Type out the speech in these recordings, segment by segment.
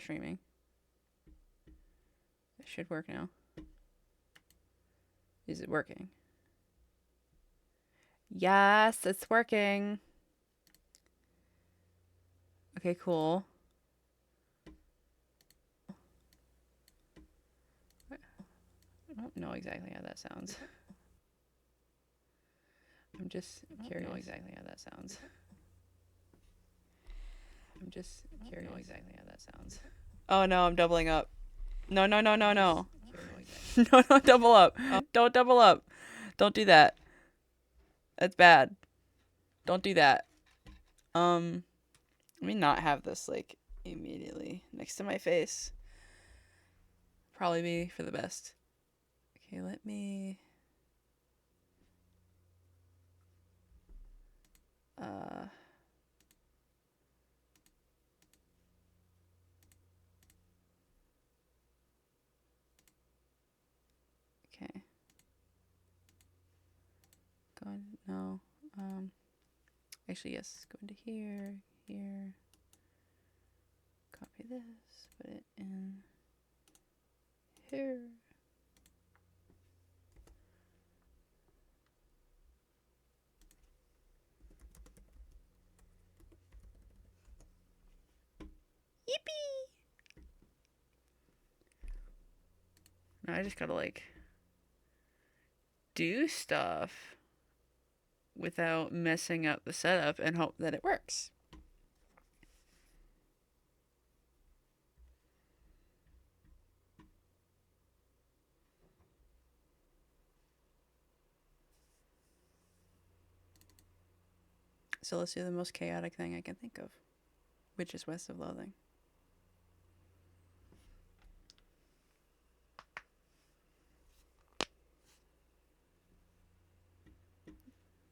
Streaming. It should work now. Is it working? Yes, it's working. Okay, cool. I don't know exactly how that sounds. I'm just curious. I don't know exactly how that sounds. I'm just curious. I don't know exactly how that sounds. Oh no, I'm doubling up. No, no, no, no, no. No, don't double up. Don't double up. Don't do that. That's bad. Don't do that. Let me not have this like immediately next to my face. Probably be for the best. Okay, let me okay. Go on, no. Actually yes, go into here, here. Copy this, put it in here. Yippee! Now I just gotta like do stuff without messing up the setup and hope that it works. So let's do the most chaotic thing I can think of, which is west of Loathing.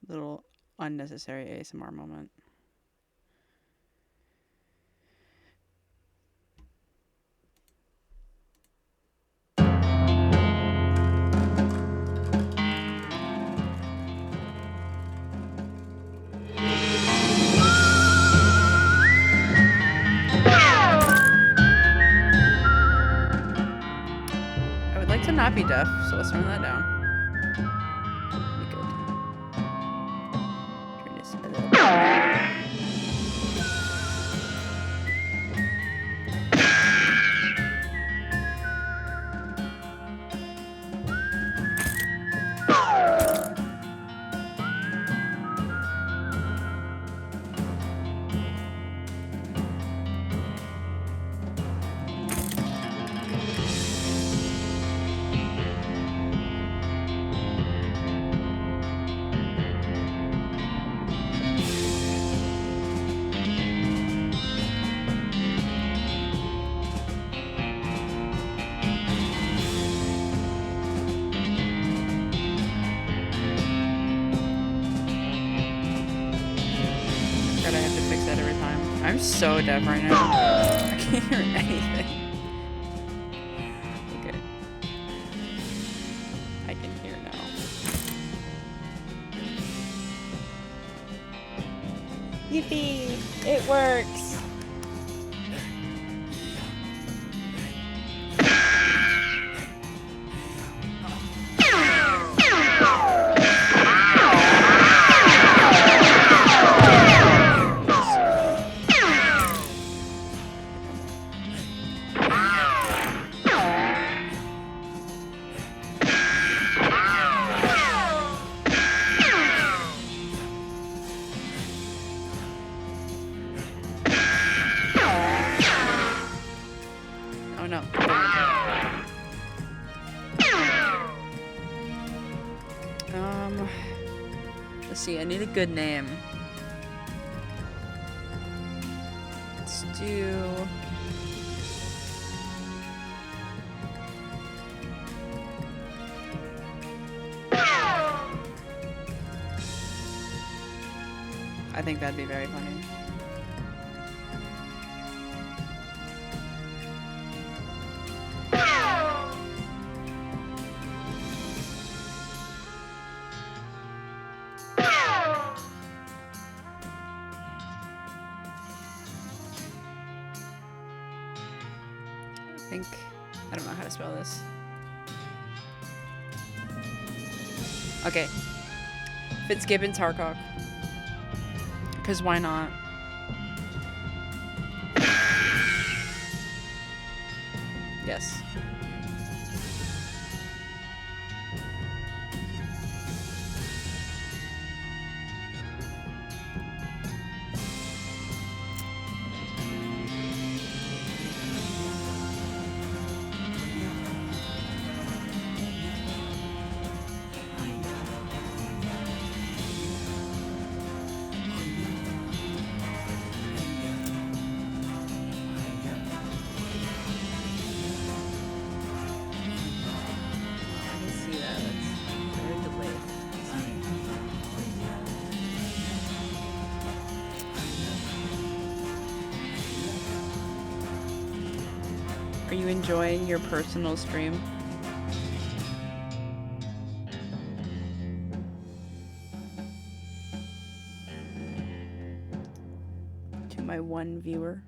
Little unnecessary ASMR moment. I would like to not be deaf, so let's turn that down. Be good. Turn this a little bit. God, I have to fix that every time. I'm so deaf right now. I can't hear anything. Okay. I can hear now. Yippee! It works! Oh no. Let's see, I need a good name. Let's do... I think that'd be very funny. think, I don't know how to spell this. Okay. Fitzgibbons Harcock. Because why not? Yes. Are you enjoying your personal stream? To my one viewer.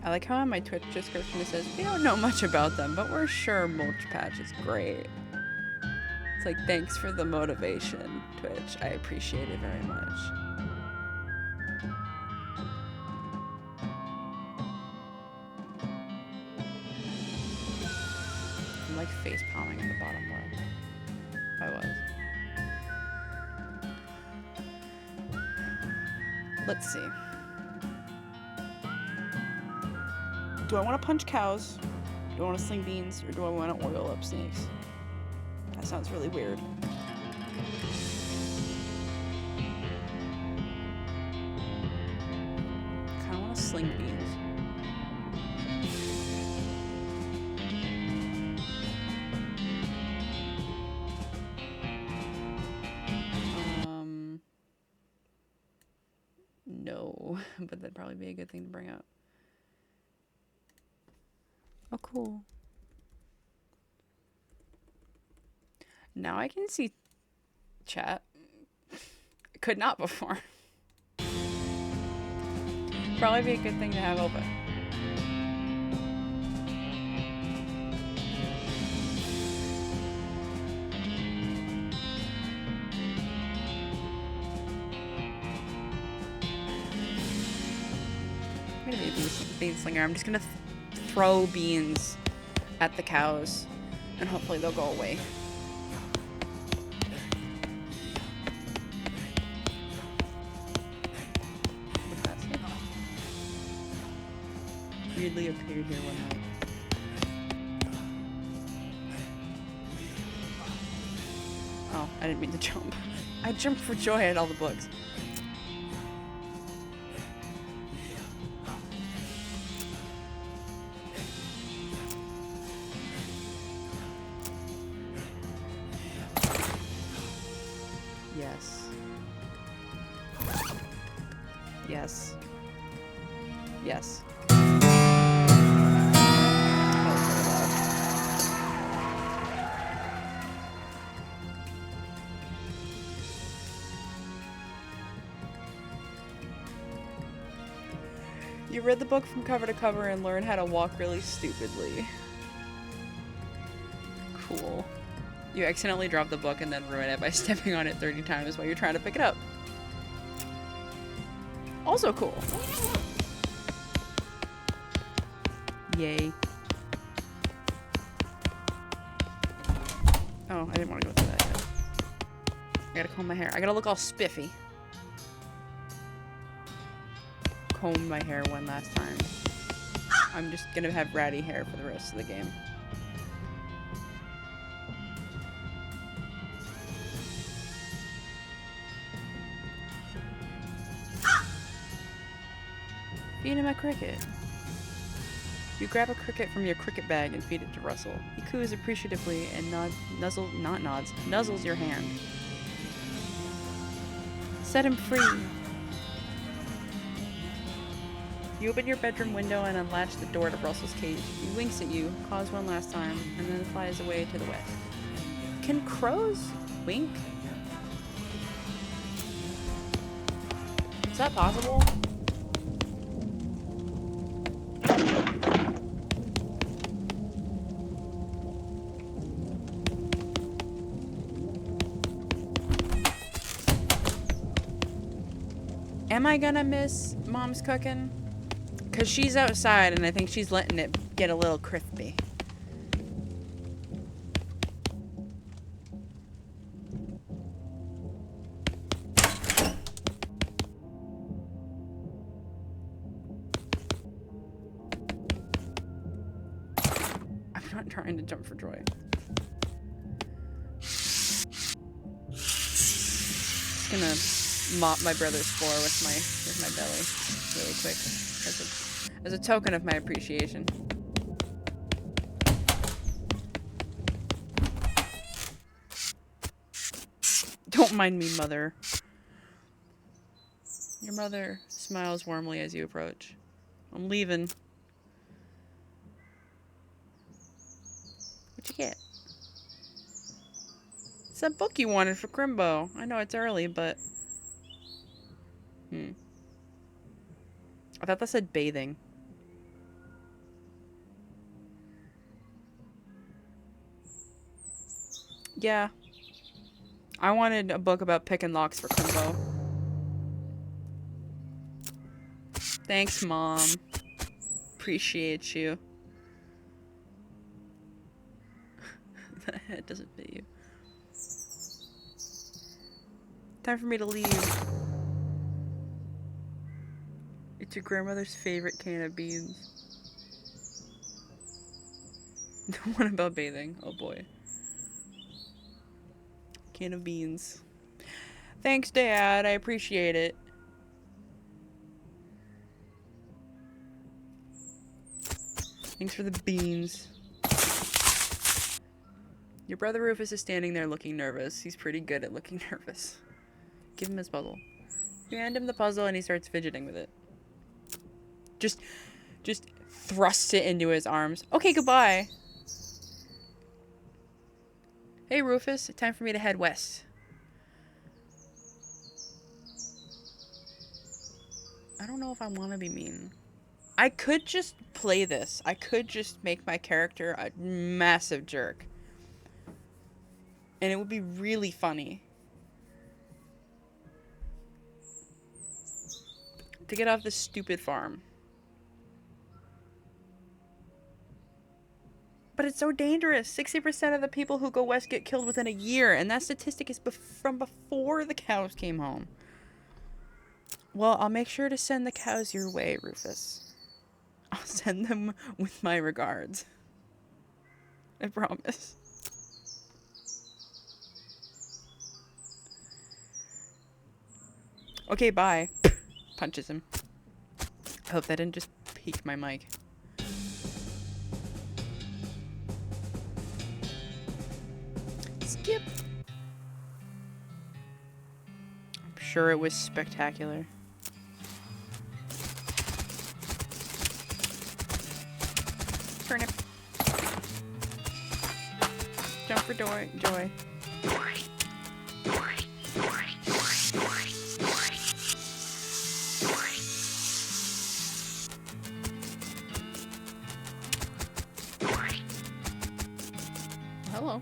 I like how on my Twitch description it says, we don't know much about them, but we're sure Mulch Patch is great. It's like, thanks for the motivation, Twitch. I appreciate it very much. I'm like face palming in the bottom left. I was. Let's see. Do I want to punch cows? Do I want to sling beans? Or do I want to oil up snakes? That sounds really weird. I kind of want to sling beans. No, but that'd probably be a good thing to bring up. Oh, cool. Now I can see chat. Could not before. Probably be a good thing to have open. I'm gonna be a bean slinger. I'm just gonna throw beans at the cows and hopefully they'll go away. What's that say? Weirdly appeared here one night. Oh, I didn't mean to jump. I jumped for joy at all the books. Yes. Yes. Yes. That was so loud. You read the book from cover to cover and learned how to walk really stupidly. Cool. You accidentally drop the book and then ruin it by stepping on it 30 times while you're trying to pick it up. Also cool. Yay. Oh, I didn't want to go through that yet. I gotta comb my hair. I gotta look all spiffy. Comb my hair one last time. I'm just gonna have ratty hair for the rest of the game. Feed him a cricket. You grab a cricket from your cricket bag and feed it to Russell. He coos appreciatively and nuzzles your hand. Set him free. You open your bedroom window and unlatch the door to Russell's cage. He winks at you, caws one last time, and then flies away to the west. Can crows wink? that possible? Am I gonna miss Mom's cooking? Because she's outside and I think she's letting it get a little crispy. I'm not trying to jump for joy. Just gonna mop my brother's floor with my belly really quick as a token of my appreciation. Don't mind me, mother. Your mother smiles warmly as you approach. I'm leaving. What'd you get? It's that book you wanted for Crimbo. I know it's early, but... I thought that said bathing. Yeah. I wanted a book about picking locks for Crimbo. Thanks, Mom. Appreciate you. That head doesn't fit you. Time for me to leave. It's your grandmother's favorite can of beans. The one about bathing. Oh boy. Can of beans. Thanks, Dad. I appreciate it. Thanks for the beans. Your brother Rufus is standing there looking nervous. He's pretty good at looking nervous. Give him his puzzle. You hand him the puzzle and he starts fidgeting with it. Just thrusts it into his arms. Okay, goodbye. Hey, Rufus. Time for me to head west. I don't know if I want to be mean. I could just play this. I could just make my character a massive jerk. And it would be really funny. To get off this stupid farm. But it's so dangerous. 60% of the people who go west get killed within a year. And that statistic is from before the cows came home. Well, I'll make sure to send the cows your way, Rufus. I'll send them with my regards. I promise. Okay, bye. Punches him. I hope that didn't just peek my mic. Skip. I'm sure it was spectacular. Turnip. Jump for joy. Hello.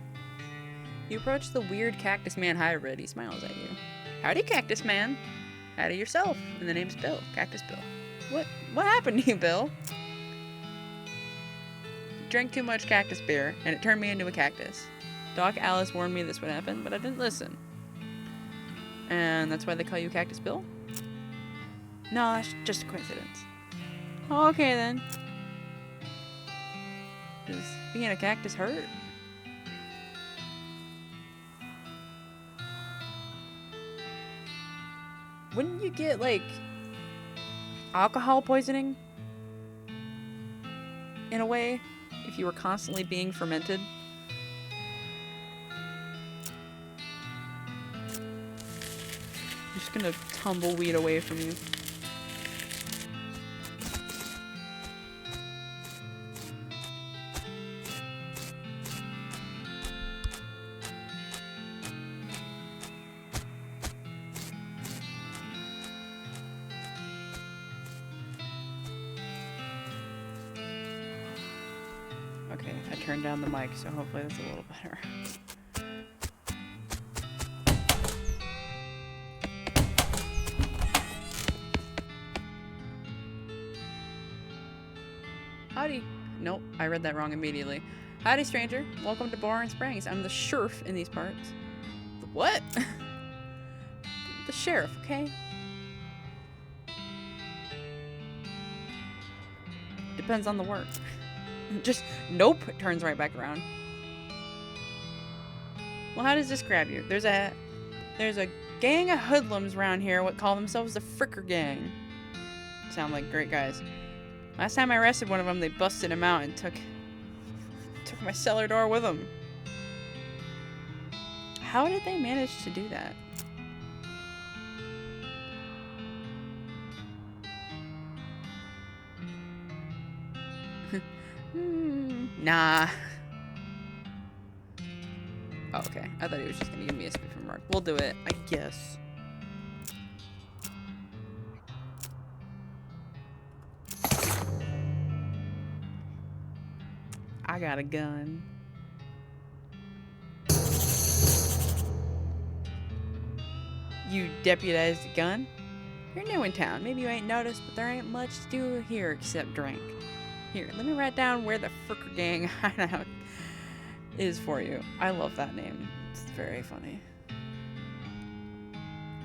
You approach the weird Cactus Man hybrid. He smiles at you. Howdy, Cactus Man. Howdy yourself. And the name's Bill. Cactus Bill. What happened to you, Bill? Drank too much cactus beer, and it turned me into a cactus. Doc Alice warned me this would happen, but I didn't listen. And that's why they call you Cactus Bill? No, that's just a coincidence. Okay, then. Does being a cactus hurt? Wouldn't you get, like, alcohol poisoning? In a way? If you were constantly being fermented? I'm just gonna tumbleweed away from you. Okay, I turned down the mic, so hopefully that's a little better. Howdy. Nope, I read that wrong immediately. Howdy, stranger. Welcome to Boring Springs. I'm the sheriff in these parts. The what? The sheriff, okay? Depends on the work. Just, nope, it turns right back around. Well, how does this grab you? There's a gang of hoodlums around here what call themselves the Fricker Gang. Sound like great guys. Last time I arrested one of them, they busted him out and took my cellar door with them. How did they manage to do that? Nah. Oh, okay. I thought he was just gonna give me a spit from Mark. We'll do it, I guess. I got a gun. You deputized a gun? You're new in town. Maybe you ain't noticed, but there ain't much to do here except drink. Here, let me write down where the Fricker Gang hideout is for you. I love that name. It's very funny.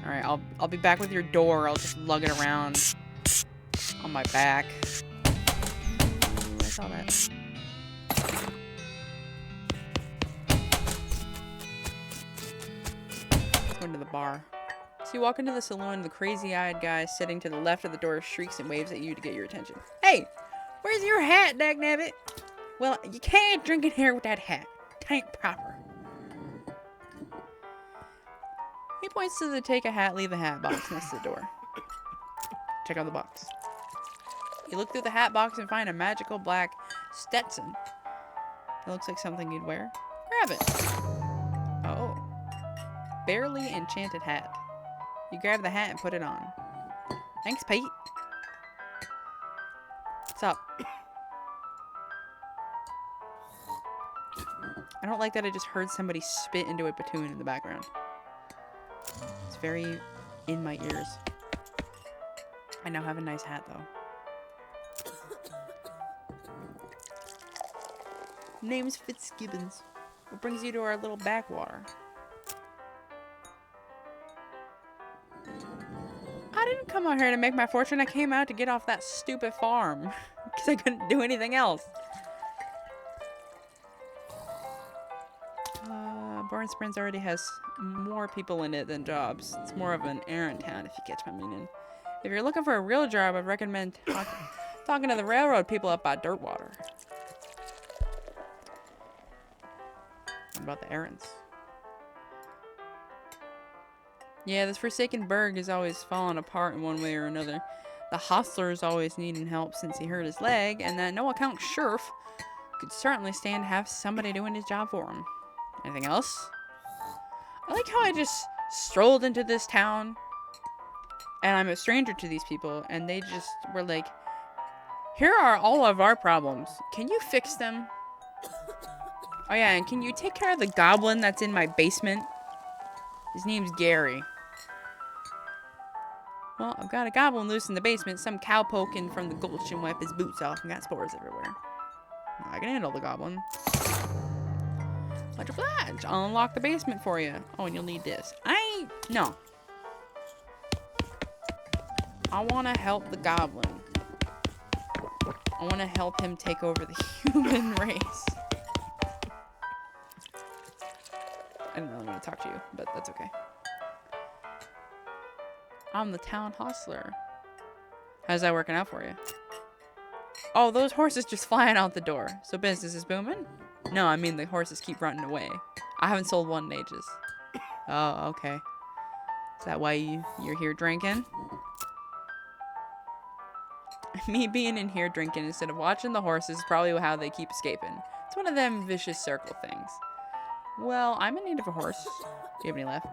Alright, I'll be back with your door. I'll just lug it around on my back. I saw that. Let's go into the bar. So you walk into the saloon, the crazy-eyed guy sitting to the left of the door shrieks and waves at you to get your attention. Hey! Where's your hat, dagnabbit? Well, you can't drink in here with that hat. Tain't proper. He points to the take a hat, leave a hat box next to the door. Check out the box. You look through the hat box and find a magical black Stetson. It looks like something you'd wear. Grab it. Oh. Barely enchanted hat. You grab the hat and put it on. Thanks, Pete. What's up? I don't like that I just heard somebody spit into a platoon in the background. It's very in my ears. I now have a nice hat, though. Name's Fitzgibbons. What brings you to our little backwater? I didn't come out here to make my fortune. I came out to get off that stupid farm. Because I couldn't do anything else. Boring Springs already has more people in it than jobs. It's more of an errand town, if you catch my meaning. If you're looking for a real job, I'd recommend talking to the railroad people up by Dirtwater. What about the errands? Yeah, this forsaken burg is always falling apart in one way or another. The hostler's always needing help since he hurt his leg, and that no-account sheriff could certainly stand to have somebody doing his job for him. Anything else? I like how I just strolled into this town, and I'm a stranger to these people, and they just were like, here are all of our problems. Can you fix them? Oh yeah, and can you take care of the goblin that's in my basement? His name's Gary. Well, I've got a goblin loose in the basement. Some cowpoke in from the gulch and wipe his boots off and got spores everywhere. I can handle the goblin. Much obliged. I'll unlock the basement for you. Oh, and you'll need this. No. I want to help the goblin. I want to help him take over the human race. I don't really want to talk to you, but that's okay. I'm the town hostler. How's that working out for you? Oh, those horses just flying out the door. So business is booming? No, I mean the horses keep running away. I haven't sold one in ages. Oh, okay. Is that why you're here drinking? Me being in here drinking instead of watching the horses is probably how they keep escaping. It's one of them vicious circle things. Well, I'm in need of a horse. Do you have any left?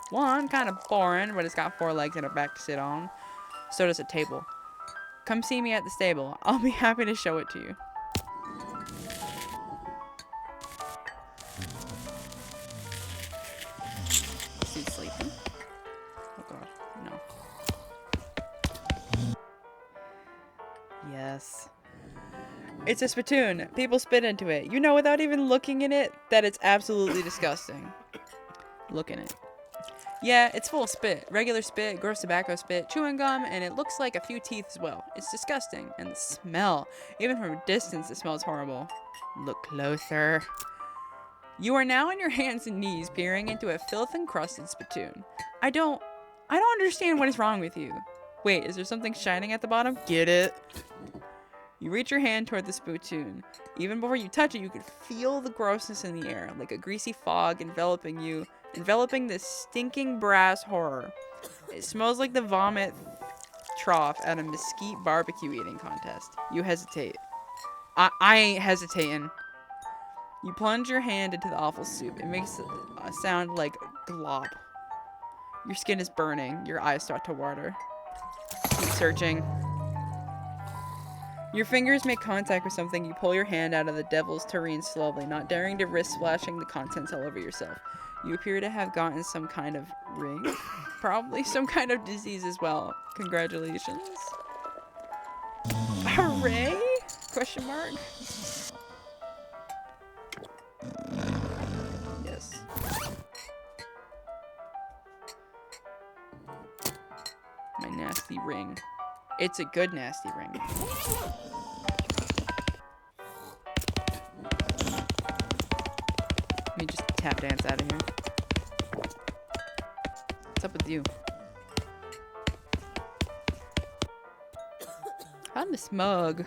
One, kind of boring, but it's got 4 legs and a back to sit on. So does a table. Come see me at the stable. I'll be happy to show it to you. No. Yes. It's a spittoon. People spit into it. You know without even looking in it that it's absolutely disgusting. Look in it. Yeah, it's full of spit. Regular spit, gross tobacco spit, chewing gum, and it looks like a few teeth as well. It's disgusting. And the smell. Even from a distance, it smells horrible. Look closer. You are now on your hands and knees peering into a filth-encrusted spittoon. I don't understand what is wrong with you. Wait, is there something shining at the bottom? Get it? You reach your hand toward the spittoon. Even before you touch it, you can feel the grossness in the air, like a greasy fog enveloping you, enveloping this stinking brass horror. It smells like the vomit trough at a mesquite barbecue eating contest. You hesitate. I ain't hesitating. You plunge your hand into the awful soup. It makes a sound like glop. Your skin is burning. Your eyes start to water. Keep searching. Your fingers make contact with something. You pull your hand out of the devil's tureen slowly, not daring to risk splashing the contents all over yourself. You appear to have gotten some kind of ring. Probably some kind of disease as well. Congratulations. Hooray? Question mark? Yes. My nasty ring. It's a good nasty ring. Let me just tap dance out of here. What's up with you? I'm the smug.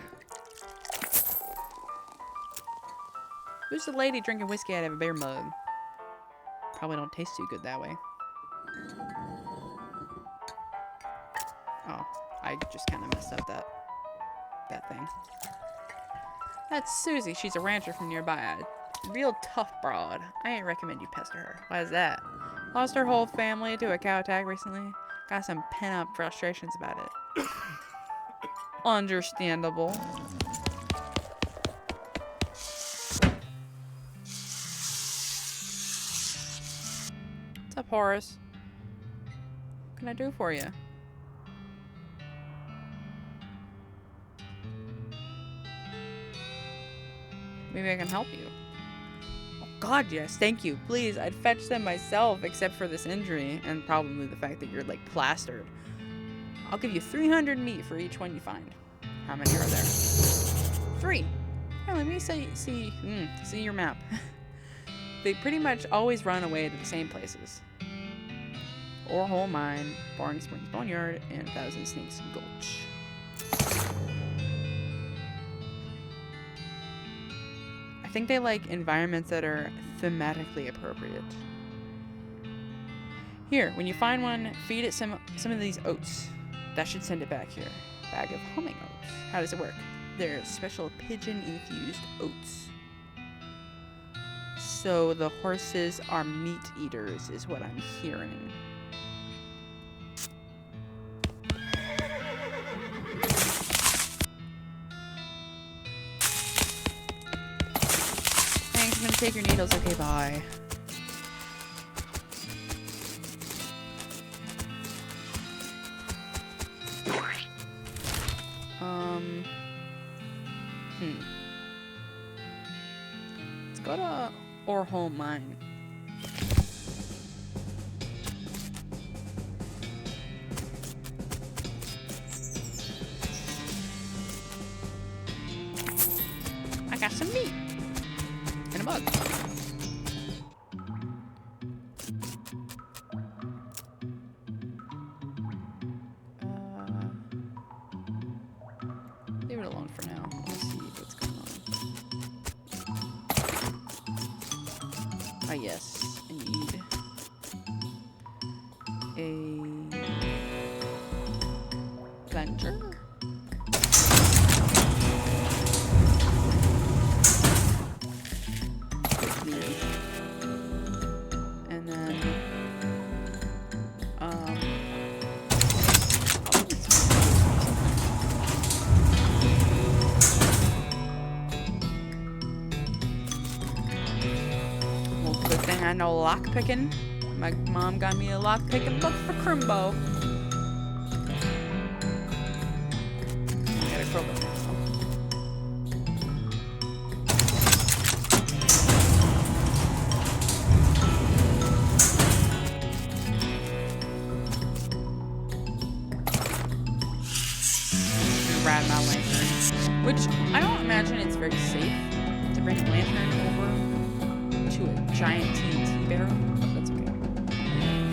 Who's the lady drinking whiskey out of a beer mug? Probably don't taste too good that way. Oh, I just kind of messed up that thing. That's Susie. She's a rancher from nearby. A real tough broad. I ain't recommend you pester her. Why is that? Lost her whole family to a cow attack recently. Got some pent-up frustrations about it. Understandable. What's up, Horace? What can I do for you? Maybe I can help you. Oh God, yes, thank you. Please, I'd fetch them myself, except for this injury, and probably the fact that you're, like, plastered. I'll give you 300 meat for each one you find. How many are there? 3. Here, let me see your map. They pretty much always run away to the same places. Ore Hole Mine, Boring Springs Boneyard, and Thousand Snakes Gulch. I think they like environments that are thematically appropriate. Here, when you find one, feed it some of these oats. That should send it back here. Bag of humming oats. How does it work? They're special pigeon-infused oats. So the horses are meat eaters, is what I'm hearing. Thanks, I'm gonna take your needles. Okay, bye. Let's go to Ore Hole Mine. I got some meat in a mug. Leave it alone for now. Let's see what's going on. Ah, yes. I need a plunger. And then well, good thing I know lock picking. My mom got me a lock picking book for Crimbo. for a little bit. Rad my lantern, which I don't imagine it's very safe to bring a lantern over to a giant TNT barrel, but that's okay.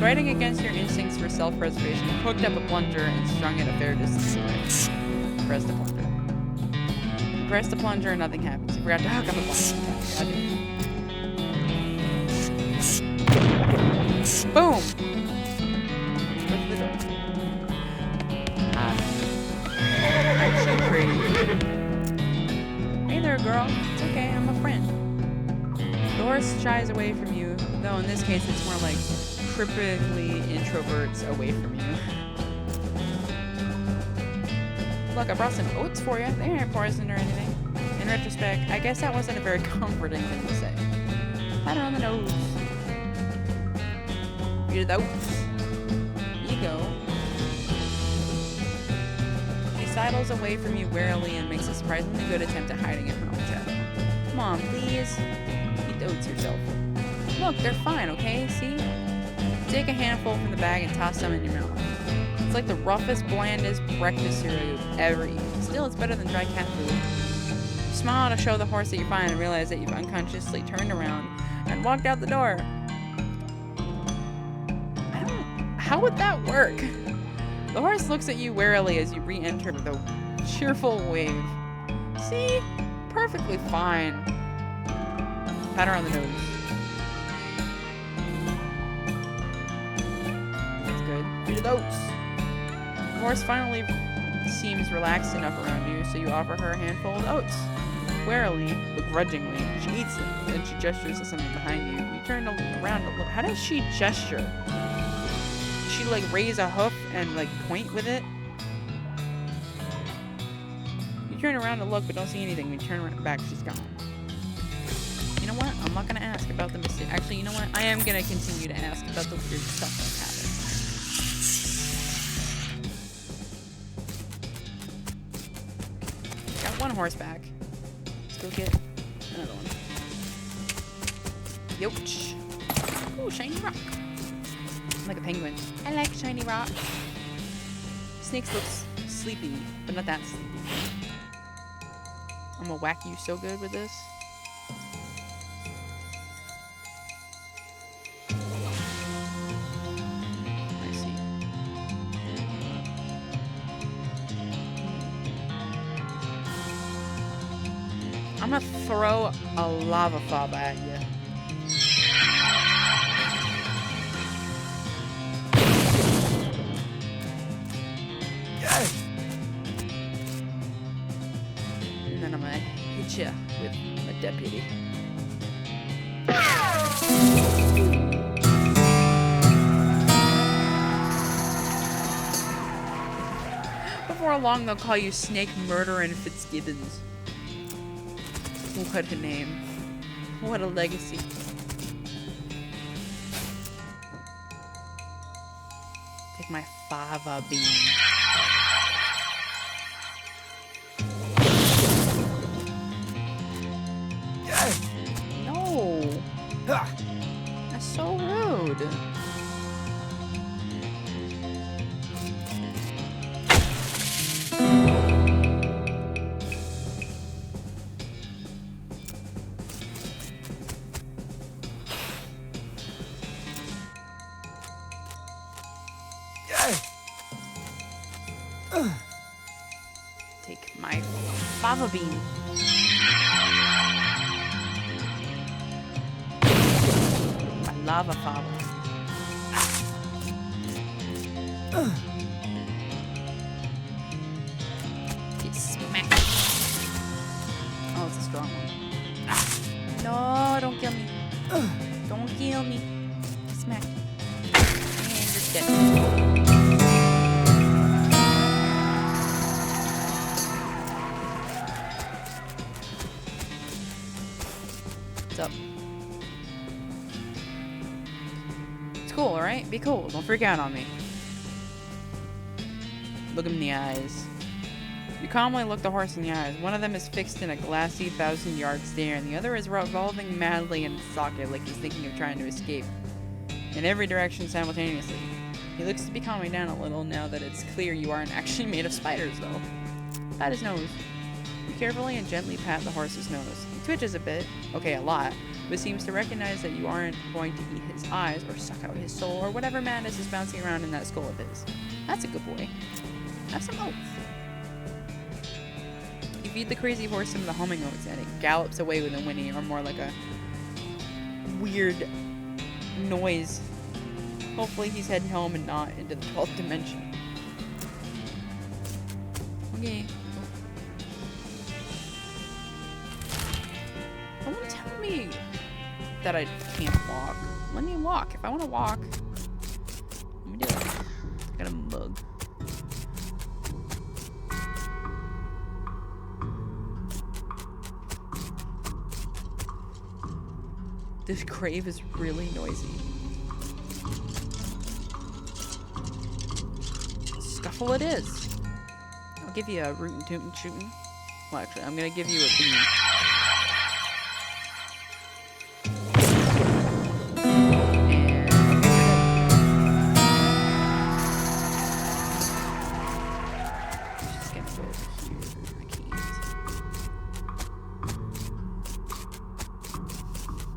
Fighting against your instincts for self-preservation, you hooked up a plunger and strung it a fair distance away. Press the plunger. You press the plunger and nothing happens. You forgot to hook up a plunger. Boom! With the door. Hey there, girl. It's okay, I'm a friend. The horse shies away from you, though in this case it's more like cryptically introverts away from you. Look, I brought some oats for you. They aren't poison or anything. In retrospect, I guess that wasn't a very comforting thing to say. Pat her on the nose. Eat the oats. You go. Sidles away from you warily and makes a surprisingly good attempt at hiding in her own shadow. Come on, please. Eat the oats yourself. Look, they're fine, okay? See? Take a handful from the bag and toss some in your mouth. It's like the roughest, blandest breakfast cereal you've ever eaten. Still, it's better than dry cat food. You smile to show the horse that you're fine and realize that you've unconsciously turned around and walked out the door. How would that work? The horse looks at you warily as you re-enter with a cheerful wave. See? Perfectly fine. Pat her on the nose. That's good. Eat the oats. The horse finally seems relaxed enough around you, so you offer her a handful of oats. Warily, begrudgingly, she eats them, then she gestures to something behind you. You turn around to look. How does she gesture? She like raise a hoof and like point with it. You turn around to look but don't see anything. When you turn back, she's gone. You know what? I'm not gonna ask about the mistake. Actually, you know what? I am gonna continue to ask about the weird stuff that happened. Got one horse back. Let's go get another one. Yoch. Ooh, shiny rock. Like a penguin. I like shiny rocks. Snakes looks sleepy, but not that sleepy. I'm gonna whack you so good with this. I see. I'm gonna throw a lava fob at you. Yeah, with a deputy. Before long, they'll call you Snake Murdering Fitzgibbons. What a name. What a legacy. Take my fava bean. That's so rude. Take my fava bean. Lava fob. Get smacked. Oh, it's a strong one. No, don't kill me. Don't kill me. Get smacked. And you're dead. What's up? Cool, alright? Be cool. Don't freak out on me. Look him in the eyes. You calmly look the horse in the eyes. One of them is fixed in a glassy 1,000-yard stare, and the other is revolving madly in its socket like he's thinking of trying to escape in every direction simultaneously. He looks to be calming down a little now that it's clear you aren't actually made of spiders, though. Pat his nose. You carefully and gently pat the horse's nose. He twitches a bit, okay, a lot, but seems to recognize that you aren't going to eat his eyes or suck out his soul or whatever madness is bouncing around in that skull of his. That's a good boy. Have some oats. You feed the crazy horse some of the humming oats, and it gallops away with a whinny, or more like a weird noise. Hopefully he's heading home and not into the 12th dimension. Okay. Don't tell me that I can't walk. Let me walk. If I want to walk, let me do it. I got a mug. This grave is really noisy. Scuffle it is. I'll give you a rootin' tootin' shootin'. Well, actually, I'm gonna give you a bean. Just gonna go over here. I can't.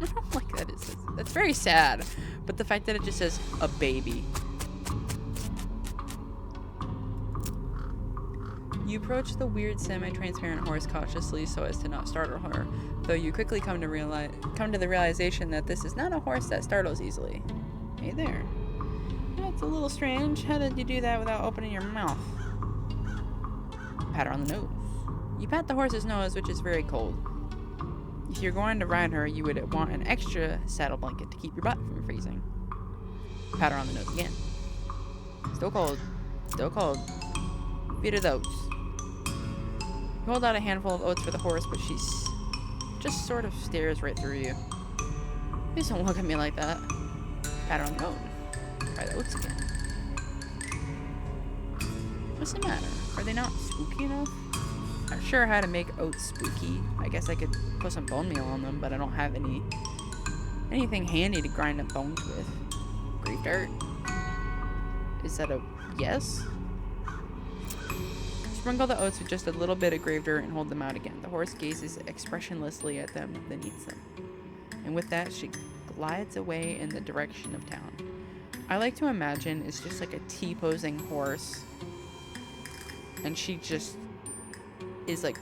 I don't like that. That's very sad. But the fact that it just says a baby. You approach the weird semi-transparent horse cautiously so as to not startle her, though you quickly come to the realization that this is not a horse that startles easily. Hey there. That's a little strange. How did you do that without opening your mouth? Pat her on the nose. You pat the horse's nose, which is very cold. If you're going to ride her, you would want an extra saddle blanket to keep your butt from freezing. Pat her on the nose again. Still cold. Still cold. Feed her those. You hold out a handful of oats for the horse, but she just sort of stares right through you. Please don't look at me like that. Pat her on the nose. Try the oats again. What's the matter? Are they not spooky enough? Not sure how to make oats spooky. I guess I could put some bone meal on them, but I don't have anything handy to grind up bones with. Grave dirt. Is that a yes? Sprinkle the oats with just a little bit of grave dirt and hold them out again. The horse gazes expressionlessly at them, then eats them. And with that, she glides away in the direction of town. I like to imagine it's just like a T-posing horse. And she just is like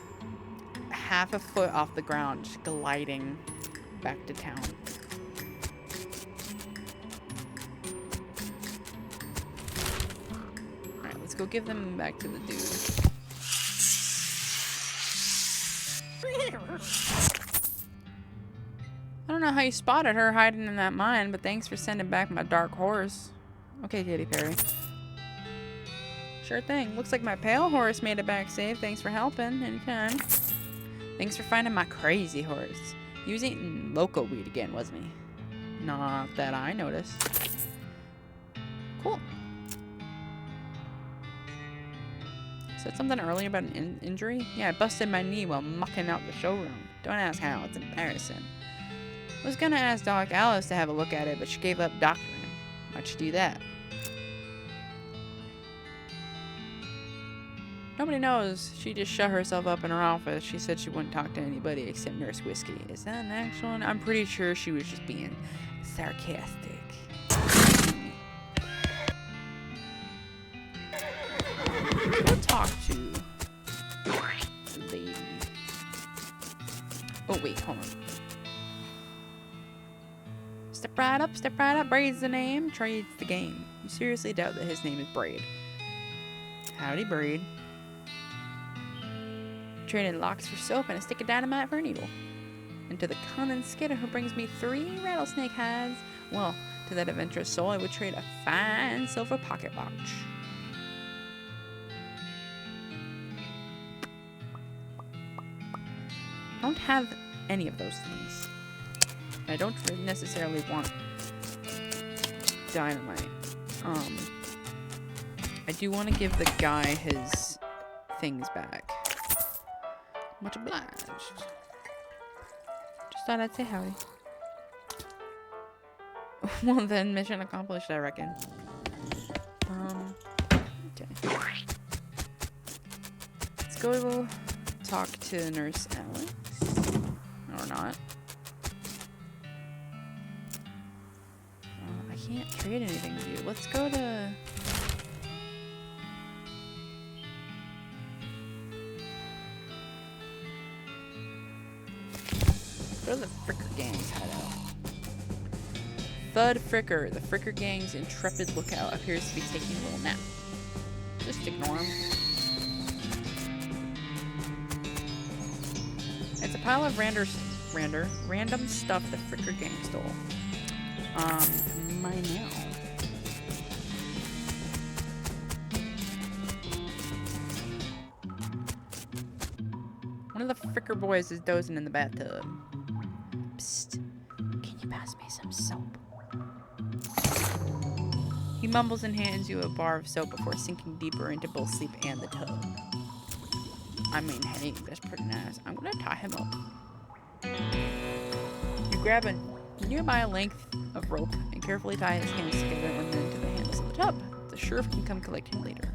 half a foot off the ground, just gliding back to town. Alright, let's go give them back to the dude. I don't know how you spotted her hiding in that mine, but thanks for sending back my dark horse. Okay, Katy Perry. Sure thing. Looks like my pale horse made it back safe. Thanks for helping. Anytime. Thanks for finding my crazy horse. He was eating loco weed again, wasn't he? Not that I noticed. Cool. Said something earlier about an injury? Yeah, I busted my knee while mucking out the showroom. Don't ask how. It's embarrassing. I was gonna ask Doc Alice to have a look at it, but she gave up doctoring. Why'd she do that? Nobody knows. She just shut herself up in her office. She said she wouldn't talk to anybody except Nurse Whiskey. Is that an actual one? I'm pretty sure she was just being sarcastic. Go talk to the lady. Oh, wait, hold on. Step right up, step right up. Braid's the name, Trade's the game. You seriously doubt that his name is Braid? Howdy, Braid. Trading locks for soap and a stick of dynamite for a needle. And to the cunning skidder who brings me 3 rattlesnake hides, well, to that adventurous soul, I would trade a fine silver pocket watch. I don't have any of those things. I don't really necessarily want dynamite. I do want to give the guy his things back. Much obliged. Just thought I'd say howdy. Well then, mission accomplished, I reckon. Okay. Let's go talk to Nurse Alex. Or not. I can't trade anything with you. Let's go to... Go to the Fricker Gang's hideout. Thud Fricker, the Fricker Gang's intrepid lookout, appears to be taking a little nap. Just ignore him. It's a pile of random stuff the Fricker Gang stole. Mine now. One of the Fricker boys is dozing in the bathtub. Psst. Can you pass me some soap? He mumbles and hands you a bar of soap before sinking deeper into both sleep and the tub. I mean, hey, that's pretty nice. I'm gonna tie him up. You grab a nearby length of rope and carefully tie his hands together and then to the handles of the tub. The sheriff can come collect him later.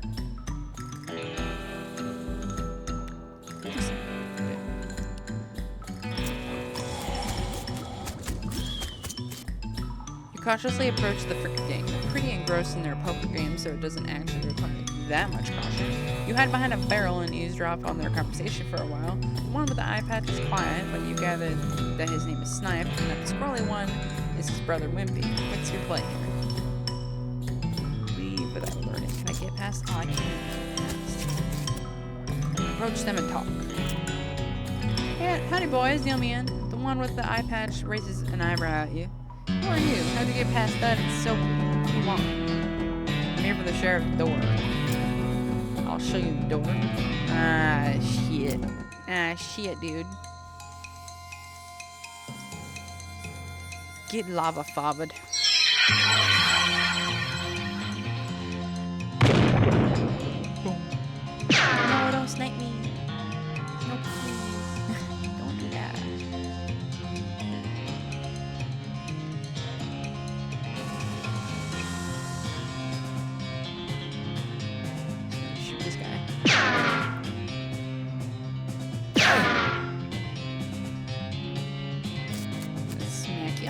Cautiously approach the Fricker Gang. They're pretty engrossed in their poker game, so it doesn't actually require that much caution. You hide behind a barrel and eavesdrop on their conversation for a while. The one with the eye patch is quiet, but you gather that his name is Snipe, and that the scrawly one is his brother Wimpy. What's your play here? Leave without alerting. Can I get past? Oh, I can't. Approach them and talk. Hey, howdy boys, deal me in. The one with the eye patch raises an eyebrow at you. Who are you? How'd you get past that? It's so what do you want? I'm here for the sheriff's door. I'll show you the door. Ah, shit. Ah, shit, dude. Get lava fobbed. No, don't snipe me. No, please. Don't do that. Shoot this guy. Smack you.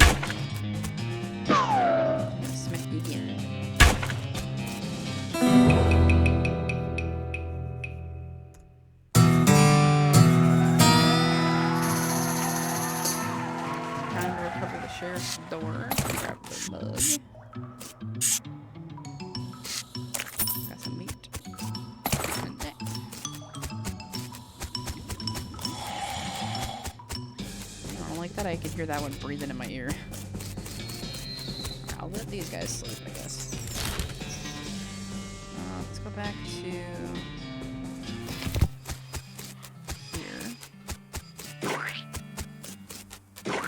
Smack you again. Time to recover the sheriff's door. Grab the mug. Got some meat. And that. I don't like that. I could hear that one breathing in my ear. I'll let these guys sleep, I guess. Let's go back to here.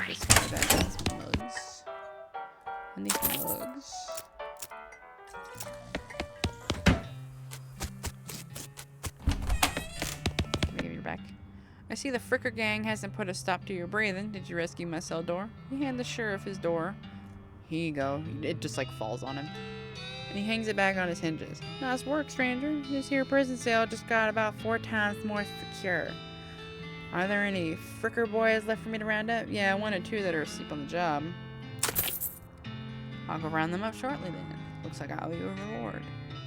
This guy back has mugs. And these mugs. Can I give you back? I see the Fricker Gang hasn't put a stop to your breathing. Did you rescue my cell door? You hand the sheriff his door. Here you go. It just like falls on him. And he hangs it back on his hinges. Nice work, stranger. This here prison cell just got about 4 times more secure. Are there any Fricker boys left for me to round up? Yeah, 1 or 2 that are asleep on the job. I'll go round them up shortly then. Looks like I owe you a reward.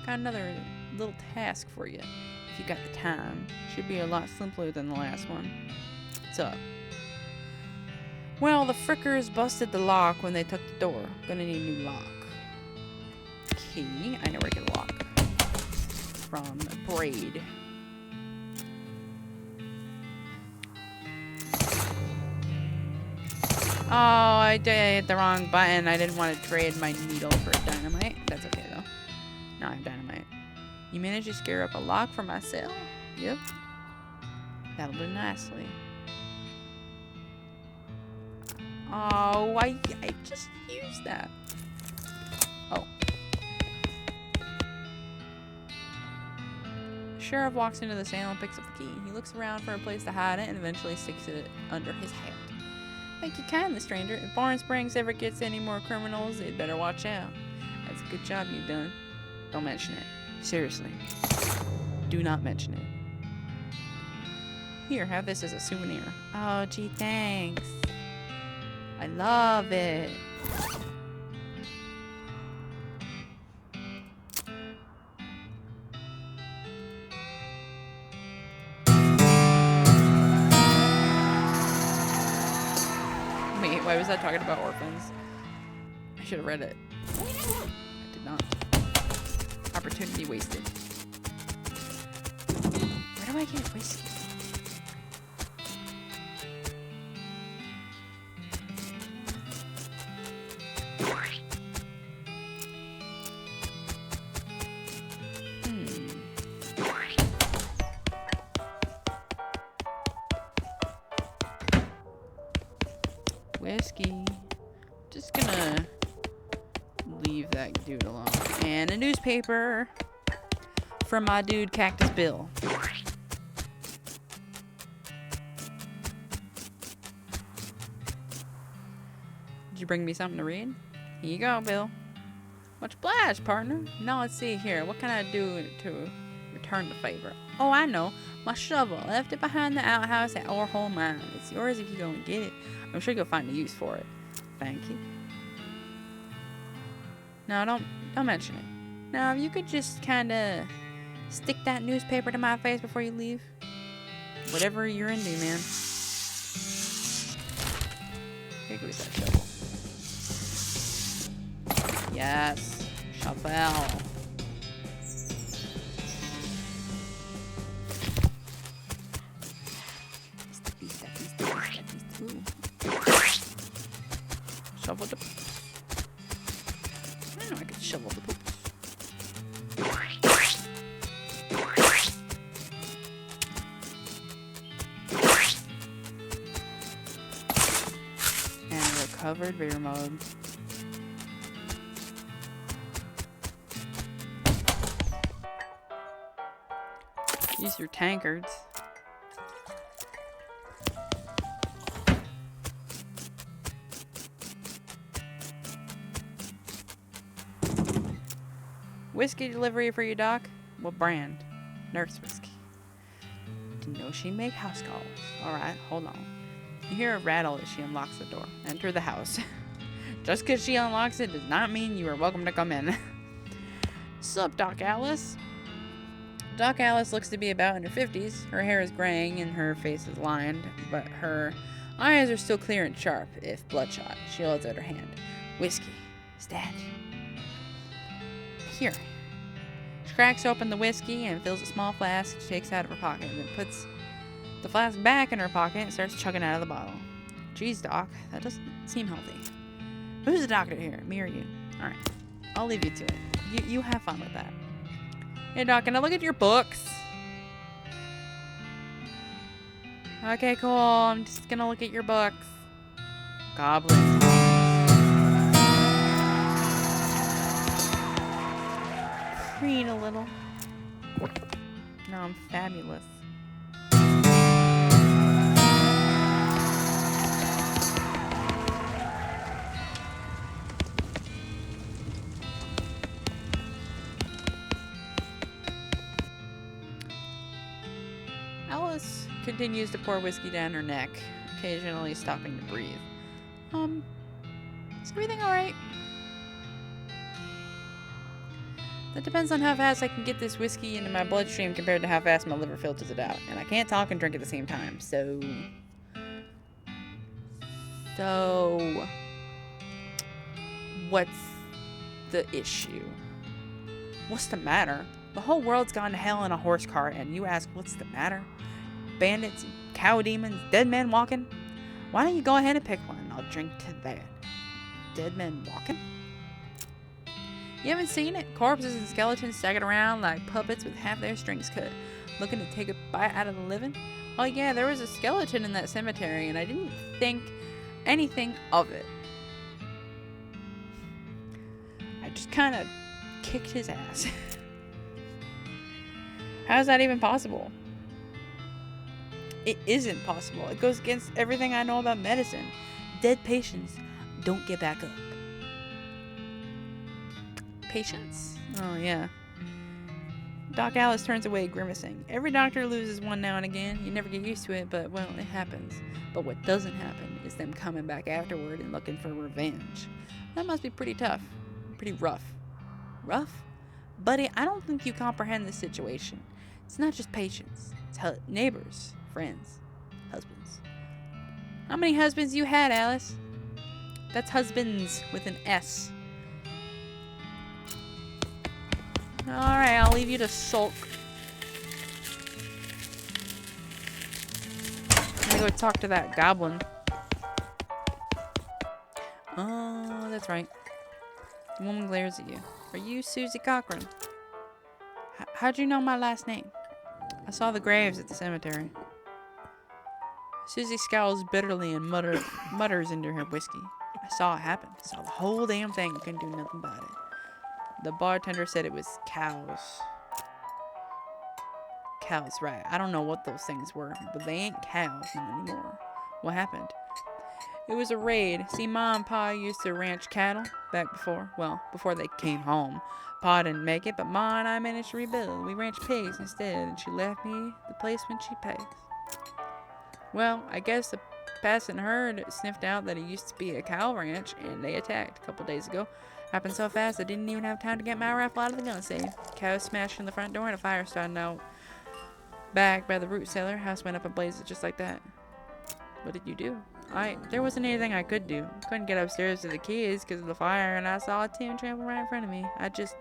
Got another little task for you. If you got the time. Should be a lot simpler than the last one. What's up? Well, the Frickers busted the lock when they took the door. Gonna need a new lock. Key. I know where to get a lock. From Braid. Oh, I hit the wrong button. I didn't want to trade my needle for dynamite. That's okay, though. Now I have dynamite. You managed to scare up a lock for my cell? Yep. That'll do nicely. Oh, I just used that. Oh. Sheriff walks into the sale and picks up the key. He looks around for a place to hide it and eventually sticks it under his hat. Thank you kindly, stranger. If Barn Springs ever gets any more criminals, they'd better watch out. That's a good job you've done. Don't mention it. Seriously. Do not mention it. Here, have this as a souvenir. Oh, gee, thanks. I love it. Wait, why was I talking about orphans? I should have read it. I did not. Opportunity wasted. Where do I get whiskey? Whiskey. Just gonna leave that dude alone. And a newspaper from my dude Cactus Bill. Did you bring me something to read? Here you go, Bill. Much obliged, partner. Now let's see here. What can I do to return the favor? Oh, I know. My shovel. I left it behind the outhouse at Orhole Mine. It's yours if you go and get it. I'm sure you'll find a use for it. Thank you. No, don't mention it. Now, if you could just kind of stick that newspaper to my face before you leave. Whatever you're into, man. Here goes that shovel. Yes. Shovel. Shovel the... I know I could shovel the poops. And recovered beer mode. Use your tankards. Whiskey delivery for you, Doc? What brand? Nurse whiskey. Didn't know she make house calls. Alright, hold on. You hear a rattle as she unlocks the door. Enter the house. Just because she unlocks it does not mean you are welcome to come in. Sup, Doc Alice? Doc Alice looks to be about in her 50s. Her hair is graying and her face is lined, but her eyes are still clear and sharp, if bloodshot. She holds out her hand. Whiskey. Stat. Here. She cracks open the whiskey and fills a small flask she takes out of her pocket, and then puts the flask back in her pocket and starts chugging out of the bottle. Geez, Doc, that doesn't seem healthy. Who's the doctor here, me or you? Alright, I'll leave you to it. You have fun with that. Hey, Doc, can I look at your books? Okay, cool. I'm just gonna look at your books. Goblin. Read a little. No, I'm fabulous. Alice continues to pour whiskey down her neck, occasionally stopping to breathe. Is everything alright? That depends on how fast I can get this whiskey into my bloodstream compared to how fast my liver filters it out. And I can't talk and drink at the same time, so... What's the issue? What's the matter? The whole world's gone to hell in a horse cart, and you ask what's the matter? Bandits, cow demons, dead men walking? Why don't you go ahead and pick one? I'll drink to that. Dead men walking? You haven't seen it? Corpses and skeletons staggered around like puppets with half their strings cut, looking to take a bite out of the living? Oh yeah, there was a skeleton in that cemetery, and I didn't think anything of it. I just kind of kicked his ass. How is that even possible? It isn't possible. It goes against everything I know about medicine. Dead patients don't get back up. Patients? Oh, yeah. Doc Alice turns away, grimacing. Every doctor loses one now and again. You never get used to it, but, well, it happens. But what doesn't happen is them coming back afterward and looking for revenge. That must be pretty tough. Pretty rough. Rough? Buddy, I don't think you comprehend the situation. It's not just patients. It's neighbors, friends, husbands. How many husbands you had, Alice? That's husbands with an S. Alright, I'll leave you to sulk. I'm gonna go talk to that goblin. Oh, that's right. The woman glares at you. Are you Susie Cochran? How'd you know my last name? I saw the graves at the cemetery. Susie scowls bitterly and mutters into her whiskey. I saw it happen. I saw the whole damn thing. Couldn't do nothing about it. The bartender said it was cows. Cows, right. I don't know what those things were, but they ain't cows not anymore. What happened? It was a raid. See, Ma and Pa used to ranch cattle back before they came home. Pa didn't make it, but Ma and I managed to rebuild. We ranched pigs instead, and she left me the place when she passed. Well, I guess the passing herd sniffed out that it used to be a cow ranch, and they attacked a couple days ago. Happened so fast I didn't even have time to get my rifle out of the gun safe. Cows smashed in the front door and a fire started out back by the root cellar. House went up in blazes just like that. What did you do? There wasn't anything I could do. Couldn't get upstairs to the kids because of the fire, and I saw Tim trample right in front of me. I didn't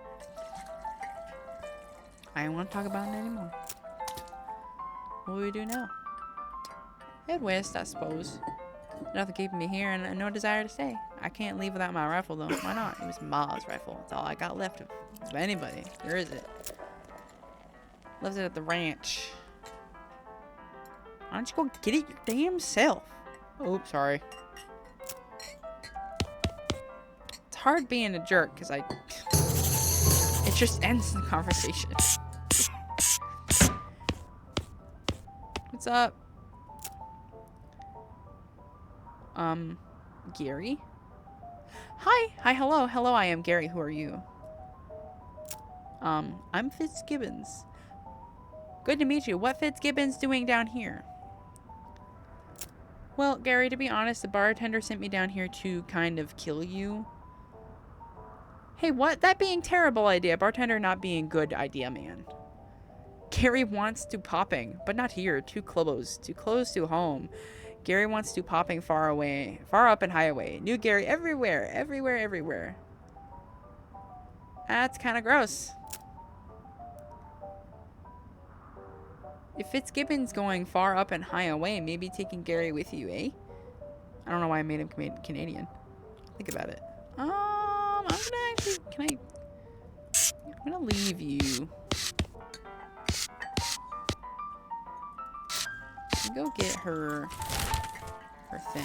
want to talk about it anymore. What do we do now? Head west, I suppose. Nothing keeping me here, and no desire to stay. I can't leave without my rifle, though. Why not? It was Ma's rifle. It's all I got left of anybody. Where is it? Left it at the ranch. Why don't you go get it your damn self? Oh, sorry. It's hard being a jerk, because it just ends the conversation. What's up? Gary? Hi, hello, I am Gary. Who are you? I'm Fitzgibbons. Good to meet you. What Fitzgibbons doing down here? Well, Gary, to be honest, the bartender sent me down here to kind of kill you. Hey, what? That being terrible idea. Bartender not being good idea, man. Gary wants to popping, but not here. Too close to home. Gary wants to popping far away, far up and high away. New Gary everywhere. That's kind of gross. If Fitzgibbon's going far up and high away, maybe taking Gary with you, eh? I don't know why I made him Canadian. Think about it. I'm gonna actually, I'm gonna leave you. Go get her thing.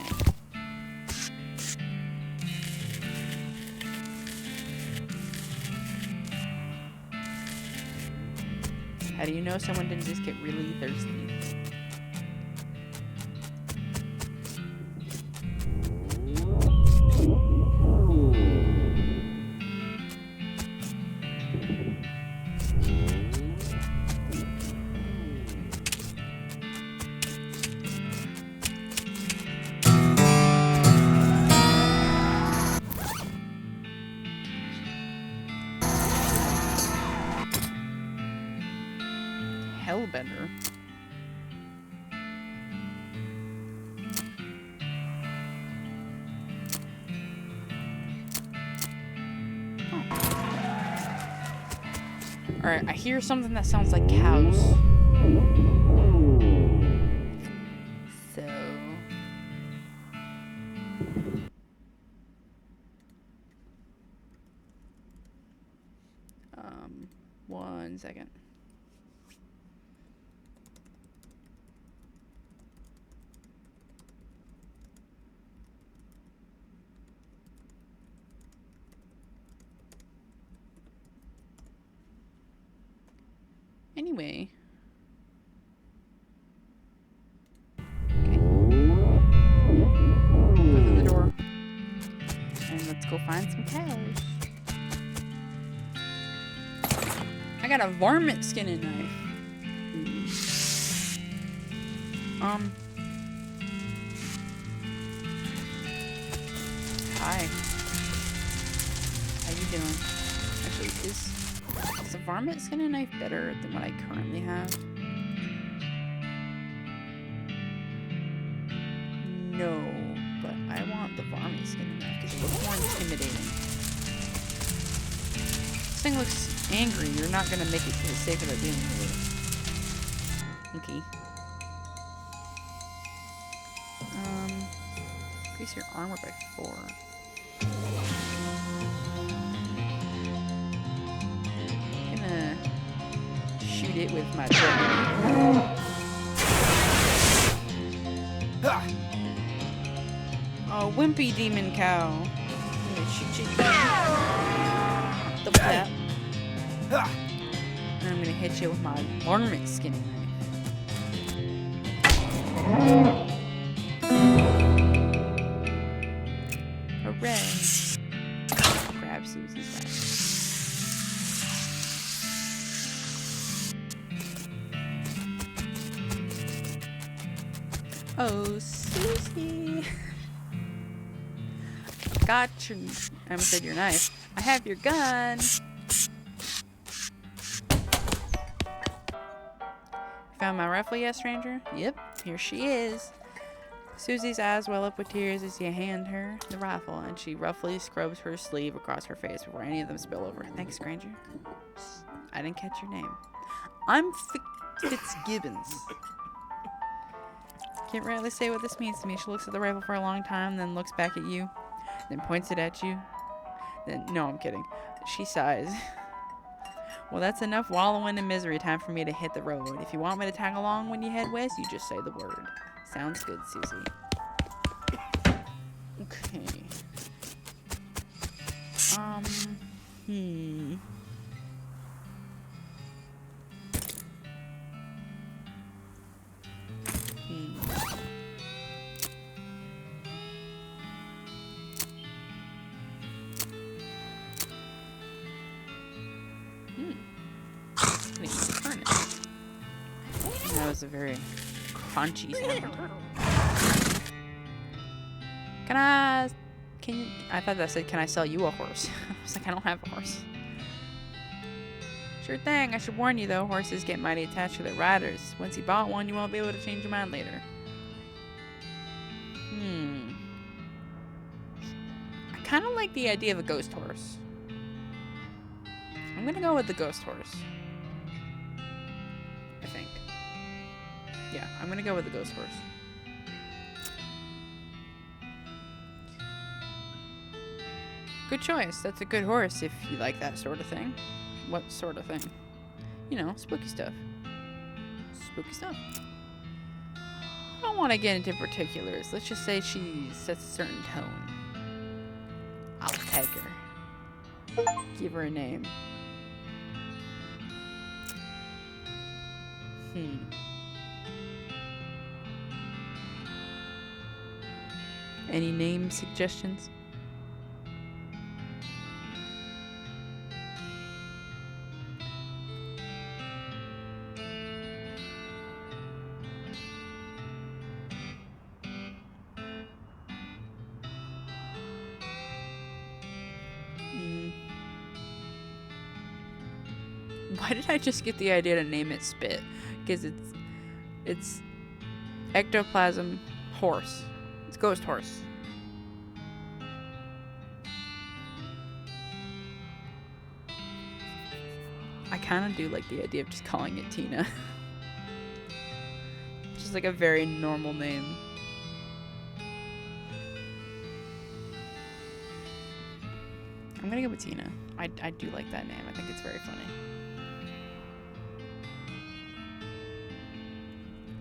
How do you know someone didn't just get really thirsty? Hellbender. Alright, I hear something that sounds like cows. So... 1 second. Anyway. Okay. Go through the door. And let's go find some cows. I got a varmint skinning knife. Hi. How you doing? Actually, is a varmint skinning knife better than what I currently have? No, but I want the varmint skinning knife because it looks more intimidating. This thing looks angry. You're not gonna make it to the sake of it being weird. Okay. Increase your armor by 4. I'm gonna shoot it with my bow. Oh, wimpy demon cow. I'm gonna shoot you. Double tap. And I'm gonna hit you with my varmint skinning knife. Hooray! Grab Susie's back. Oh, Susie! Got your... I almost said your knife. I have your gun! Found my rifle yet, stranger? Yep, here she is. Susie's eyes well up with tears as you hand her the rifle, and she roughly scrubs her sleeve across her face before any of them spill over. Thanks, stranger. I didn't catch your name. I'm Fitzgibbons. Can't really say what this means to me. She looks at the rifle for a long time, then looks back at you, then points it at you. Then, no, I'm kidding. She sighs. Well, that's enough wallowing in misery. Time for me to hit the road. If you want me to tag along when you head west, you just say the word. Sounds good, Susie. Okay. That was a very crunchy sound. I thought that said, can I sell you a horse? I was like, I don't have a horse. Sure thing. I should warn you though, horses get mighty attached to their riders. Once you bought one, you won't be able to change your mind later. I kind of like the idea of a ghost horse. I'm gonna go with the ghost horse. I think. Yeah, I'm gonna go with the ghost horse. Good choice. That's a good horse if you like that sort of thing. What sort of thing? You know, spooky stuff. Spooky stuff. I don't want to get into particulars. Let's just say she sets a certain tone. I'll tag her. Give her a name. Any name suggestions? Why did I just get the idea to name it Spit? Because it's ectoplasm horse. It's ghost horse. I kind of do like the idea of just calling it Tina. Just like a very normal name. I'm gonna go with Tina. I do like that name. I think it's very funny.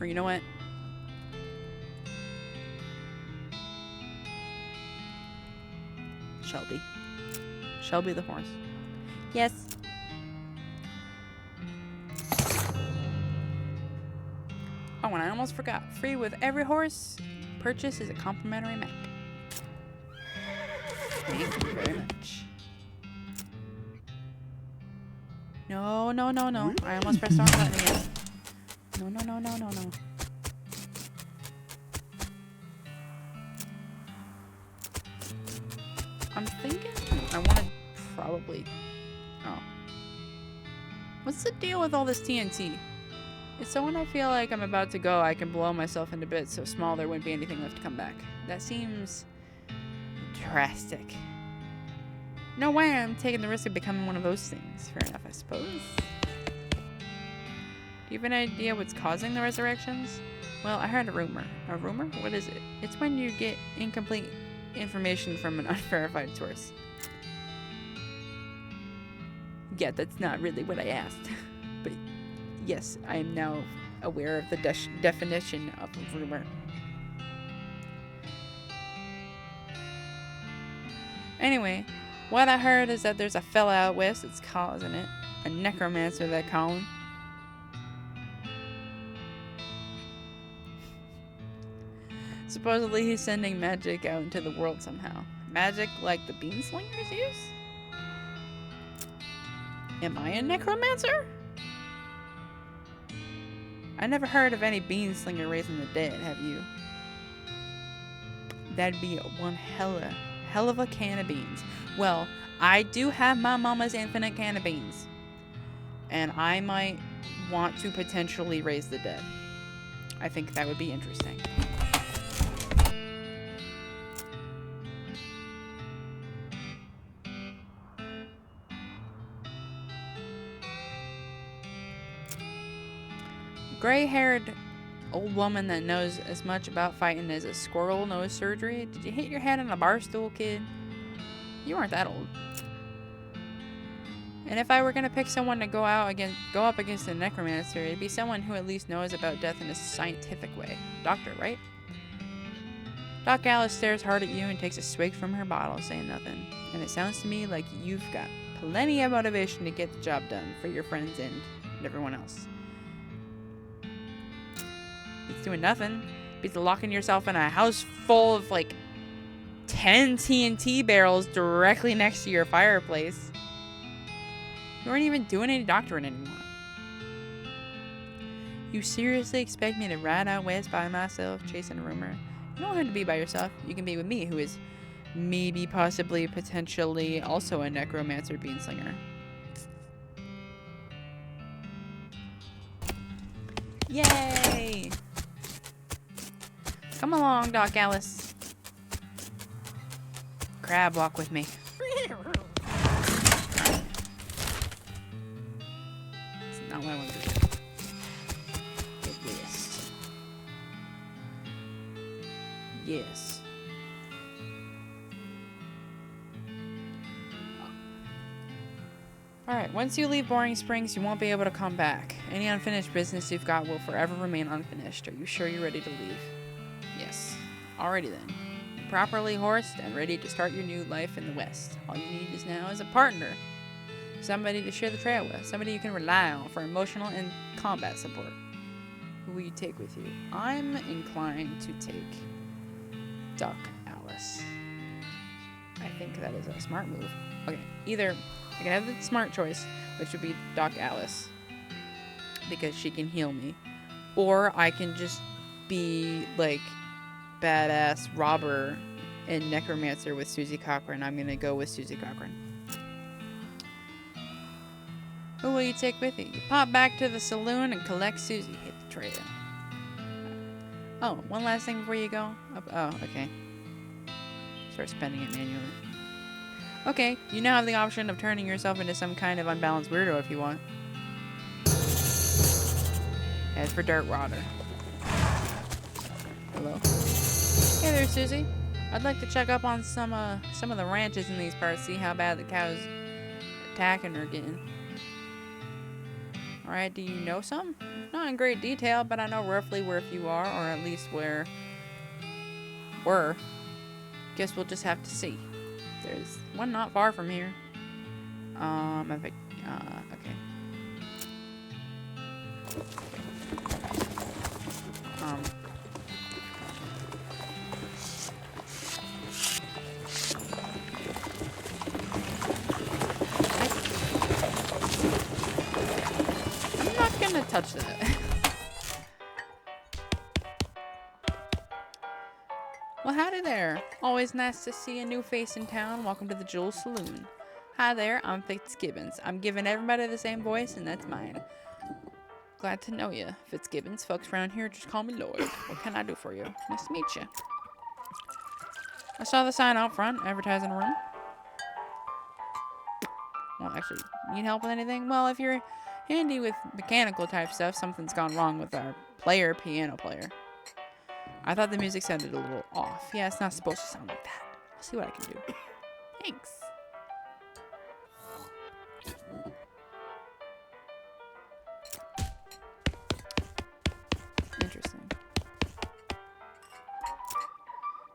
Or you know what? Shelby. Shelby the horse. Yes. Oh, and I almost forgot. Free with every horse purchase is a complimentary map. Thank you very much. No, no, no, no. I almost pressed the wrong button again. No, no, no, no, no, no. I'm thinking I want to probably... Oh. What's the deal with all this TNT? It's so when I feel like I'm about to go, I can blow myself into bits so small there wouldn't be anything left to come back. That seems... drastic. No way I'm taking the risk of becoming one of those things. Fair enough, I suppose. Do you have an idea what's causing the resurrections? Well, I heard a rumor. A rumor? What is it? It's when you get incomplete information from an unverified source. Yeah, that's not really what I asked. But yes, I am now aware of the definition of a rumor. Anyway, what I heard is that there's a fella out west that's causing it. A necromancer, they call him. Supposedly he's sending magic out into the world somehow. Magic like the beanslingers use? Am I a necromancer? I never heard of any beanslinger raising the dead, have you? That'd be one hell of a can of beans. Well, I do have my mama's infinite can of beans. And I might want to potentially raise the dead. I think that would be interesting. Gray-haired old woman that knows as much about fighting as a squirrel knows surgery. Did you hit your head on a bar stool, kid? You weren't that old. And if I were gonna pick someone to go up against a necromancer, it'd be someone who at least knows about death in a scientific way. Doctor, right? Doc Alice stares hard at you and takes a swig from her bottle, saying nothing. And it sounds to me like you've got plenty of motivation to get the job done for your friends and everyone else. It's doing nothing. Beats locking yourself in a house full of like 10 TNT barrels directly next to your fireplace. You aren't even doing any doctoring anymore. You seriously expect me to ride out west by myself chasing a rumor? You don't have to be by yourself. You can be with me, who is maybe, possibly, potentially also a necromancer beanslinger. Yay! Come along, Doc Alice. Crab walk with me. It's not what I want to do. Yes. Yes. Alright, once you leave Boring Springs, you won't be able to come back. Any unfinished business you've got will forever remain unfinished. Are you sure you're ready to leave? Yes. Alrighty then. You're properly horsed and ready to start your new life in the West. All you need is now is a partner. Somebody to share the trail with. Somebody you can rely on for emotional and combat support. Who will you take with you? I'm inclined to take Doc Alice. I think that is a smart move. Okay, either I can have the smart choice, which would be Doc Alice, because she can heal me, or I can just be like badass robber and necromancer with Susie Cochran. I'm gonna go with Susie Cochran. Who will you take with you? You pop back to the saloon and collect Susie. Hit the trail. Oh, one last thing before you go. Oh, okay. Start spending it manually. Okay, you now have the option of turning yourself into some kind of unbalanced weirdo if you want. As for Dirt Rotter. Hello. Hey there, Susie. I'd like to check up on some of the ranches in these parts, see how bad the cows attacking are getting. Alright, do you know some? Not in great detail, but I know roughly where you are, or at least where were. Guess we'll just have to see. There's one not far from here. Okay. I'm not gonna touch that. Well, howdy there. Always nice to see a new face in town. Welcome to the Jewel Saloon. Hi there, I'm Fitzgibbons. I'm giving everybody the same voice, and that's mine. Glad to know you, Fitzgibbons. Folks around here just call me Lloyd. What can I do for you? Nice to meet you. I saw the sign out front, advertising a room. Well, actually, need help with anything? Well, if you're handy with mechanical type stuff, something's gone wrong with our piano player. I thought the music sounded a little off. Yeah, it's not supposed to sound like that. I'll see what I can do. Thanks. Interesting.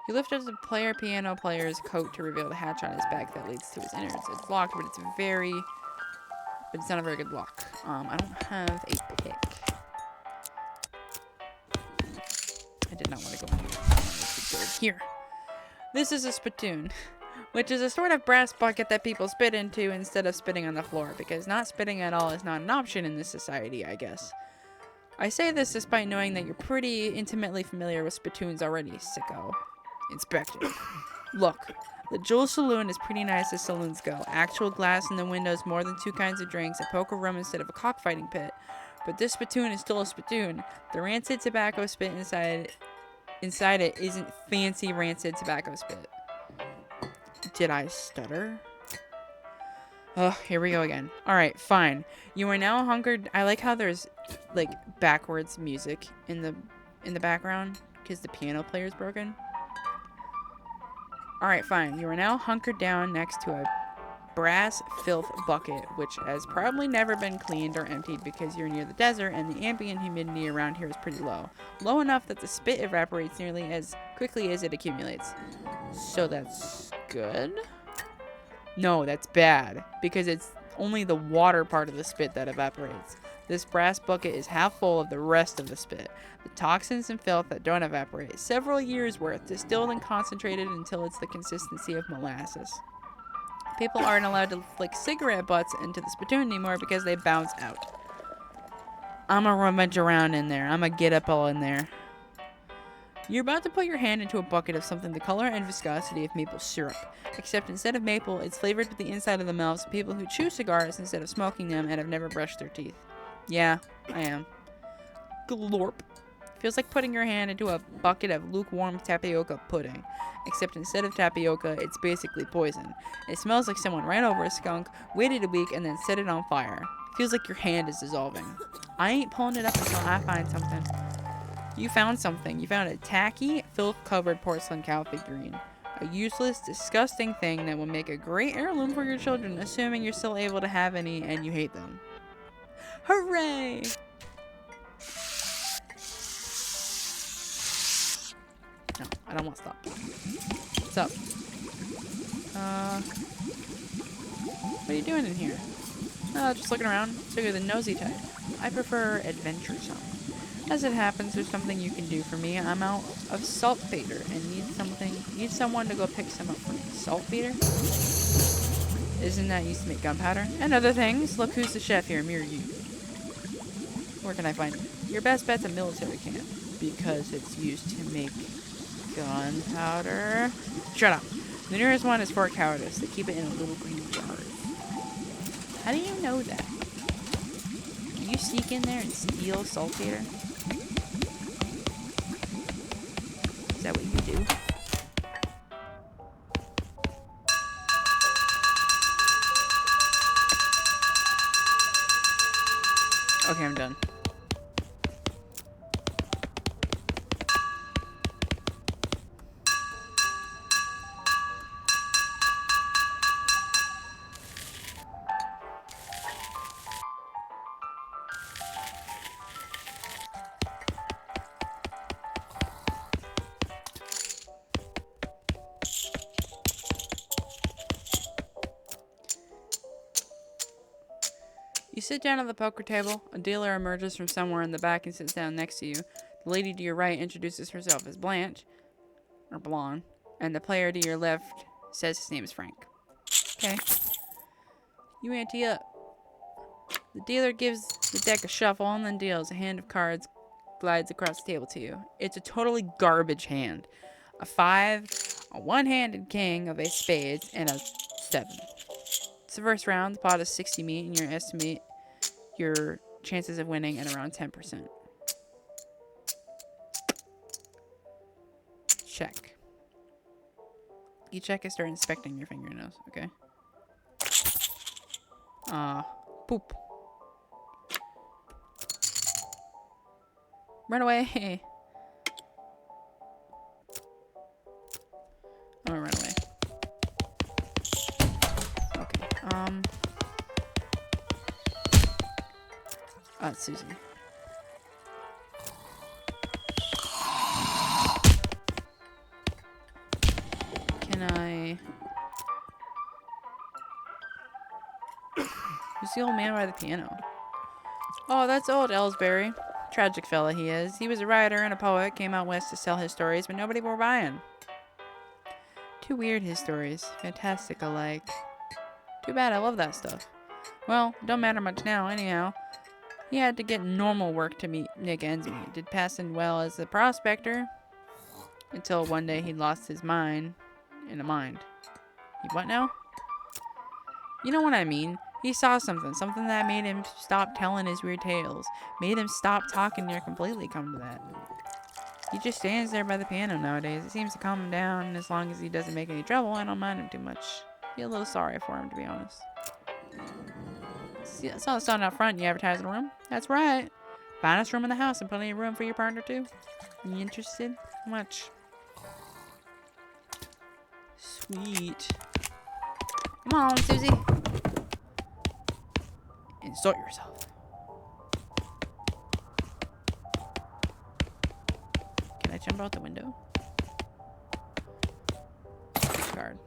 You lift up the piano player's coat to reveal the hatch on his back that leads to his innards. It's locked, but it's not a very good lock. I don't have a pick. I did not want to go in here. This is a spittoon, which is a sort of brass bucket that people spit into instead of spitting on the floor, because not spitting at all is not an option in this society, I guess. I say this despite knowing that you're pretty intimately familiar with spittoons already, sicko. Inspector. Look, the Jewel Saloon is pretty nice as saloons go. Actual glass in the windows, more than 2 kinds of drinks, a poker room instead of a cockfighting pit. But this spittoon is still a spittoon. The rancid tobacco spit inside it isn't fancy rancid tobacco spit. Did I stutter? Oh, here we go again. Alright, fine. You are now hunkered. I like how there's like backwards music in the background because the piano player is broken. Alright, fine. You are now hunkered down next to a brass filth bucket, which has probably never been cleaned or emptied because you're near the desert and the ambient humidity around here is pretty low. Low enough that the spit evaporates nearly as quickly as it accumulates. So that's good? No, that's bad, because it's only the water part of the spit that evaporates. This brass bucket is half full of the rest of the spit, the toxins and filth that don't evaporate. Several years worth, distilled and concentrated until it's the consistency of molasses. People aren't allowed to flick cigarette butts into the spittoon anymore because they bounce out. I'ma rummage around in there. I'ma get up all in there. You're about to put your hand into a bucket of something the color and viscosity of maple syrup. Except instead of maple, it's flavored with the inside of the mouths of people who chew cigars instead of smoking them and have never brushed their teeth. Yeah, I am. Glorp. Feels like putting your hand into a bucket of lukewarm tapioca pudding. Except instead of tapioca, it's basically poison. It smells like someone ran over a skunk, waited a week, and then set it on fire. Feels like your hand is dissolving. I ain't pulling it up until I find something. You found something. You found a tacky, filth-covered porcelain cow figurine. A useless, disgusting thing that will make a great heirloom for your children, assuming you're still able to have any and you hate them. Hooray! No, I don't want to stop. What's up? What are you doing in here? Just looking around. So you're the nosy type. I prefer adventuresome. As it happens, there's something you can do for me. I'm out of saltpeter and need someone to go pick some up for me. Saltpeter? Isn't that used to make gunpowder? And other things. Look who's the chef here, me or you. Where can I find it? Your best bet's a military camp. Because it's used to make gunpowder. Shut up. The nearest one is Fort Cowardice. They keep it in a little green jar. How do you know that? Do you sneak in there and steal saltpeter? Is that what you do? Okay, I'm done. You sit down at the poker table. A dealer emerges from somewhere in the back and sits down next to you. The lady to your right introduces herself as Blanche, or Blonde, and the player to your left says his name is Frank. Okay. You ante up. The dealer gives the deck a shuffle and then deals. A hand of cards glides across the table to you. It's a totally garbage hand. A 5, a one-handed king of ace spades, and a 7. It's the first round. The pot is 60 meat, and you estimate your chances of winning at around 10%. Check. You check and start inspecting your fingernails, okay? Poop. Run away. I'm gonna run away. Okay, it's Susie. Can I... Who's the old man by the piano? Oh, that's old Ellsbury. Tragic fella he is. He was a writer and a poet, came out west to sell his stories, but nobody were buying. Too weird, his stories. Fantastic alike. Too bad, I love that stuff. Well, don't matter much now, anyhow. He had to get normal work to make ends meet. Did passing well as a prospector. Until one day he lost his mind. In a mind. He what now? You know what I mean. He saw something that made him stop telling his weird tales. Made him stop talking near completely, come to that. He just stands there by the piano nowadays. It seems to calm him down, and as long as he doesn't make any trouble, I don't mind him too much. Feel a little sorry for him, to be honest. See, I saw the sign out front. You advertise a room? That's right. Finest room in the house and plenty of room for your partner, too. You interested? How much? Sweet. Come on, Susie. Insert yourself. Can I jump out the window? Card.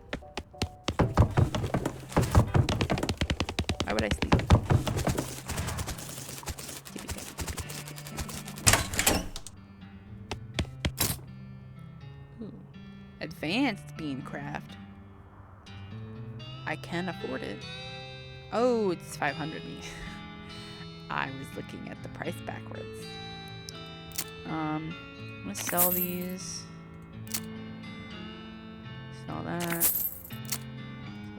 Why would I sleep? Ooh. Advanced bean craft. I can afford it. Oh, it's 500 me. I was looking at the price backwards. I'm gonna sell these. Sell that. Sell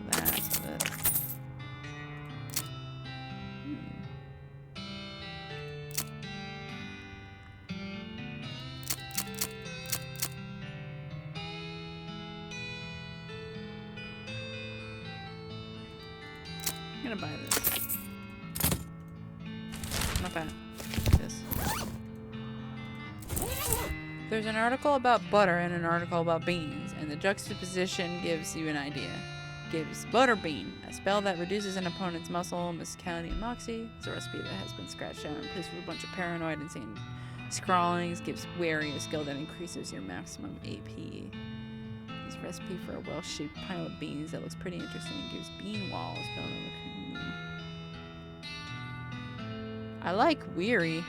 that. Sell this. I'm gonna buy this. Not bad. This. There's an article about butter and an article about beans, and the juxtaposition gives you an idea. Gives butterbean, a spell that reduces an opponent's muscle, musicality, and moxie. It's a recipe that has been scratched out and replaced with a bunch of paranoid, insane scrawlings. Gives wary a skill that increases your maximum AP. This recipe for a well-shaped pile of beans that looks pretty interesting. It gives bean walls. I like weary.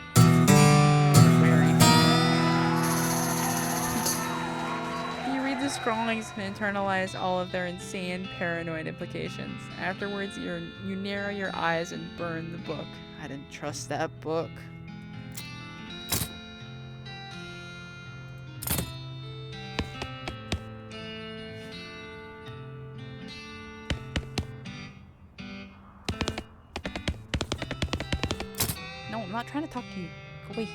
You read the scrawlings and internalize all of their insane paranoid implications. Afterwards, you narrow your eyes and burn the book. I didn't trust that book. I'm not trying to talk to you. Go away.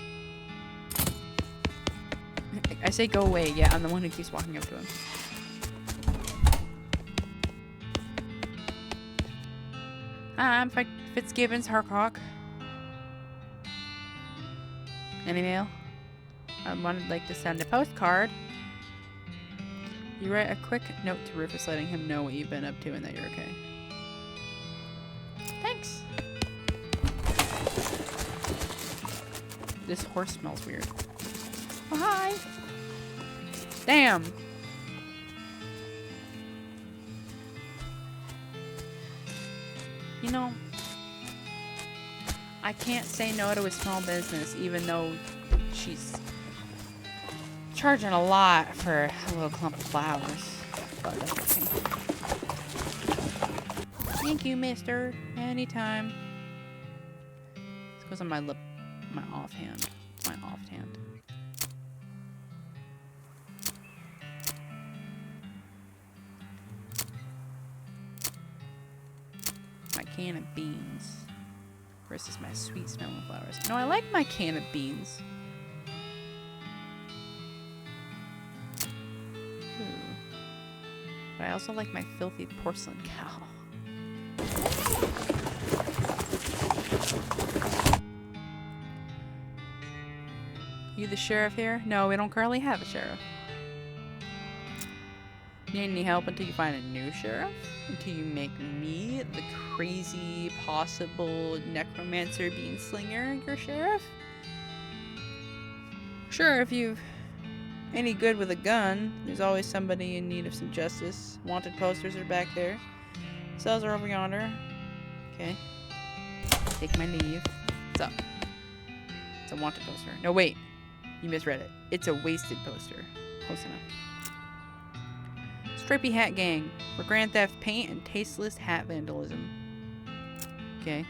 I say go away. Yeah, I'm the one who keeps walking up to him. Hi, I'm Fitzgibbons Harcock. Any mail? I would like to send a postcard. You write a quick note to Rufus letting him know what you've been up to and that you're okay. Thanks. This horse smells weird. Oh, hi. Damn. You know, I can't say no to a small business, even though She's charging a lot for a little clump of flowers. But that's okay. Thank you, mister. Anytime. This goes on my lip, my offhand. It's my offhand. My can of beans versus my sweet smelling flowers. No, I like my can of beans. Ooh. But I also like my filthy porcelain cow. You the sheriff here? No, we don't currently have a sheriff. Need any help until you find a new sheriff? Until you make me, the crazy possible necromancer bean slinger, your sheriff? Sure, if you've any good with a gun, there's always somebody in need of some justice. Wanted posters are back there. Cells are over yonder. Okay. Take my leave. What's up? It's a wanted poster. No, wait. You misread it. It's a wasted poster. Close enough. Stripy Hat Gang for grand theft paint and tasteless hat vandalism. Okay.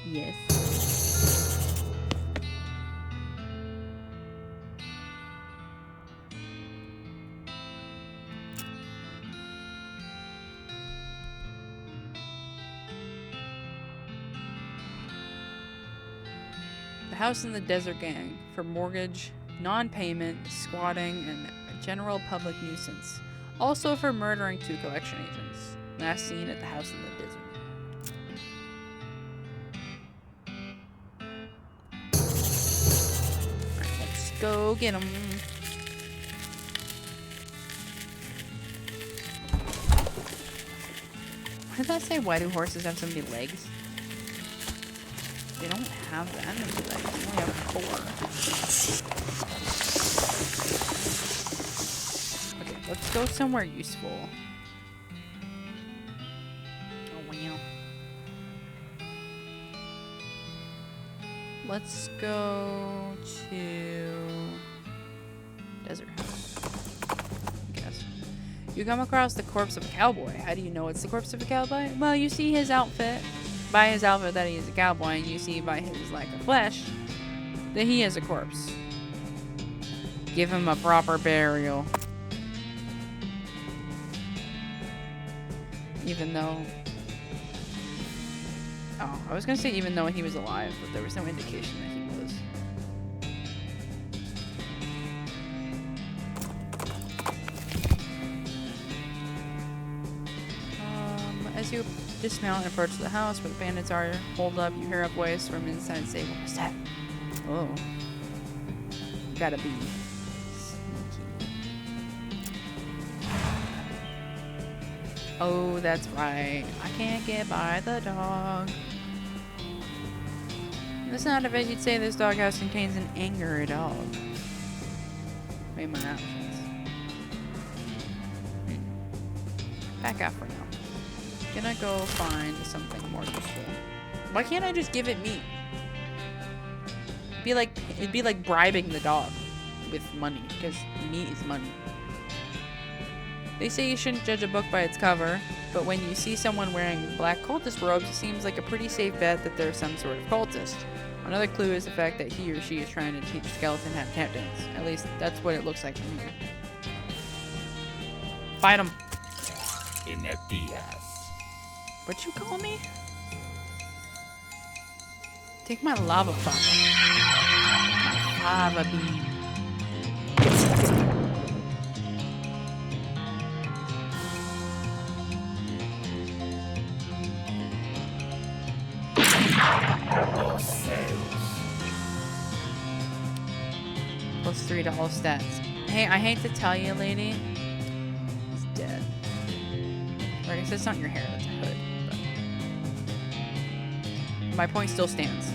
Yes. The House in the Desert Gang for mortgage, non-payment, squatting, and general public nuisance. Also for murdering 2 collection agents. Last seen at the house in the desert. Alright, let's go get them. Why did that say, why do horses have so many legs? They don't have that many legs. They only have 4. Okay, let's go somewhere useful. Oh, wow. Let's go to Desert House, I guess. You come across the corpse of a cowboy. How do you know it's the corpse of a cowboy? Well, you see his outfit. By his outfit that he is a cowboy, and you see by his lack of flesh that he is a corpse. Give him a proper burial. Even though... Oh, I was gonna say even though he was alive, but there was no indication that he was. As you dismount and approach the house where the bandits are, hold up, you hear a voice from inside say, "What was that?" Oh. Gotta be sneaky. Oh, that's right. I can't get by the dog. In the sound of it, you'd say this doghouse contains an angry dog. Weigh my options. Back out for now. Gonna go find something more useful. Why can't I just give it meat? It'd be like bribing the dog with money, because meat is money. They say you shouldn't judge a book by its cover, but when you see someone wearing black cultist robes, it seems like a pretty safe bet that they're some sort of cultist. Another clue is the fact that he or she is trying to teach skeleton hat tap dance. At least that's what it looks like from here. Fight him. What you call me? Take my lava flower. Lava bean. +3 to all stats. Hey, I hate to tell you, lady. He's dead. Or I guess it's not your hair, that's a hood. But my point still stands.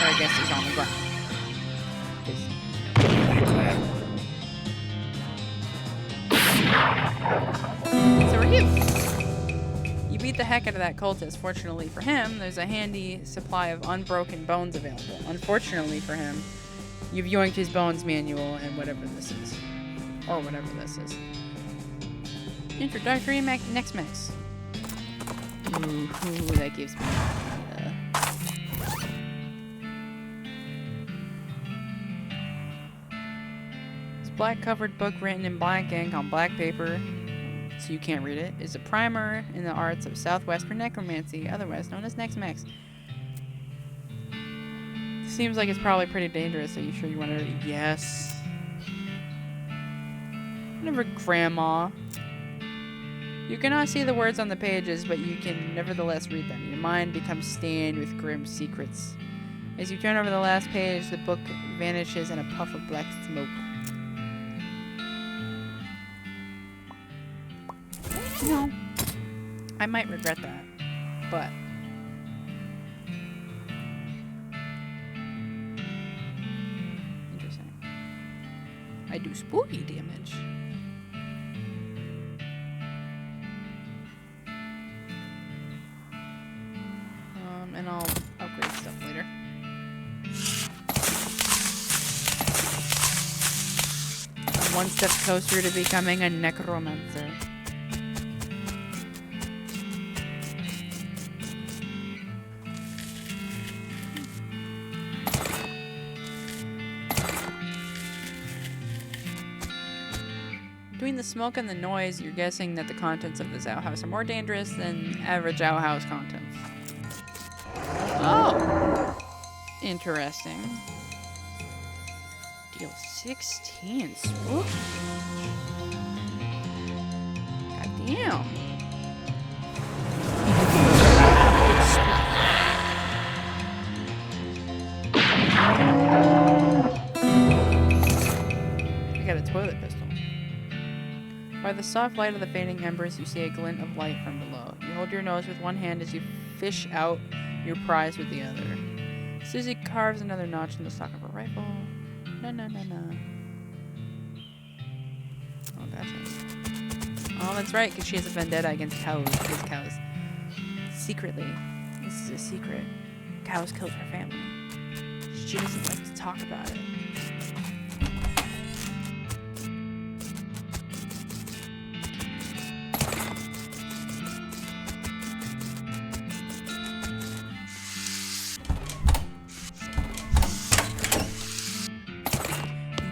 Or I guess he's on the ground. So are you. You beat the heck out of that cultist. Fortunately for him, there's a handy supply of unbroken bones available. Unfortunately for him, you've yoinked his bones manual and whatever this is. Or whatever this is. Introductory next mix. Ooh, that gives me... This black-covered book written in black ink on black paper, so you can't read it, is a primer in the arts of southwestern necromancy, otherwise known as Next Mex. Seems like it's probably pretty dangerous. Are you sure you want to read it? Yes. Whatever, Grandma. You cannot see the words on the pages, but you can nevertheless read them. Your mind becomes stained with grim secrets. As you turn over the last page, the book vanishes in a puff of black smoke. You know, I might regret that, but... Interesting. I do spooky damage. And I'll upgrade stuff later. I'm one step closer to becoming a necromancer. Between the smoke and the noise, you're guessing that the contents of this outhouse are more dangerous than average outhouse contents. Oh! Interesting. Deal 16. Spooky. God damn. I got a toilet pistol. By the soft light of the fading embers, you see a glint of light from below. You hold your nose with one hand as you fish out your prize with the other. Susie carves another notch in the stock of her rifle. No. Oh, gotcha. Oh, that's right, because she has a vendetta against cows. Because cows. Secretly. This is a secret. Cows killed her family. She doesn't like to talk about it.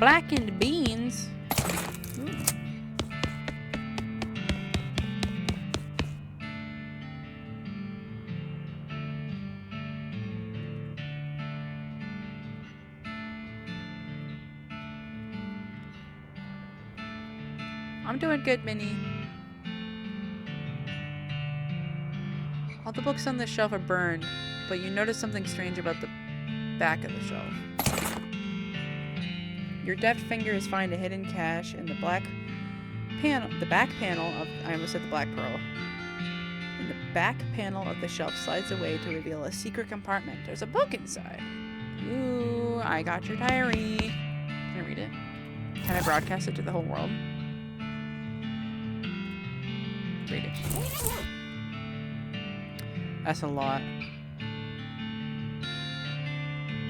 Blackened beans. Ooh. I'm doing good, Minnie. All the books on this shelf are burned, but you notice something strange about the back of the shelf. Your deft fingers find a hidden cache in the back panel of, I almost said the black pearl. And the back panel of the shelf slides away to reveal a secret compartment. There's a book inside. Ooh, I got your diary. Can I read it? Can I broadcast it to the whole world? Read it. That's a lot.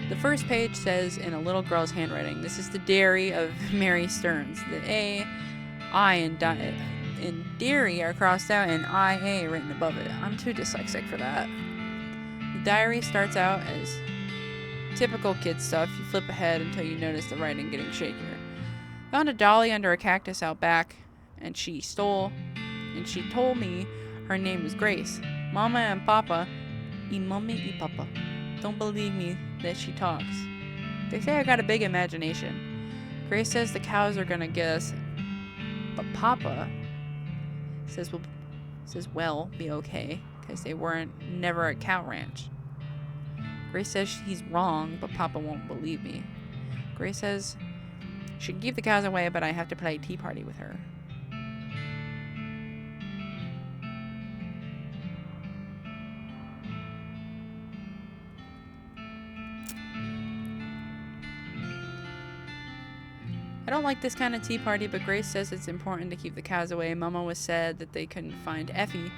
The first page says in a little girl's handwriting, this is the diary of Mary Stearns. The A, I, and dairy are crossed out and IA written above it. I'm too dyslexic for that. The diary starts out as typical kid stuff. You flip ahead until you notice the writing getting shakier. Found a dolly under a cactus out back, and she told me her name was Grace. Mama and Papa, y mommy y papa, don't believe me that she talks. They say I got a big imagination. Grace says the cows are gonna get us, but Papa says we'll be okay, because they weren't never at cow ranch. Grace says he's wrong, but Papa won't believe me. Grace says she can keep the cows away, but I have to play tea party with her. I don't like this kind of tea party, but Grace says it's important to keep the cows away. Mama was sad that they couldn't find Effie,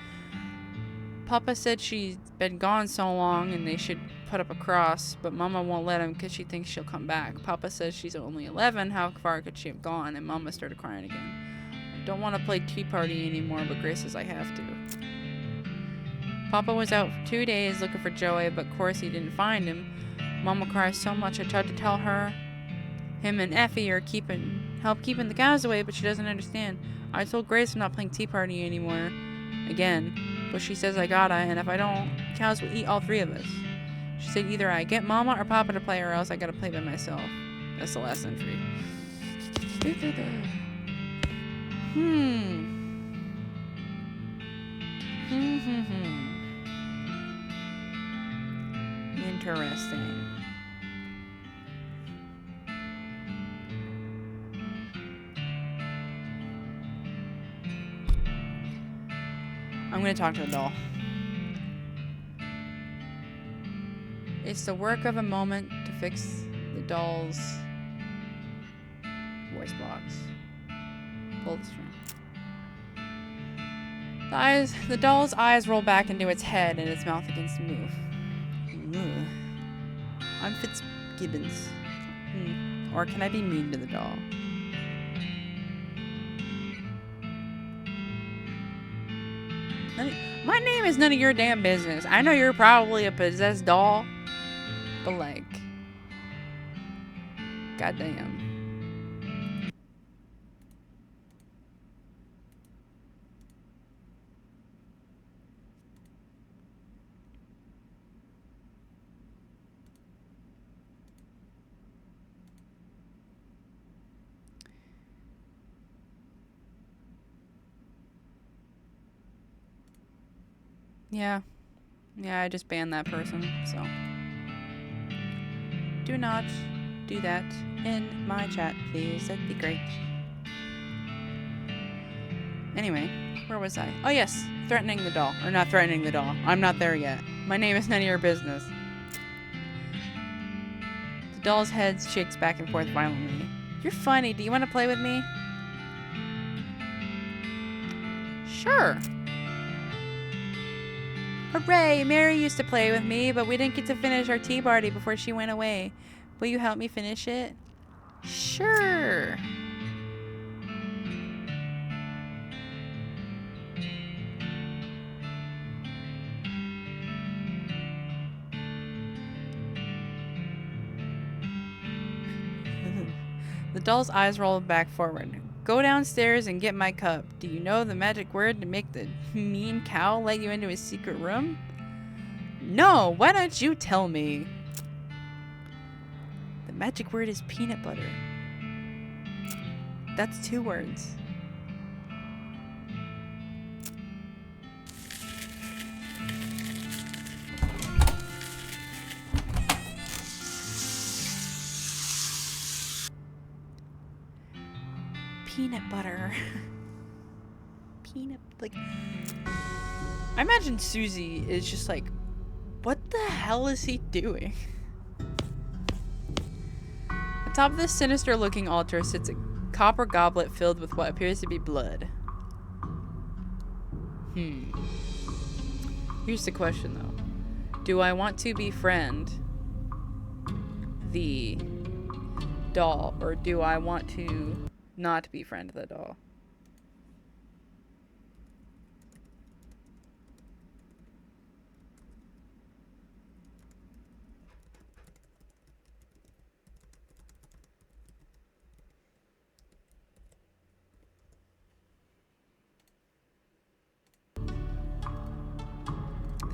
Papa said she's been gone so long and they should put up a cross, but Mama won't let him because she thinks she'll come back. Papa says she's only 11. How far could she have gone? And Mama started crying again. I don't want to play Tea Party anymore, but Grace says I have to. Papa was out for 2 days looking for Joey, but of course he didn't find him. Mama cries so much. I tried to tell her him and Effie are help keeping the cows away, but she doesn't understand. I told Grace I'm not playing Tea Party anymore. Again. But she says I gotta, and if I don't, cows will eat all 3 of us. She said either I get Mama or Papa to play, or else I gotta play by myself. That's the last entry. Interesting. I'm gonna talk to the doll. It's the work of a moment to fix the doll's voice box. Pull the string. The doll's eyes roll back into its head and its mouth begins to move. Ugh. I'm Fitzgibbons. Or can I be mean to the doll? My name is none of your damn business. I know you're probably a possessed doll, but like, goddamn. Yeah, I just banned that person, so. Do not do that in my chat, please. That'd be great. Anyway, where was I? Oh, yes. Threatening the doll. Or not threatening the doll. I'm not there yet. My name is none of your business. The doll's head shakes back and forth violently. You're funny. Do you want to play with me? Sure. Hooray! Mary used to play with me, but we didn't get to finish our tea party before she went away. Will you help me finish it? Sure. The doll's eyes rolled back forward. Go downstairs and get my cup. Do you know the magic word to make the mean cow let you into his secret room? No, why don't you tell me? The magic word is peanut butter. That's 2 words. Peanut butter. Like, I imagine Susie is just like, what the hell is he doing? Atop this sinister looking altar sits a copper goblet filled with what appears to be blood. Here's the question though. Do I want to befriend the doll, or do I want to not befriend the doll?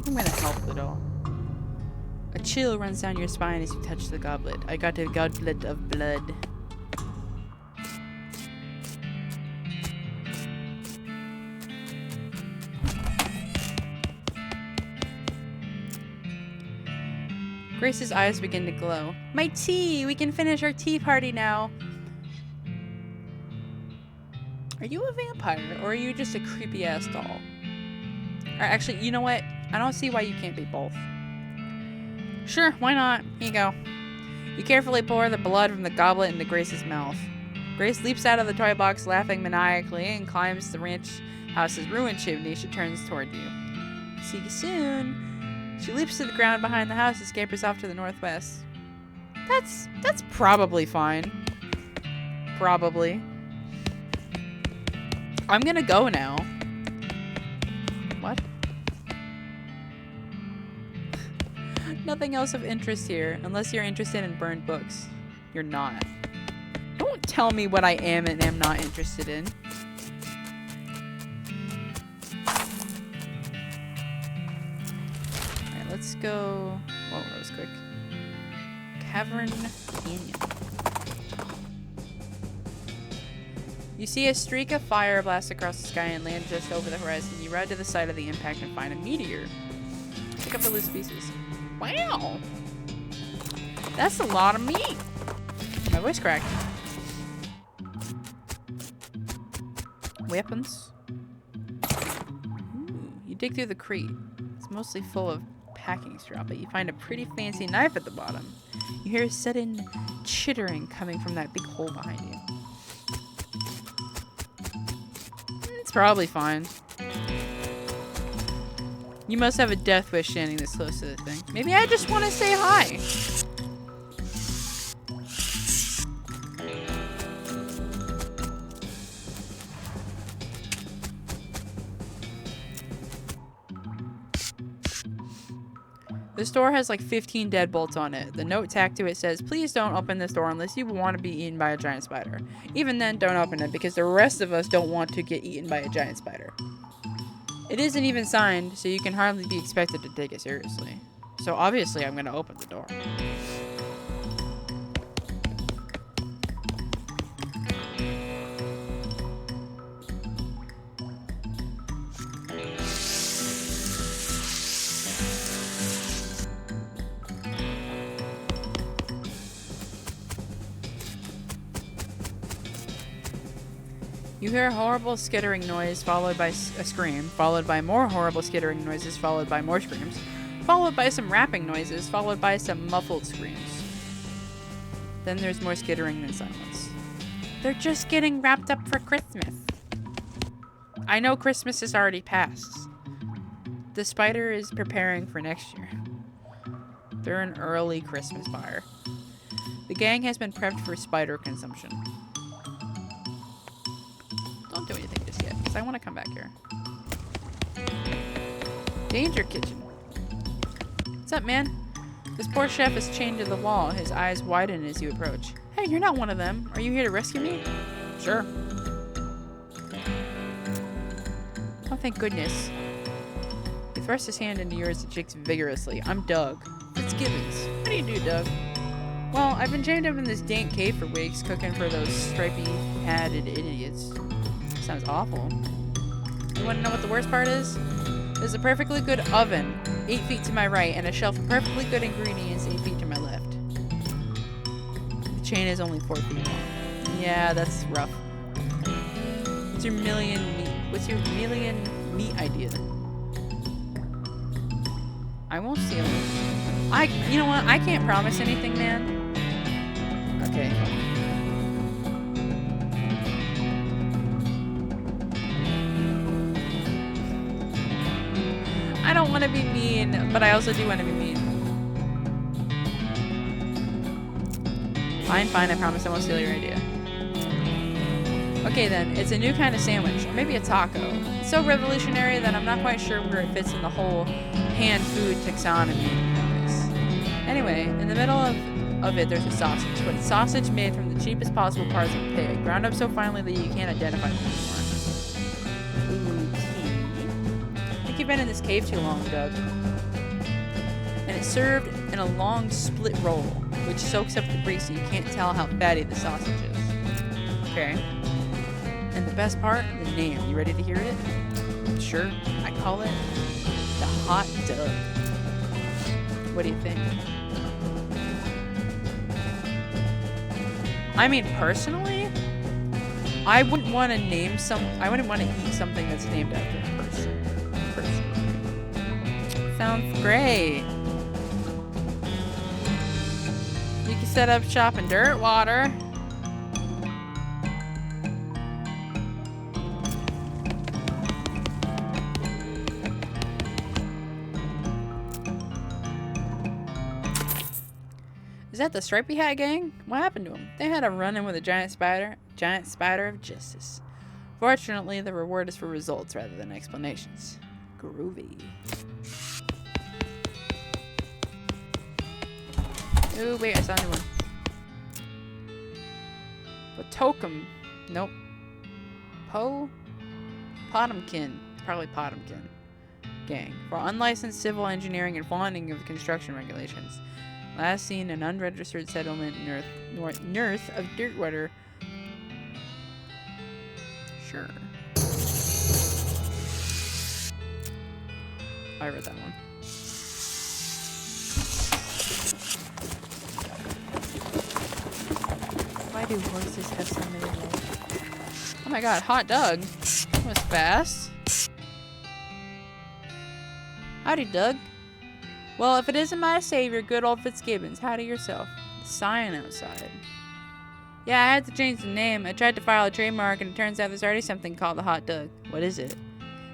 I'm gonna help the doll. A chill runs down your spine as you touch the goblet. I got a goblet of blood. Grace's eyes begin to glow. My tea! We can finish our tea party now! Are you a vampire, or are you just a creepy-ass doll? Or actually, you know what? I don't see why you can't be both. Sure, why not? Here you go. You carefully pour the blood from the goblet into Grace's mouth. Grace leaps out of the toy box laughing maniacally and climbs the ranch house's ruined chimney. She turns toward you. See you soon. She leaps to the ground behind the house and scampers off to the northwest. That's probably fine. Probably. I'm gonna go now. What? Nothing else of interest here, unless you're interested in burned books. You're not. Don't tell me what I am and am not interested in. Alright, let's go. Whoa, that was quick. Cavern Canyon. You see a streak of fire blast across the sky and land just over the horizon. You ride to the side of the impact and find a meteor. Pick up the loose pieces. Wow! That's a lot of meat! My voice cracked. Weapons. Ooh, you dig through the crate. It's mostly full of packing straw, but you find a pretty fancy knife at the bottom. You hear a sudden chittering coming from that big hole behind you. It's probably fine. You must have a death wish standing this close to the thing. Maybe I just want to say hi. This door has like 15 deadbolts on it. The note tacked to it says, please don't open this door unless you want to be eaten by a giant spider. Even then, don't open it because the rest of us don't want to get eaten by a giant spider. It isn't even signed, so you can hardly be expected to take it seriously. So obviously I'm going to open the door. You hear a horrible skittering noise followed by a scream, followed by more horrible skittering noises, followed by more screams, followed by some rapping noises, followed by some muffled screams. Then there's more skittering and silence. They're just getting wrapped up for Christmas. I know Christmas is already past. The spider is preparing for next year. They're an early Christmas fire. The gang has been prepped for spider consumption. Don't do anything just yet, because I want to come back here. Danger kitchen. What's up, man? This poor chef is chained to the wall. His eyes widen as you approach. Hey, you're not one of them. Are you here to rescue me? Sure. Oh, thank goodness. He thrusts his hand into yours and shakes vigorously. I'm Doug. Fitzgibbons. How do you do, Doug? Well, I've been chained up in this dank cave for weeks, cooking for those stripy-hatted idiots. Sounds awful. You want to know what the worst part is? There's a perfectly good oven 8 feet to my right and a shelf of perfectly good ingredients 8 feet to my left. The chain is only 4 feet long. Yeah, that's rough. What's your million meat idea? I won't steal it. You know what? I can't promise anything, man. Okay. I don't want to be mean, but I also do want to be mean. Fine, I promise I won't steal your idea. Okay then, it's a new kind of sandwich, or maybe a taco. It's so revolutionary that I'm not quite sure where it fits in the whole hand food taxonomy. Anyway, in the middle of it there's a sausage, but it's sausage made from the cheapest possible parts of pig, ground up so finely that you can't identify them anymore. You've been in this cave too long, Doug. And it's served in a long split roll, which soaks up the grease so you can't tell how fatty the sausage is. Okay. And the best part, the name. You ready to hear it? Sure. I call it the Hot Doug. What do you think? I mean, personally, I wouldn't want to eat something that's named after a person. Sounds great. You can set up shop in Dirtwater. Is that the Stripey Hat gang? What happened to them? They had a run-in with a giant spider of justice. Fortunately, the reward is for results rather than explanations. Groovy. Ooh, wait, I saw a new one. Potokum. Nope. Potemkin. Probably Potemkin. Gang. For unlicensed civil engineering and flaunting of construction regulations. Last seen an unregistered settlement north of Dirtwater. Sure. I read that one. Why do horses have so many legs? Oh my god, hot Doug. That was fast. Howdy, Doug. Well, if it isn't my savior, good old Fitzgibbons, howdy yourself. Sign outside. Yeah, I had to change the name. I tried to file a trademark, and it turns out there's already something called the Hot Doug. What is it?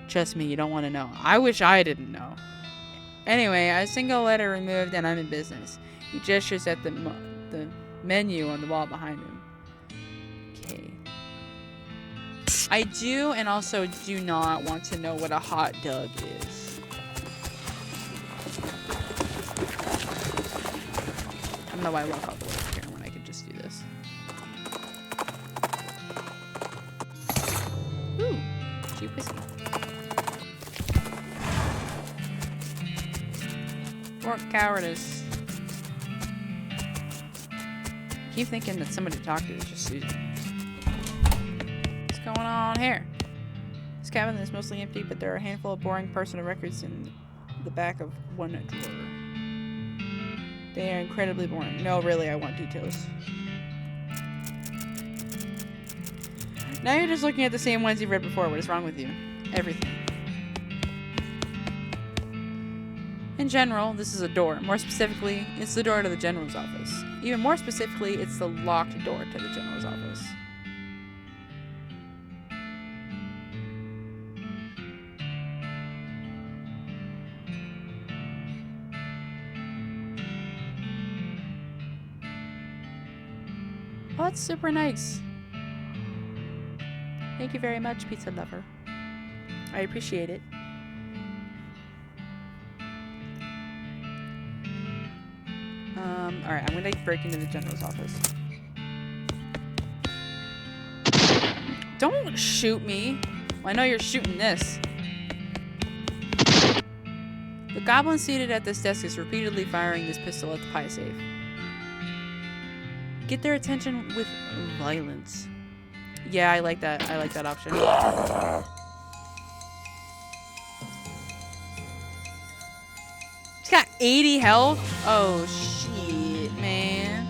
Trust me, you don't want to know. I wish I didn't know. Anyway, a single letter removed, and I'm in business. He gestures at the menu on the wall behind him. Okay. I do and also do not want to know what a hot dog is. I don't know why I walk all the way up here when I could just do this. Ooh, cheap whiskey. Or cowardice. I keep thinking that somebody to talk to is just Susan. What's going on here? This cabin is mostly empty, but there are a handful of boring personal records in the back of one drawer. They are incredibly boring. No, really, I want details. Now you're just looking at the same ones you've read before. What is wrong with you? Everything. In general, this is a door. More specifically, it's the door to the general's office. Even more specifically, it's the locked door to the general's office. Oh, that's super nice. Thank you very much, pizza lover. I appreciate it. Alright, I'm gonna break into the general's office. Don't shoot me. Well, I know you're shooting this. The goblin seated at this desk is repeatedly firing this pistol at the pie safe. Get their attention with violence. Yeah, I like that. I like that option. He's got 80 health. Oh shit, man.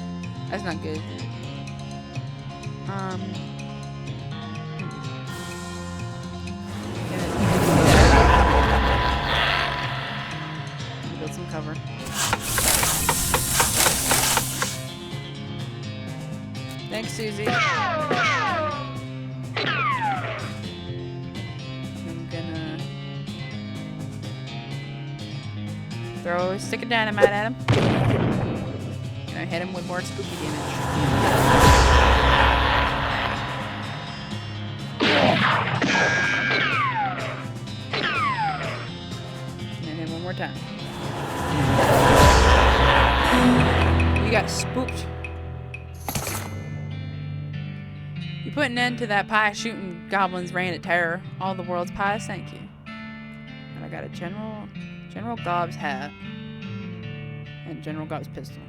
That's not good. Build some cover. Thanks, Susie. I'm gonna throw a stick of dynamite at him. Gonna hit him with more spooky damage. And then hit one more time. We got spooked. You put an end to that pie-shooting goblin's reign of terror. All the world's pies, thank you. And I got a General Gobb's hat. And General Gobb's pistol.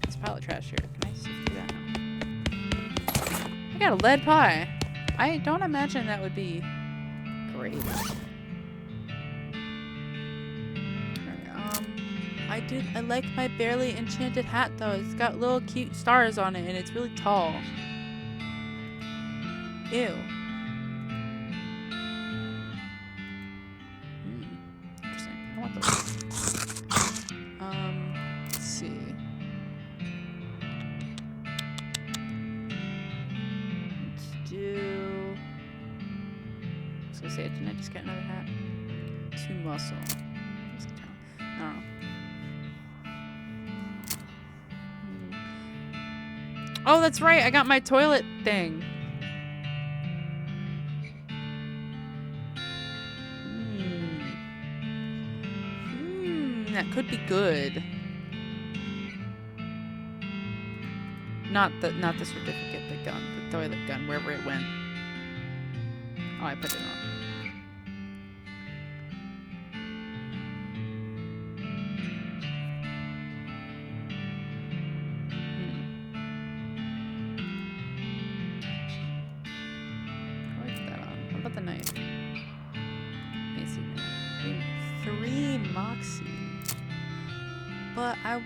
There's a pile of trash here. Can I sift through that now? I got a lead pie. I don't imagine that would be great. I like my barely enchanted hat though. It's got little cute stars on it and it's really tall. Ew. Interesting. I want those. Let's see. Let's do. I was gonna say, didn't I just get another hat? 2 muscle. don't know. Oh, that's right. I got my toilet thing. That could be good. Not the certificate, the gun, the toilet gun, wherever it went. Oh, I put it on. I like that on. What about the knife? Fancy knife. 3 Moxie. But I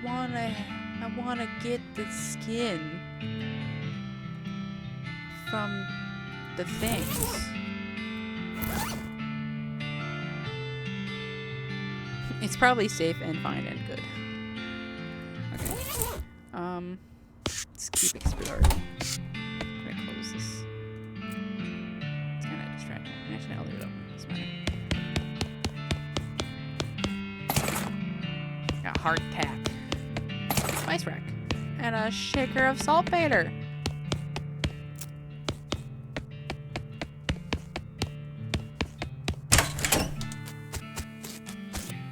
wanna get the skin from the things. It's probably safe and fine and good. Okay. Let's keep exploring. I'm gonna close this. It's kinda distracting. Actually, I'll leave it open. It's fine. Got hardtack. Spice rack. And a shaker of saltpeter.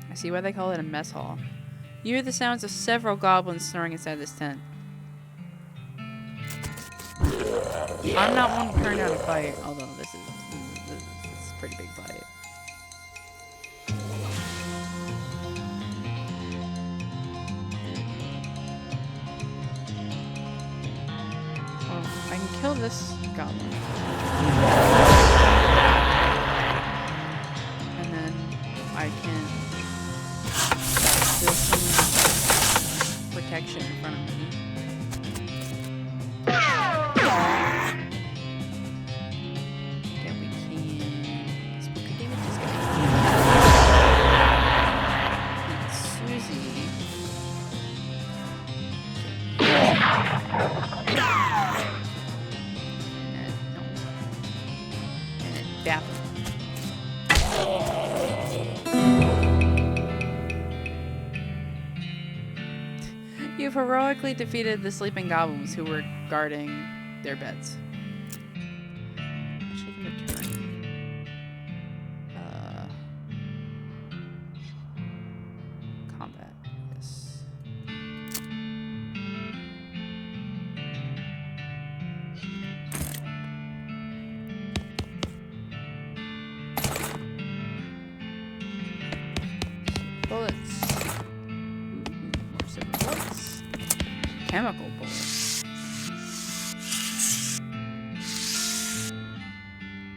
I see why they call it a mess hall. You hear the sounds of several goblins snoring inside this tent. I'm not one to turn down a fight, although this is a pretty big fight. Well, I can kill this goblin. And then I can build some protection in front of me. Then we can spooky damages. And Susie. And then Dapper. You've heroically defeated the sleeping goblins who were guarding their beds. Actually, can return. Combat. Yes. Bullets. More silver bullets. Chemical bullets.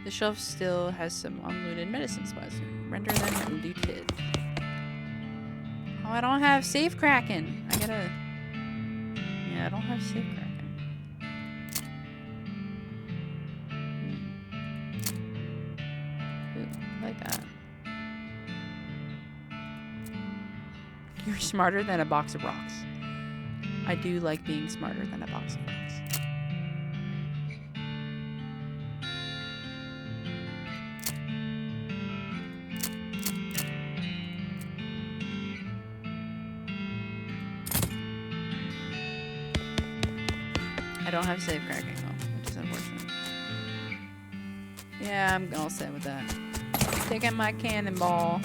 The shelf still has some unlooted medicine supplies. Render them looted. Oh, I don't have safe cracking. I gotta. Yeah, I don't have safe cracking. Ooh, I like that. You're smarter than a box of rocks. I do like being smarter than a box of rocks. I don't have safe cracking though, which is unfortunate. Yeah, I'm all set with that. Taking my cannonball.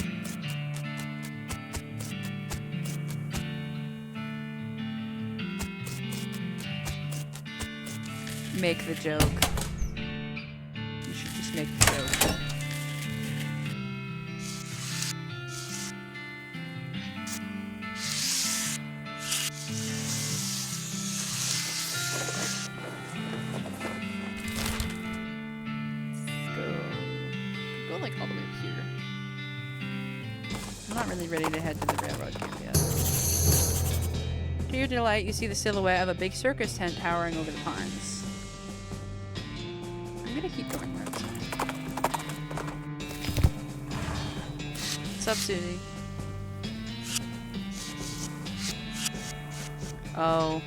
Make the joke. You should just make the joke. Go like all the way up here. I'm not really ready to head to the railroad camp yet. To your delight, you see the silhouette of a big circus tent towering over the pines. I'm gonna keep going where it's at. What's up, Susie? Oh.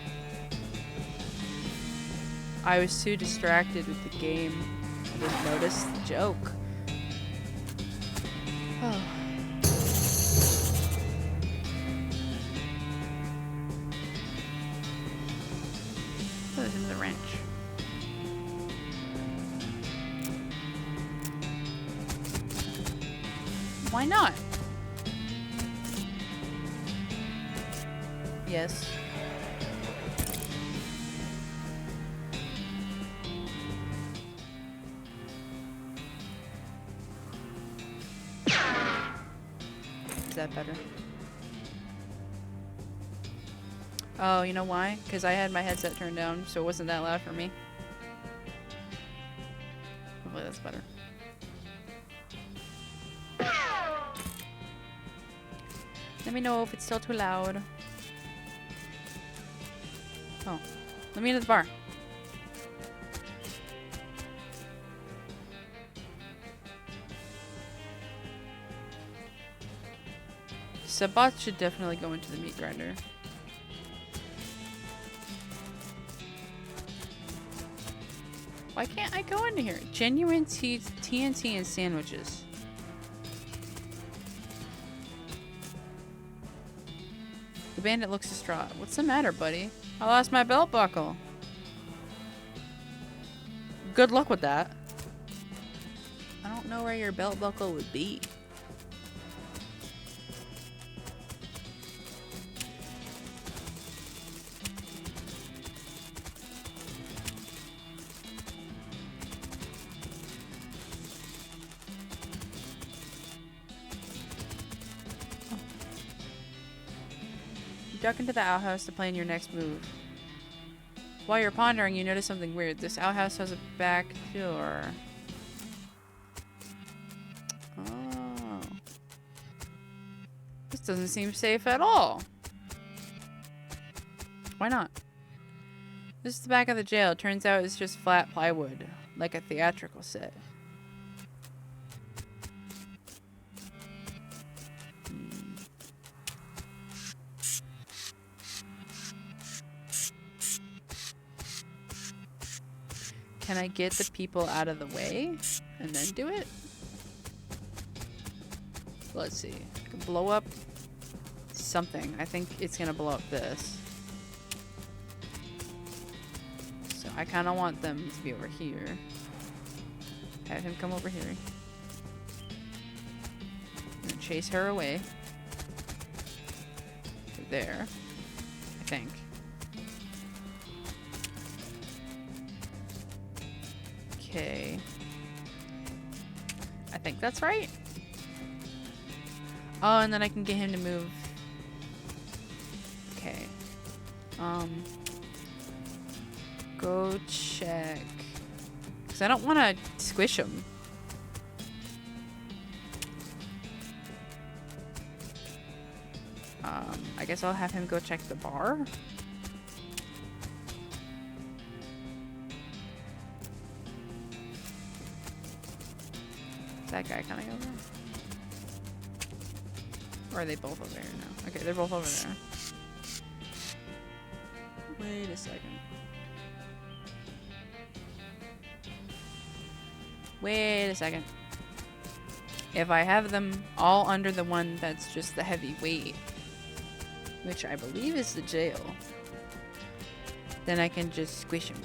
I was too distracted with the game. I didn't notice the joke. Oh. gives him the wrench. Why not? Yes. Is that better? Oh, you know why? Because I had my headset turned down, so it wasn't that loud for me. Hopefully that's better. Let me know if it's still too loud. Oh. Let me into the bar. Sabat should definitely go into the meat grinder. Why can't I go into here? Genuine TNT and sandwiches. The bandit looks distraught. What's the matter, buddy? I lost my belt buckle. Good luck with that. I don't know where your belt buckle would be. Duck into the outhouse to plan your next move. While you're pondering, you notice something weird. This outhouse has a back door. Oh. This doesn't seem safe at all. Why not? This is the back of the jail. Turns out it's just flat plywood, like a theatrical set. Can I get the people out of the way and then do it? Let's see. I can blow up something. I think it's gonna blow up this. So I kind of want them to be over here. Have him come over here. And chase her away. To there. I think. Okay. I think that's right. Oh, and then I can get him to move. Okay. Go check. Because I don't want to squish him. I guess I'll have him go check the bar. That guy kind of over there? Or are they both over there now? Okay, they're both over there. Wait a second. Wait a second. If I have them all under the one that's just the heavy weight, which I believe is the jail, then I can just squish him.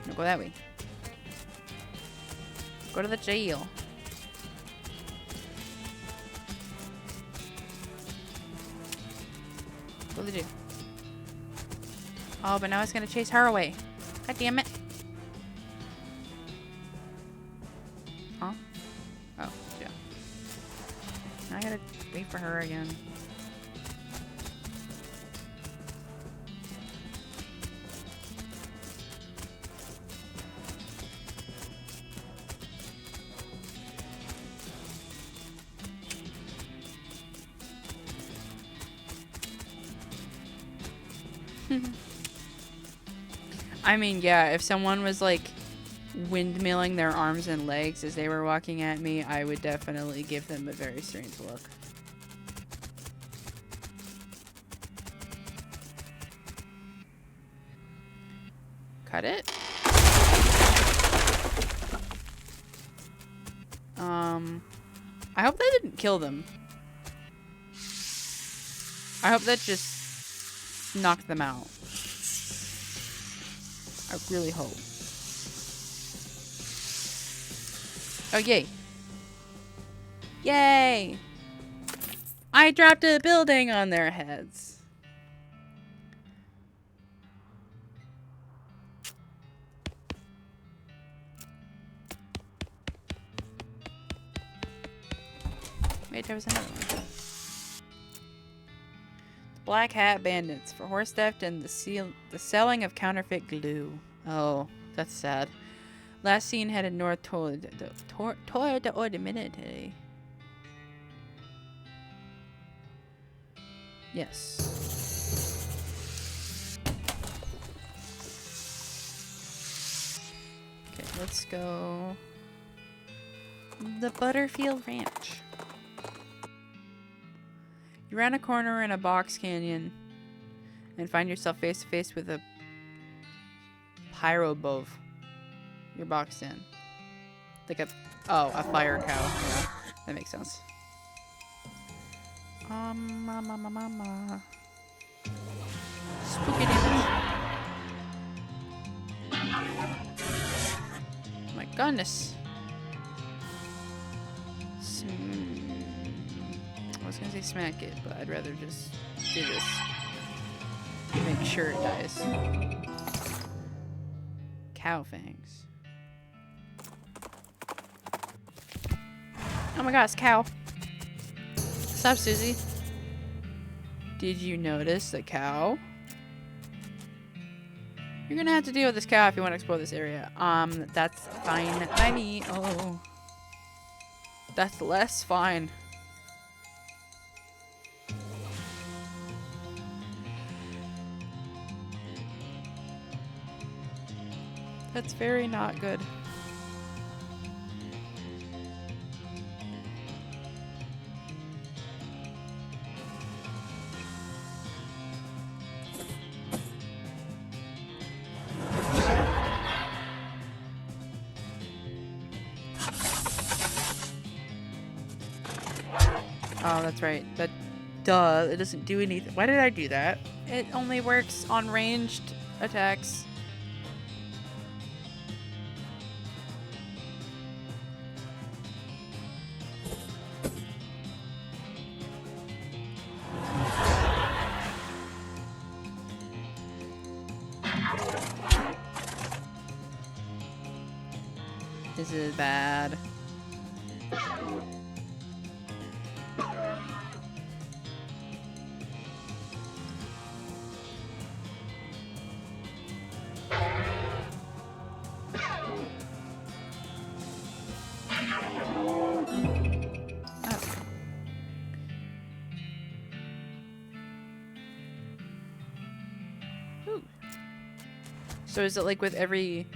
No, go that way. Go to the jail. Go to the jail. Oh, but now it's gonna chase her away. God damn it. Huh? Oh, yeah. Now I gotta wait for her again. I mean, yeah, if someone was like windmilling their arms and legs as they were walking at me, I would definitely give them a very strange look. Cut it. I hope that didn't kill them. I hope that just knock them out. I really hope. Oh, yay. Yay! I dropped a building on their heads. Wait, there was another one. Black Hat Bandits for horse theft and the selling of counterfeit glue. Oh, that's sad. Last seen headed north toward the Ordinary. Yes. Okay, let's go. The Butterfield Ranch. You round a corner in a box canyon and find yourself face to face with a pyrobove. You're boxed in. Like a fire cow. Yeah, that makes sense. Mama. Spooky damage. Oh my goodness. I was gonna say smack it, but I'd rather just do this. Make sure it dies. Cow fangs. Oh my god, it's cow. What's up, Susie? Did you notice the cow? You're gonna have to deal with this cow if you want to explore this area. That's fine by me. Oh. That's less fine. That's very not good. Oh, that's right. That, duh, it doesn't do anything. Why did I do that? It only works on ranged attacks. This is bad. So is it like with every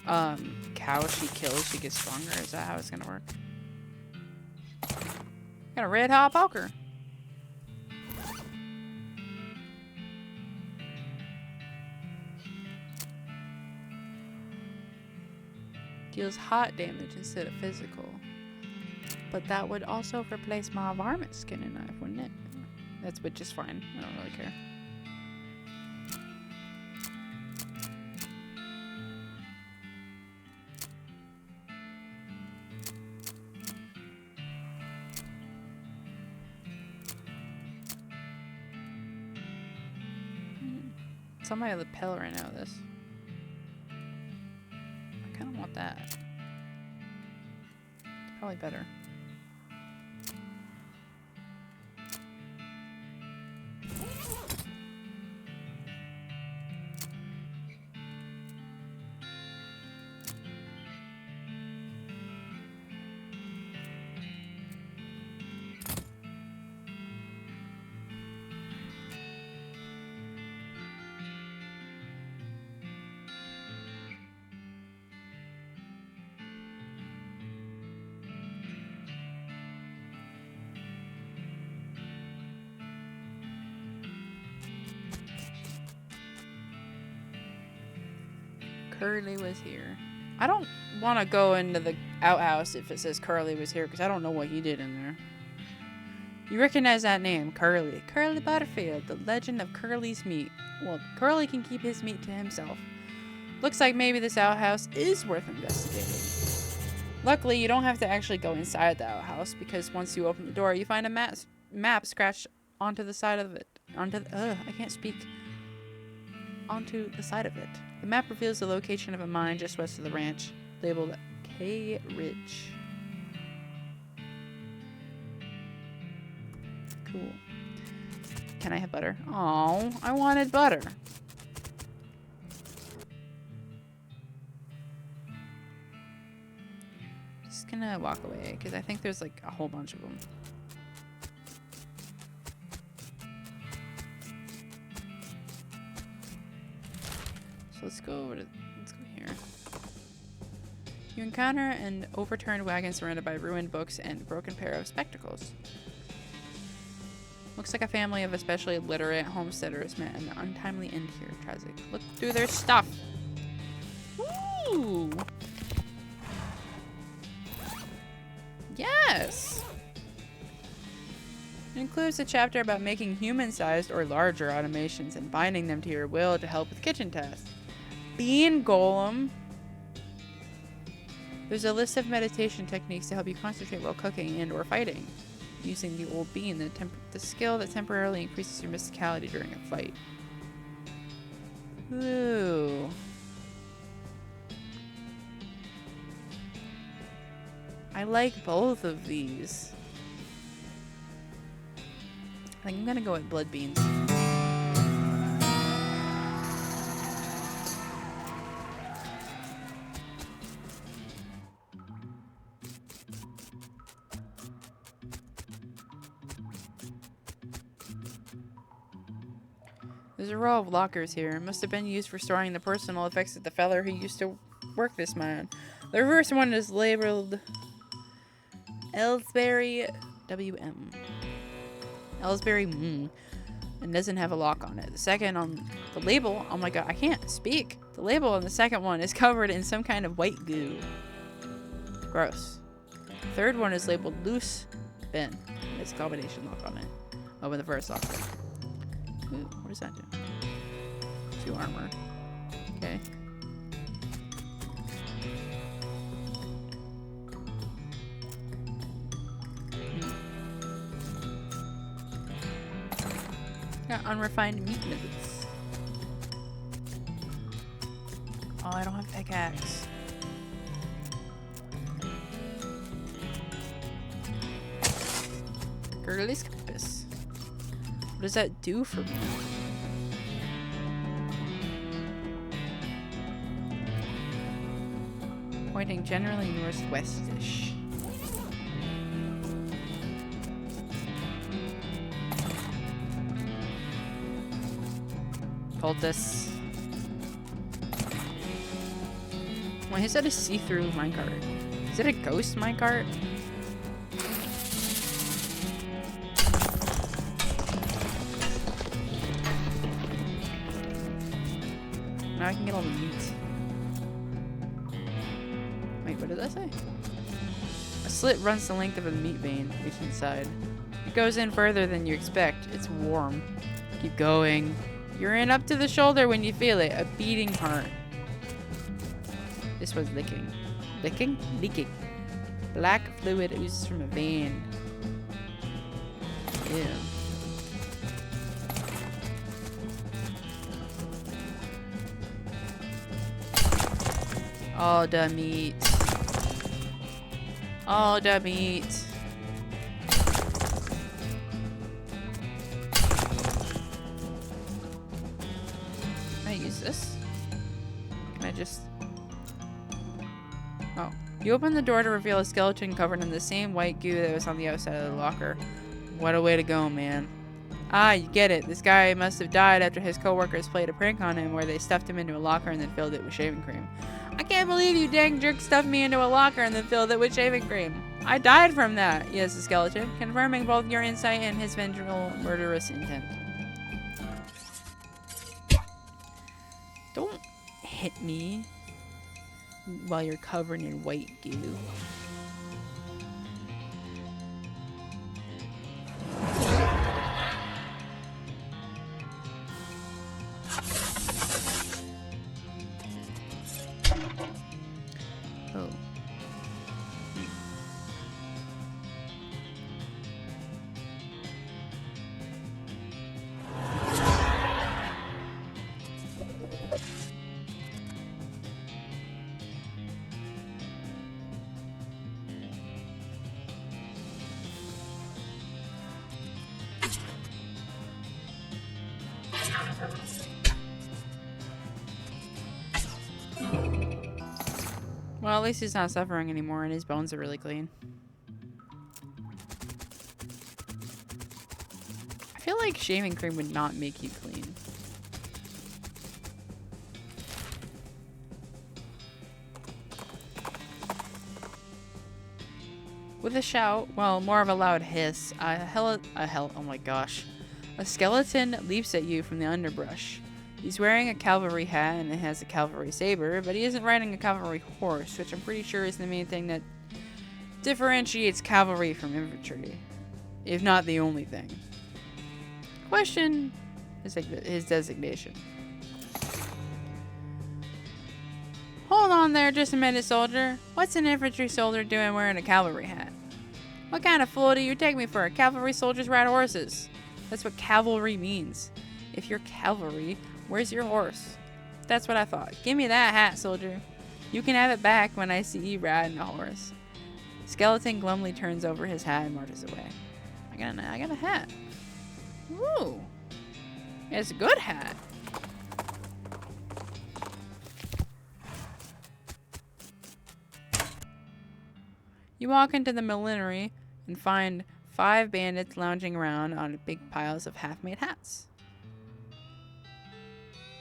cow she kills, she gets stronger? Is that how it's gonna work? Got a red hot poker. Deals hot damage instead of physical. But that would also replace my varmint skinning knife, wouldn't it? That's just fine. I don't really care. Somebody on the pill right now, this. I kind of want that. Probably better. Curly was here. I don't want to go into the outhouse if it says Curly was here because I don't know what he did in there. You recognize that name, Curly. Curly Butterfield, the legend of Curly's meat. Well, Curly can keep his meat to himself. Looks like maybe this outhouse is worth investigating. Luckily, you don't have to actually go inside the outhouse, because once you open the door, you find a map scratched onto the side of it. I can't speak. Onto the side of it. The map reveals the location of a mine just west of the ranch, labeled K Ridge. Cool. Can I have butter? Oh, I wanted butter. Just gonna walk away because I think there's like a whole bunch of them. So let's go here. You encounter an overturned wagon surrounded by ruined books and a broken pair of spectacles. Looks like a family of especially literate homesteaders met an untimely end here. Tragic. Look through their stuff. Ooh. Yes. It includes a chapter about making human-sized or larger automations and binding them to your will to help with kitchen tasks. Bean golem. There's a list of meditation techniques to help you concentrate while cooking and or fighting. Using the old bean, the skill that temporarily increases your mysticality during a fight. Ooh. I like both of these. I think I'm gonna go with blood beans. There's a row of lockers here. It must have been used for storing the personal effects of the feller who used to work this mine. The reverse one is labeled Ellsbury WM. Ellsbury and doesn't have a lock on it. The second on the label, oh my god, I can't speak. The label on the second one is covered in some kind of white goo. Gross. The third one is labeled loose bin. There's a combination lock on it. Open the first locker. Ooh, what does that do? 2 armor. Okay. Got unrefined meat nuggets. Oh, I don't have pickaxe. Girly's compass. What does that do for me? Pointing generally northwestish. Cultists. Why is that a see-through minecart? Is it a ghost minecart? Now I can get all the meat. Wait, what did that say? A slit runs the length of a meat vein. Reach inside. It goes in further than you expect. It's warm. Keep going. You're in up to the shoulder when you feel it. A beating heart. This was licking. Licking? Leaking. Black fluid oozes from a vein. Ew. All the meat. All the meat. Can I use this? Can I just... Oh. You open the door to reveal a skeleton covered in the same white goo that was on the outside of the locker. What a way to go, man. Ah, you get it. This guy must have died after his coworkers played a prank on him where they stuffed him into a locker and then filled it with shaving cream. I can't believe you dang jerk stuffed me into a locker and then filled it with shaving cream. I died from that, yes, the skeleton, confirming both your insight and his vengeful, murderous intent. Don't hit me while you're covered in white goo. Well, at least he's not suffering anymore and his bones are really clean. I feel like shaving cream would not make you clean. With a shout, well, more of a loud hiss, oh my gosh. A skeleton leaps at you from the underbrush. He's wearing a cavalry hat and it has a cavalry saber, but he isn't riding a cavalry horse, which I'm pretty sure is the main thing that differentiates cavalry from infantry, if not the only thing. Question is like his designation. Hold on there just a minute, soldier. What's an infantry soldier doing wearing a cavalry hat? What kind of fool do you take me for? Cavalry soldiers ride horses. That's what cavalry means. If you're cavalry, where's your horse? That's what I thought. Give me that hat, soldier. You can have it back when I see you riding a horse. Skeleton glumly turns over his hat and marches away. I got a hat. Ooh. It's a good hat. You walk into the millinery and find 5 bandits lounging around on big piles of half-made hats.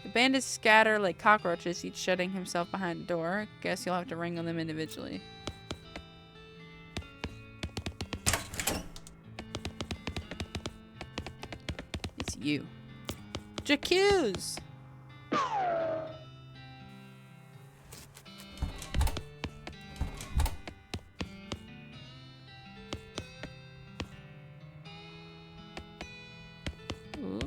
The bandits scatter like cockroaches, each shutting himself behind a door. Guess you'll have to wrangle them individually. It's you. J'accuse! Ooh.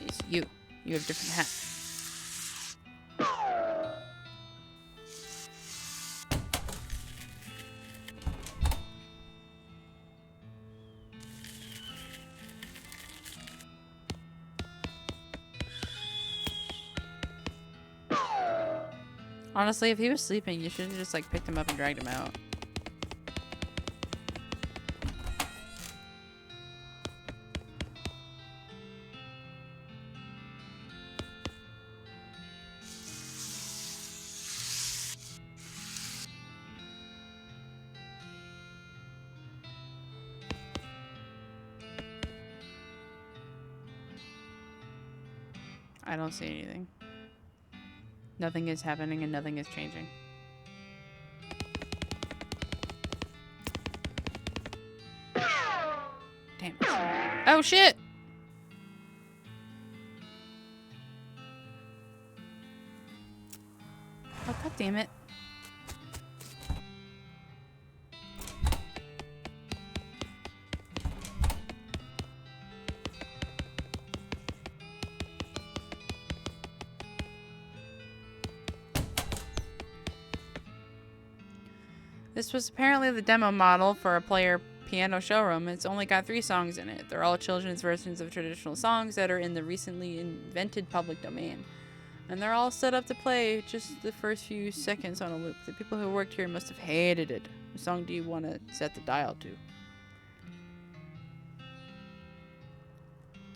It's you. You have different hats. Honestly, if he was sleeping, you should have just like picked him up and dragged him out. I don't see anything. Nothing is happening and nothing is changing. Damn it. Oh shit! Oh god damn it. This was apparently the demo model for a player piano showroom. It's only got 3 songs in it. They're all children's versions of traditional songs that are in the recently invented public domain. And they're all set up to play just the first few seconds on a loop. The people who worked here must have hated it. What song do you want to set the dial to?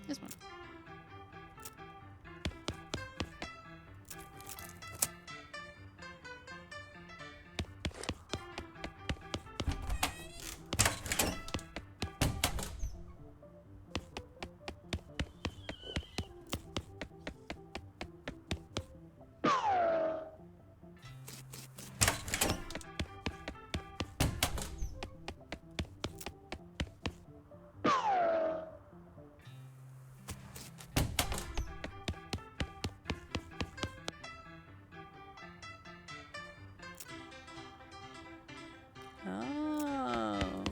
This one. Oh.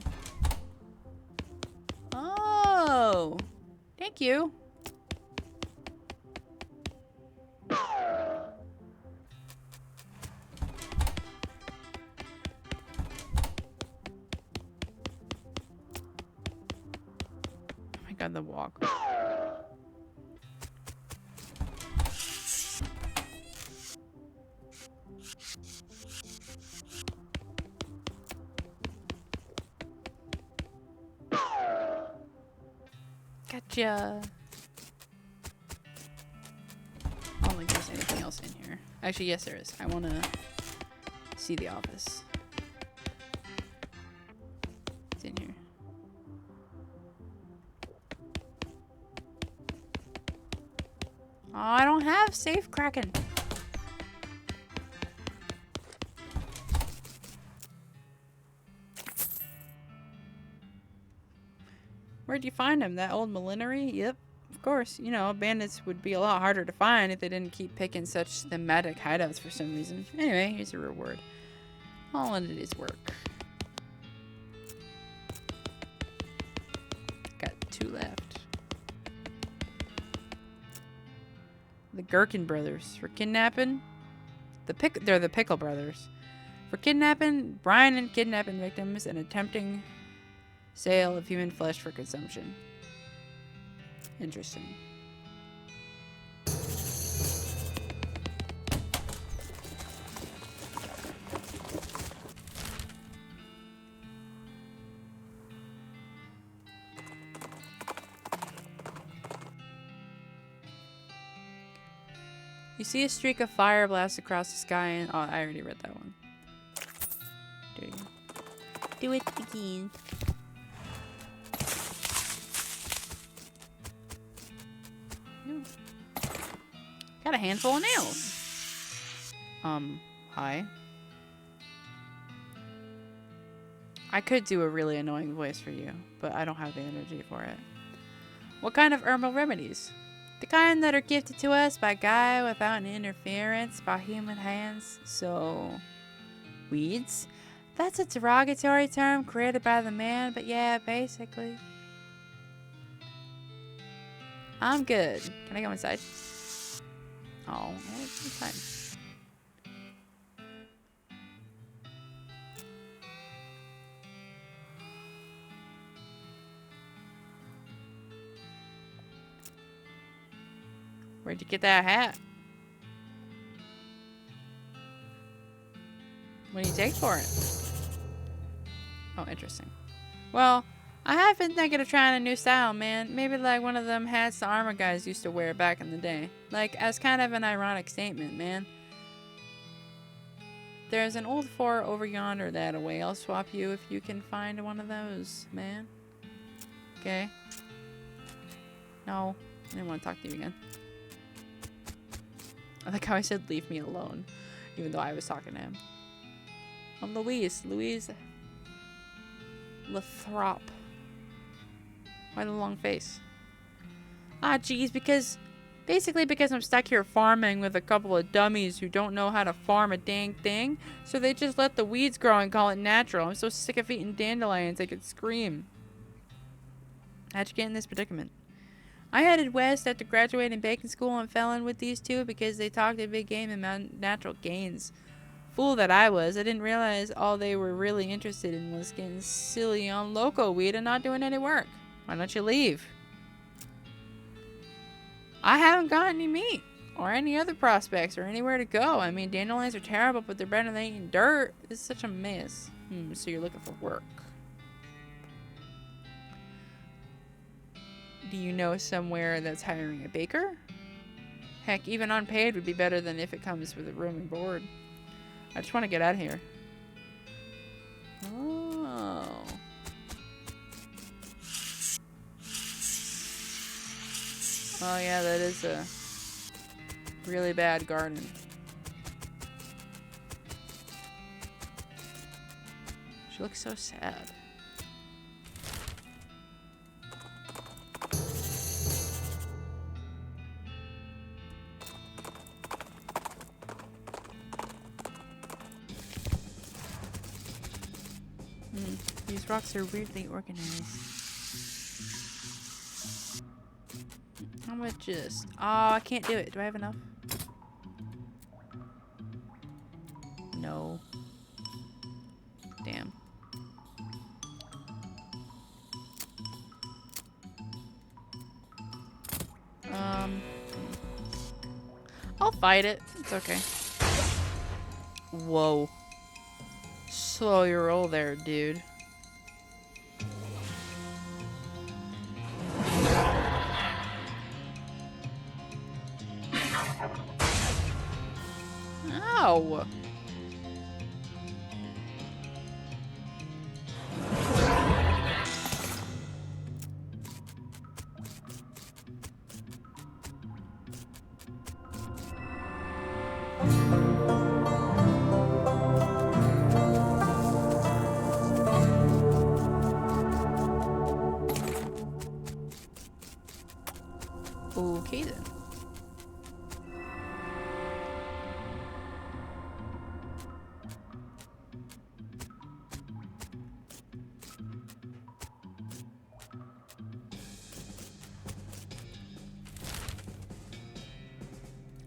Oh. Thank you. Oh my god, the walk. Gotcha. I don't think there's anything else in here. Actually, yes, there is. I want to see the office. It's in here. Oh, I don't have safe cracking. Where'd you find him? That old millinery? Yep, of course. You know, bandits would be a lot harder to find if they didn't keep picking such thematic hideouts for some reason. Anyway, here's a reward. All in it is work. Got 2 left. The Gherkin brothers for kidnapping. They're the Pickle brothers. For kidnapping, Brian and kidnapping victims and attempting sale of human flesh for consumption. Interesting. You see a streak of fire blast across the sky and... Oh, I already read that one. Do it again. Got a handful of nails. Hi. I could do a really annoying voice for you, but I don't have the energy for it. What kind of herbal remedies? The kind that are gifted to us by God without an interference by human hands. So, weeds? That's a derogatory term created by the man, but yeah, basically. I'm good. Can I go inside? Oh, it's inside. Where'd you get that hat? What do you take for it? Oh, interesting. Well, I have been thinking of trying a new style, man. Maybe like one of them hats the armor guys used to wear back in the day. Like, as kind of an ironic statement, man. There's an old fort over yonder that away. I'll swap you if you can find one of those, man. Okay. No, I didn't want to talk to you again. I like how I said leave me alone, even though I was talking to him. I'm Louise Lathrop. Why the long face? Ah, geez, basically because I'm stuck here farming with a couple of dummies who don't know how to farm a dang thing, so they just let the weeds grow and call it natural. I'm so sick of eating dandelions I could scream. How'd you get in this predicament? I headed west after graduating bacon school and fell in with these two because they talked a big game about natural gains. Fool that I was. I didn't realize all they were really interested in was getting silly on loco weed and not doing any work. Why don't you leave? I haven't got any meat or any other prospects or anywhere to go. I mean, dandelions are terrible, but they're better than eating dirt. It's such a mess. So you're looking for work. Do you know somewhere that's hiring a baker? Heck, even unpaid would be better than if it comes with a room and board. I just want to get out of here. Oh. Oh yeah, that is a really bad garden. She looks so sad. These rocks are weirdly organized. I'm gonna just... Oh, I can't do it. Do I have enough? No. Damn. I'll fight it. It's okay. Whoa. Slow your roll there, dude. Ow! Okay then.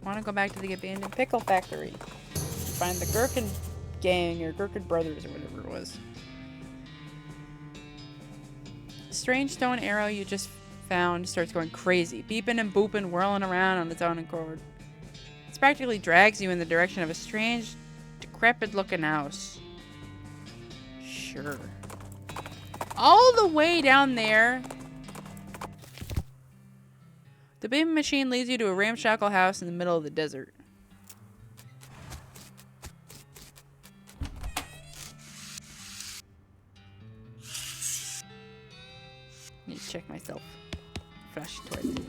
I want to go back to the abandoned pickle factory. Find the Gherkin gang or Gherkin brothers or whatever it was. The strange stone arrow you just found starts going crazy, beeping and booping, whirling around on its own accord. It practically drags you in the direction of a strange, decrepit-looking house. Sure. All the way down there. The beam machine leads you to a ramshackle house in the middle of the desert. Need to check myself. Flash toilet.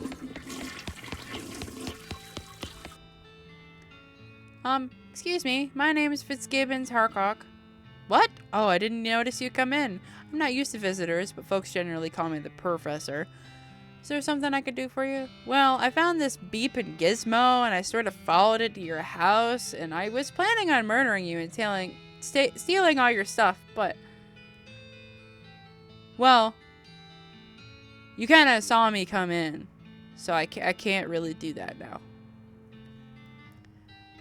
Excuse me. My name is Fitzgibbons Harcock. What? Oh, I didn't notice you come in. I'm not used to visitors, but folks generally call me the professor. Is there something I could do for you? Well, I found this beeping gizmo, and I sort of followed it to your house, and I was planning on murdering you and stealing all your stuff, but... Well, you kind of saw me come in, so I can't really do that now.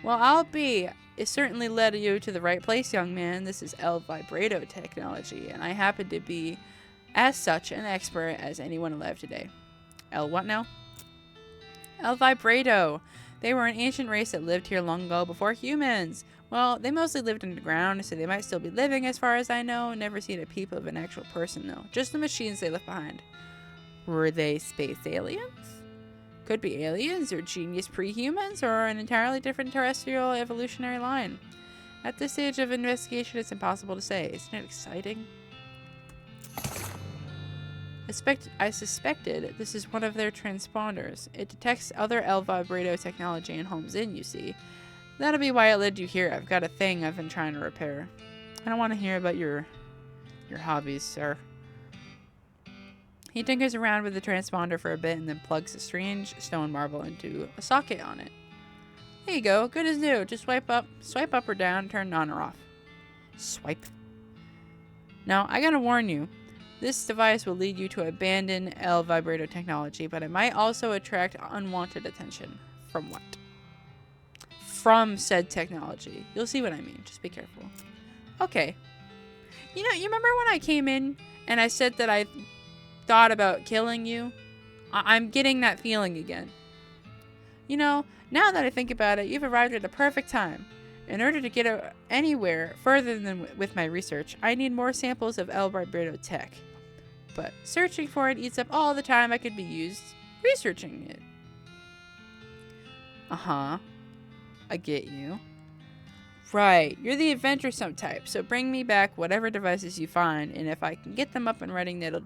Well, it certainly led you to the right place, young man. This is L Vibrato technology, and I happen to be, as such, an expert as anyone alive today. L what now? El Vibrato. They were an ancient race that lived here long ago before humans. Well, they mostly lived underground, so they might still be living as far as I know. Never seen a peep of an actual person, though. Just the machines they left behind. Were they space aliens? Could be aliens, or genius pre-humans, or an entirely different terrestrial evolutionary line. At this stage of investigation, it's impossible to say. Isn't it exciting? I suspected this is one of their transponders. It detects other L Vibrato technology and homes in, you see. That'll be why it led you here. I've got a thing I've been trying to repair. I don't want to hear about your hobbies, sir. He tinkers around with the transponder for a bit and then plugs a strange stone marble into a socket on it. There you go, good as new. Just swipe up or down, turn on or off. Swipe. Now, I gotta warn you, this device will lead you to abandon L Vibrato technology, but it might also attract unwanted attention. From what? From said technology. You'll see what I mean. Just be careful. Okay. You remember when I came in and I said that I thought about killing you? I'm getting that feeling again. Now that I think about it, you've arrived at the perfect time. In order to get anywhere further than with my research, I need more samples of L Vibrato tech. But searching for it eats up all the time I could be used researching it. Uh-huh. I get you. Right, you're the adventuresome type, so bring me back whatever devices you find, and if I can get them up and running, that'll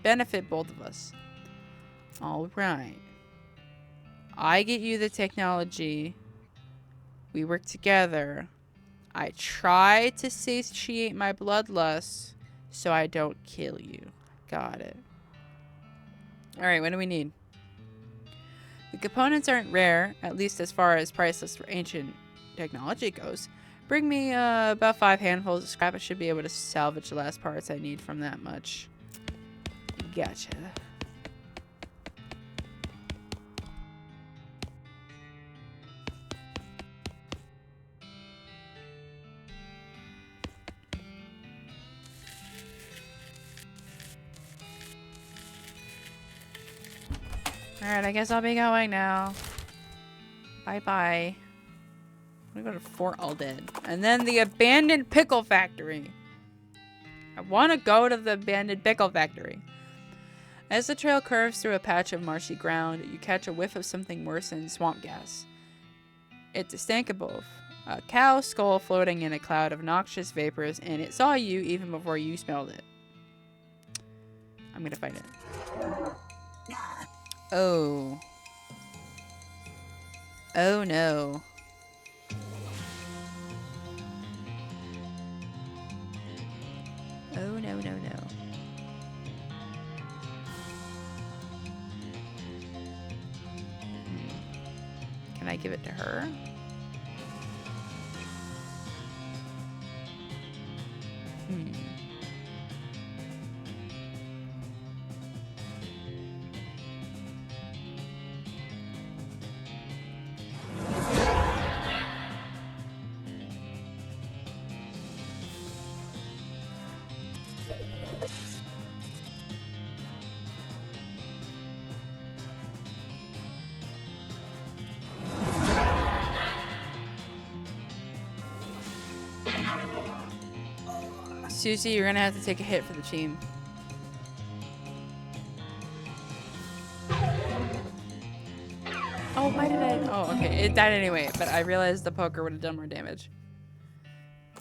benefit both of us. Alright. I get you the technology. We work together. I try to satiate my bloodlust so I don't kill you. Got it. Alright, what do we need? The components aren't rare, at least as far as priceless ancient technology goes. Bring me about 5 handfuls of scrap. I should be able to salvage the last parts I need from that much. Gotcha. Alright, I guess I'll be going now. Bye-bye. I'm gonna go to Fort Alden. And then the abandoned pickle factory. I want to go to the abandoned pickle factory. As the trail curves through a patch of marshy ground, you catch a whiff of something worse than swamp gas. It's a stank of both. A cow skull floating in a cloud of noxious vapors, and it saw you even before you smelled it. I'm gonna fight it. Oh. Oh no. Oh no, no, no. Can I give it to her? Susie, you're gonna have to take a hit for the team. Oh, why did I? Oh, okay. It died anyway, but I realized the poker would have done more damage.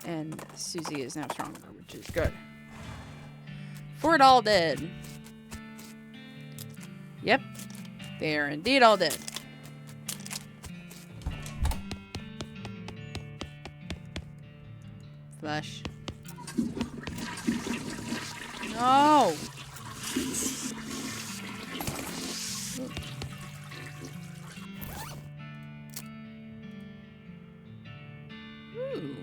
And Susie is now stronger, which is good. For it all dead. Yep. They are indeed all dead. Flush. No! Ooh.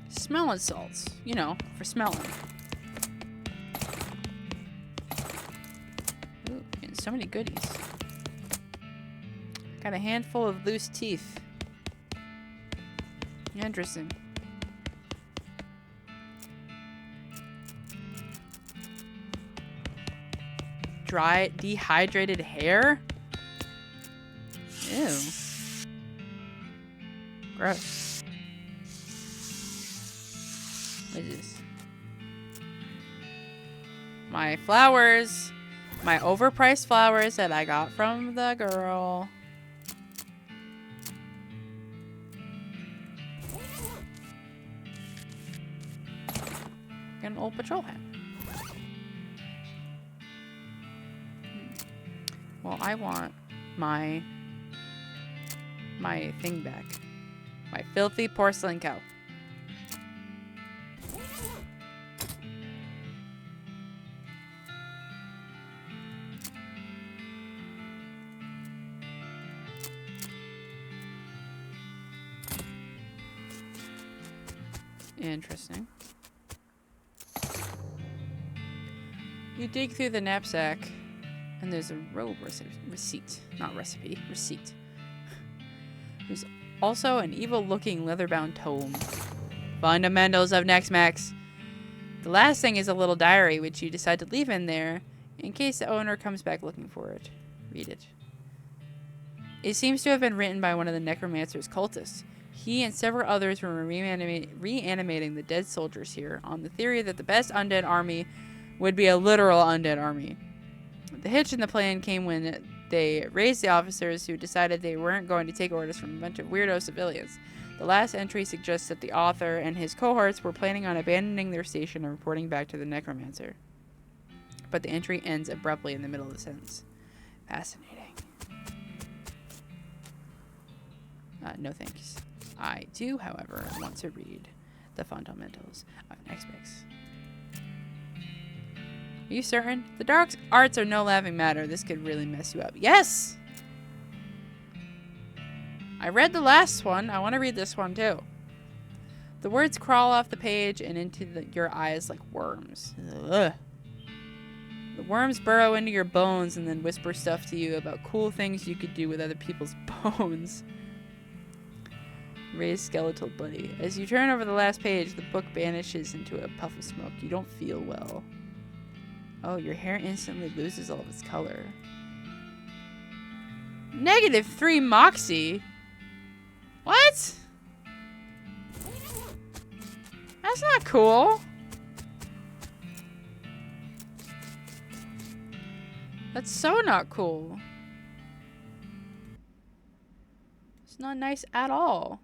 Smelling salts, you know, for smelling. Ooh, and so many goodies. Got a handful of loose teeth. Interesting. Dry, dehydrated hair? Ew. Gross. What is this? My flowers. My overpriced flowers that I got from the girl. An old patrol hat. Well, I want my thing back. My filthy porcelain cow. Interesting. You dig through the knapsack, and there's a robe receipt. Not recipe, receipt. There's also an evil-looking leather-bound tome. Fundamentals of Nex-Mex. The last thing is a little diary, which you decide to leave in there, in case the owner comes back looking for it. Read it. It seems to have been written by one of the necromancer's cultists. He and several others were reanimating the dead soldiers here on the theory that the best undead army would be a literal undead army. The hitch in the plan came when they raised the officers who decided they weren't going to take orders from a bunch of weirdo civilians. The last entry suggests that the author and his cohorts were planning on abandoning their station and reporting back to the necromancer. But the entry ends abruptly in the middle of the sentence. Fascinating. No thanks. I do, however, want to read the fundamentals of Nex-Mex. Are you certain? The dark arts are no laughing matter. This could really mess you up. Yes! I read the last one. I want to read this one, too. The words crawl off the page and into your eyes like worms. Ugh. The worms burrow into your bones and then whisper stuff to you about cool things you could do with other people's bones. Raised skeletal buddy. As you turn over the last page, the book vanishes into a puff of smoke. You don't feel well. Oh, your hair instantly loses all of its color. -3 Moxie? What? That's not cool. That's so not cool. It's not nice at all.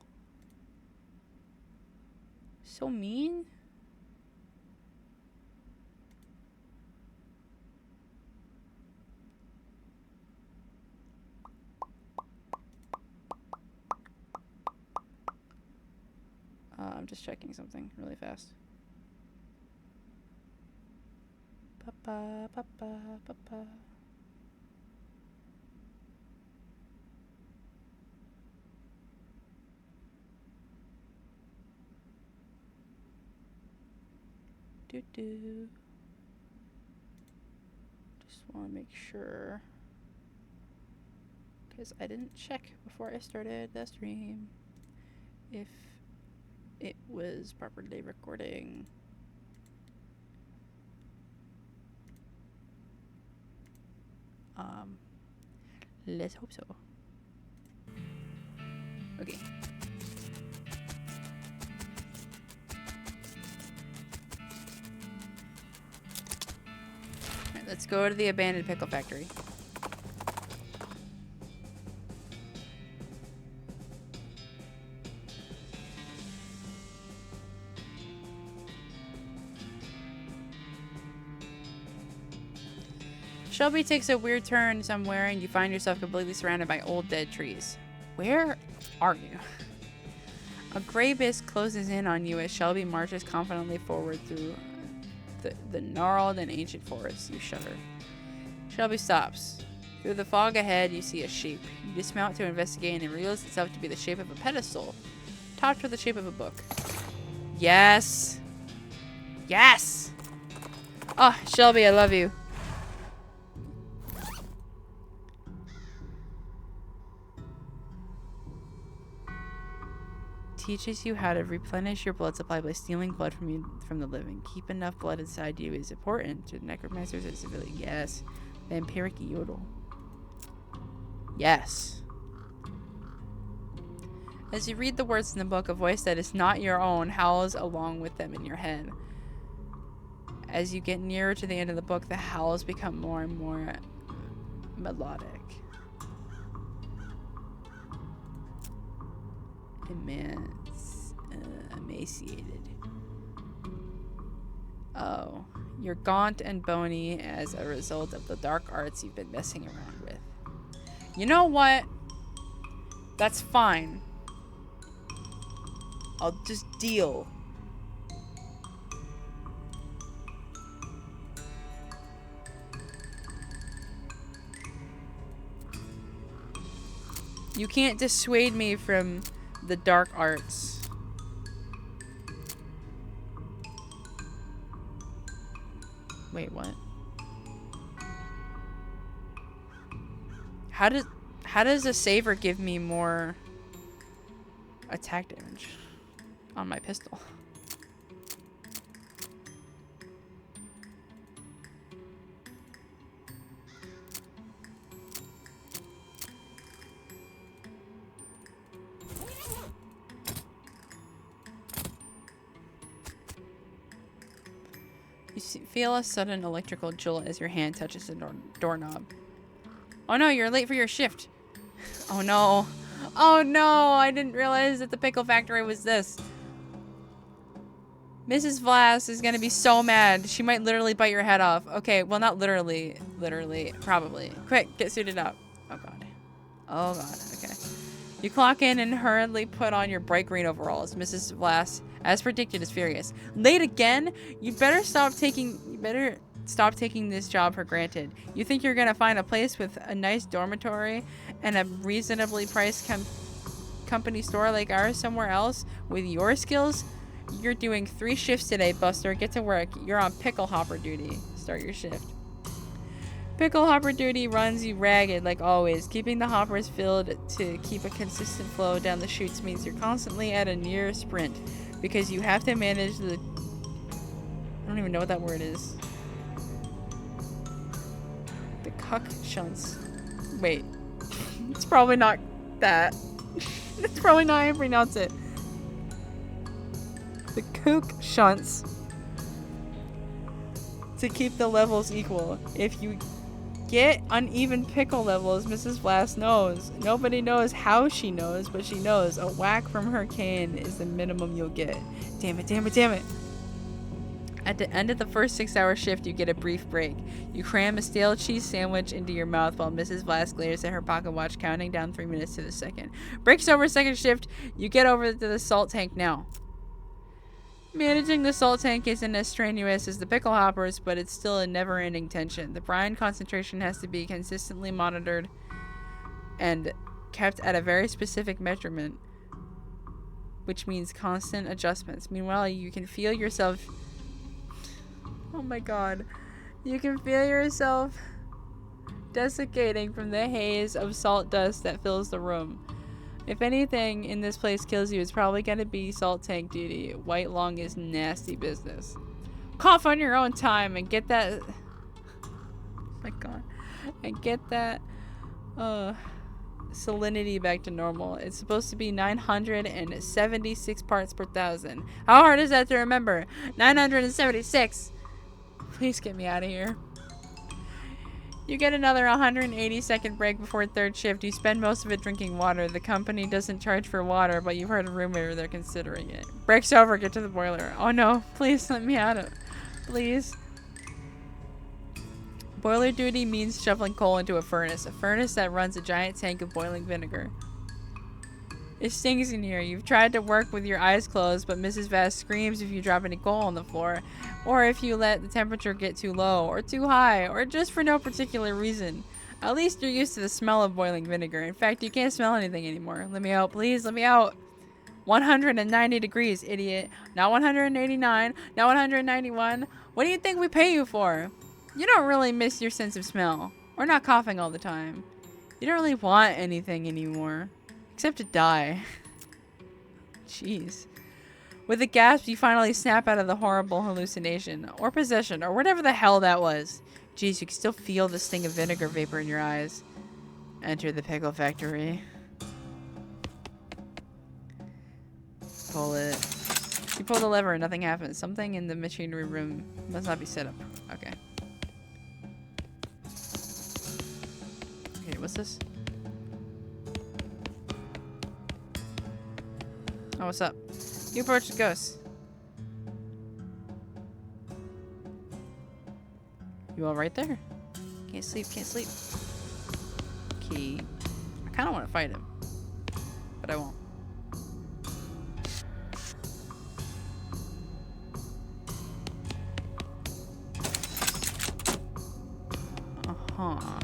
So mean. I'm just checking something really fast. Papa, papa, papa. Doo-doo. Just want to make sure. Because I didn't check before I started the stream if it was properly recording. Let's hope so. Okay. Alright, let's go to the abandoned pickle factory. Shelby takes a weird turn somewhere and you find yourself completely surrounded by old dead trees. Where are you? A gray mist closes in on you as Shelby marches confidently forward through the gnarled and ancient forest. You shudder. Shelby stops. Through the fog ahead, you see a shape. You dismount to investigate and it reveals itself to be the shape of a pedestal, topped with the shape of a book. Yes! Yes! Oh, Shelby, I love you. Teaches you how to replenish your blood supply by stealing blood from the living. Keep enough blood inside you is important to necromancers and civilians. Yes. Vampiric yodel. Yes. As you read the words in the book, a voice that is not your own howls along with them in your head. As you get nearer to the end of the book, the howls become more and more melodic. Emaciated. Oh, you're gaunt and bony as a result of the dark arts you've been messing around with. You know what? That's fine. I'll just deal. You can't dissuade me from the dark arts. Wait, what? How does a saver give me more attack damage on my pistol? You feel a sudden electrical jolt as your hand touches the doorknob. Oh no, you're late for your shift. Oh no. Oh no, I didn't realize that the pickle factory was this. Mrs. Vlass is gonna be so mad. She might literally bite your head off. Okay, well not literally. Literally, probably. Quick, get suited up. Oh god. Oh god, okay. You clock in and hurriedly put on your bright green overalls. Mrs. Vlass, as predicted, is furious. Late again? You better stop taking this job for granted. You think you're gonna find a place with a nice dormitory and a reasonably priced company store like ours somewhere else with your skills? You're doing 3 shifts today, Buster. Get to work. You're on pickle hopper duty. Start your shift. Pickle hopper duty runs you ragged like always. Keeping the hoppers filled to keep a consistent flow down the chutes means you're constantly at a near sprint because you have to manage the... I don't even know what that word is. The cuck shunts. Wait. It's probably not that. It's probably not how you pronounce it. The kook shunts to keep the levels equal. If you get uneven pickle levels, Mrs. Vlass knows. Nobody knows how she knows, but she knows. A whack from her cane is the minimum you'll get. Damn it, damn it, damn it. At the end of the first 6-hour shift, you get a brief break. You cram a stale cheese sandwich into your mouth while Mrs. Vlass glares at her pocket watch, counting down 3 minutes to the second. Breaks over second shift. You get over to the salt tank now. Managing the salt tank isn't as strenuous as the pickle hoppers, but it's still a never-ending tension. The brine concentration has to be consistently monitored and kept at a very specific measurement, which means constant adjustments. Meanwhile, you can feel yourself... Oh my god. You can feel yourself desiccating from the haze of salt dust that fills the room. If anything in this place kills you, it's probably gonna be salt tank duty. White lung is nasty business. Cough on your own time and get that... Oh my god. And get that salinity back to normal. It's supposed to be 976 parts per thousand. How hard is that to remember? 976! Please get me out of here. You get another 180-second break before third shift. You spend most of it drinking water. The company doesn't charge for water, but you've heard a rumor they're considering it. Break's over. Get to the boiler. Oh no. Please let me out of it. Please. Boiler duty means shoveling coal into a furnace that runs a giant tank of boiling vinegar. It stings in here. You've tried to work with your eyes closed, but Mrs. Vass screams if you drop any coal on the floor, or if you let the temperature get too low, or too high, or just for no particular reason. At least you're used to the smell of boiling vinegar. In fact, you can't smell anything anymore. Let me out, please. Let me out. 190 degrees, idiot. Not 189. Not 191. What do you think we pay you for? You don't really miss your sense of smell. Or not coughing all the time. You don't really want anything anymore. Except to die. Jeez. With a gasp, you finally snap out of the horrible hallucination. Or possession. Or whatever the hell that was. Jeez, you can still feel the sting of vinegar vapor in your eyes. Enter the pickle factory. Pull it. You pull the lever and nothing happens. Something in the machinery room must not be set up. Okay. Okay, what's this? Oh, what's up? You approach the ghost. You all right there? Can't sleep, can't sleep. Okay. I kind of want to fight him. But I won't. Uh-huh.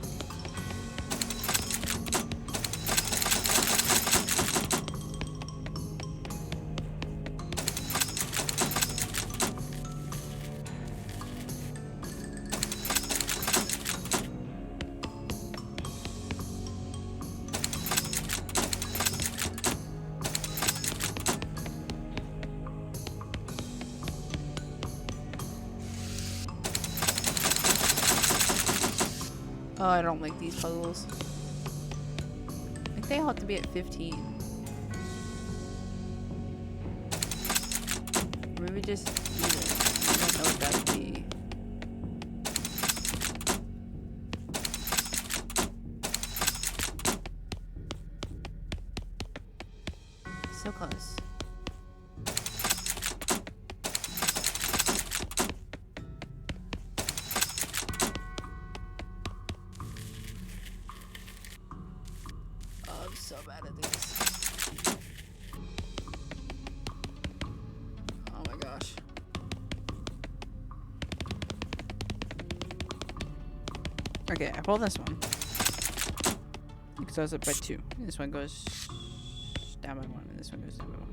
Oh, I don't like these puzzles. I think they all have to be at 15. Maybe just do this. I don't know what that would be. So close. So bad at this. Oh my gosh. Okay, I pull this one. It goes up by 2. This one goes down by 1, and this one goes down by 1.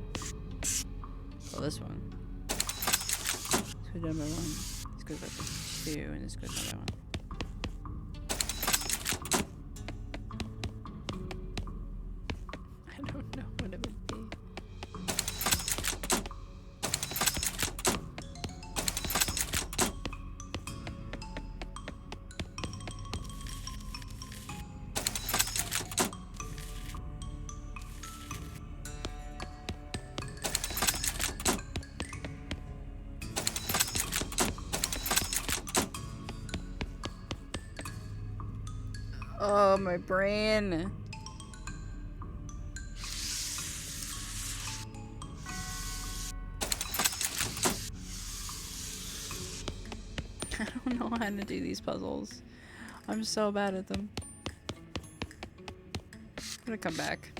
Pull this one. This goes down by 1. This goes up by 2, and this goes down by 1. Oh, my brain. I don't know how to do these puzzles. I'm so bad at them. I'm gonna come back.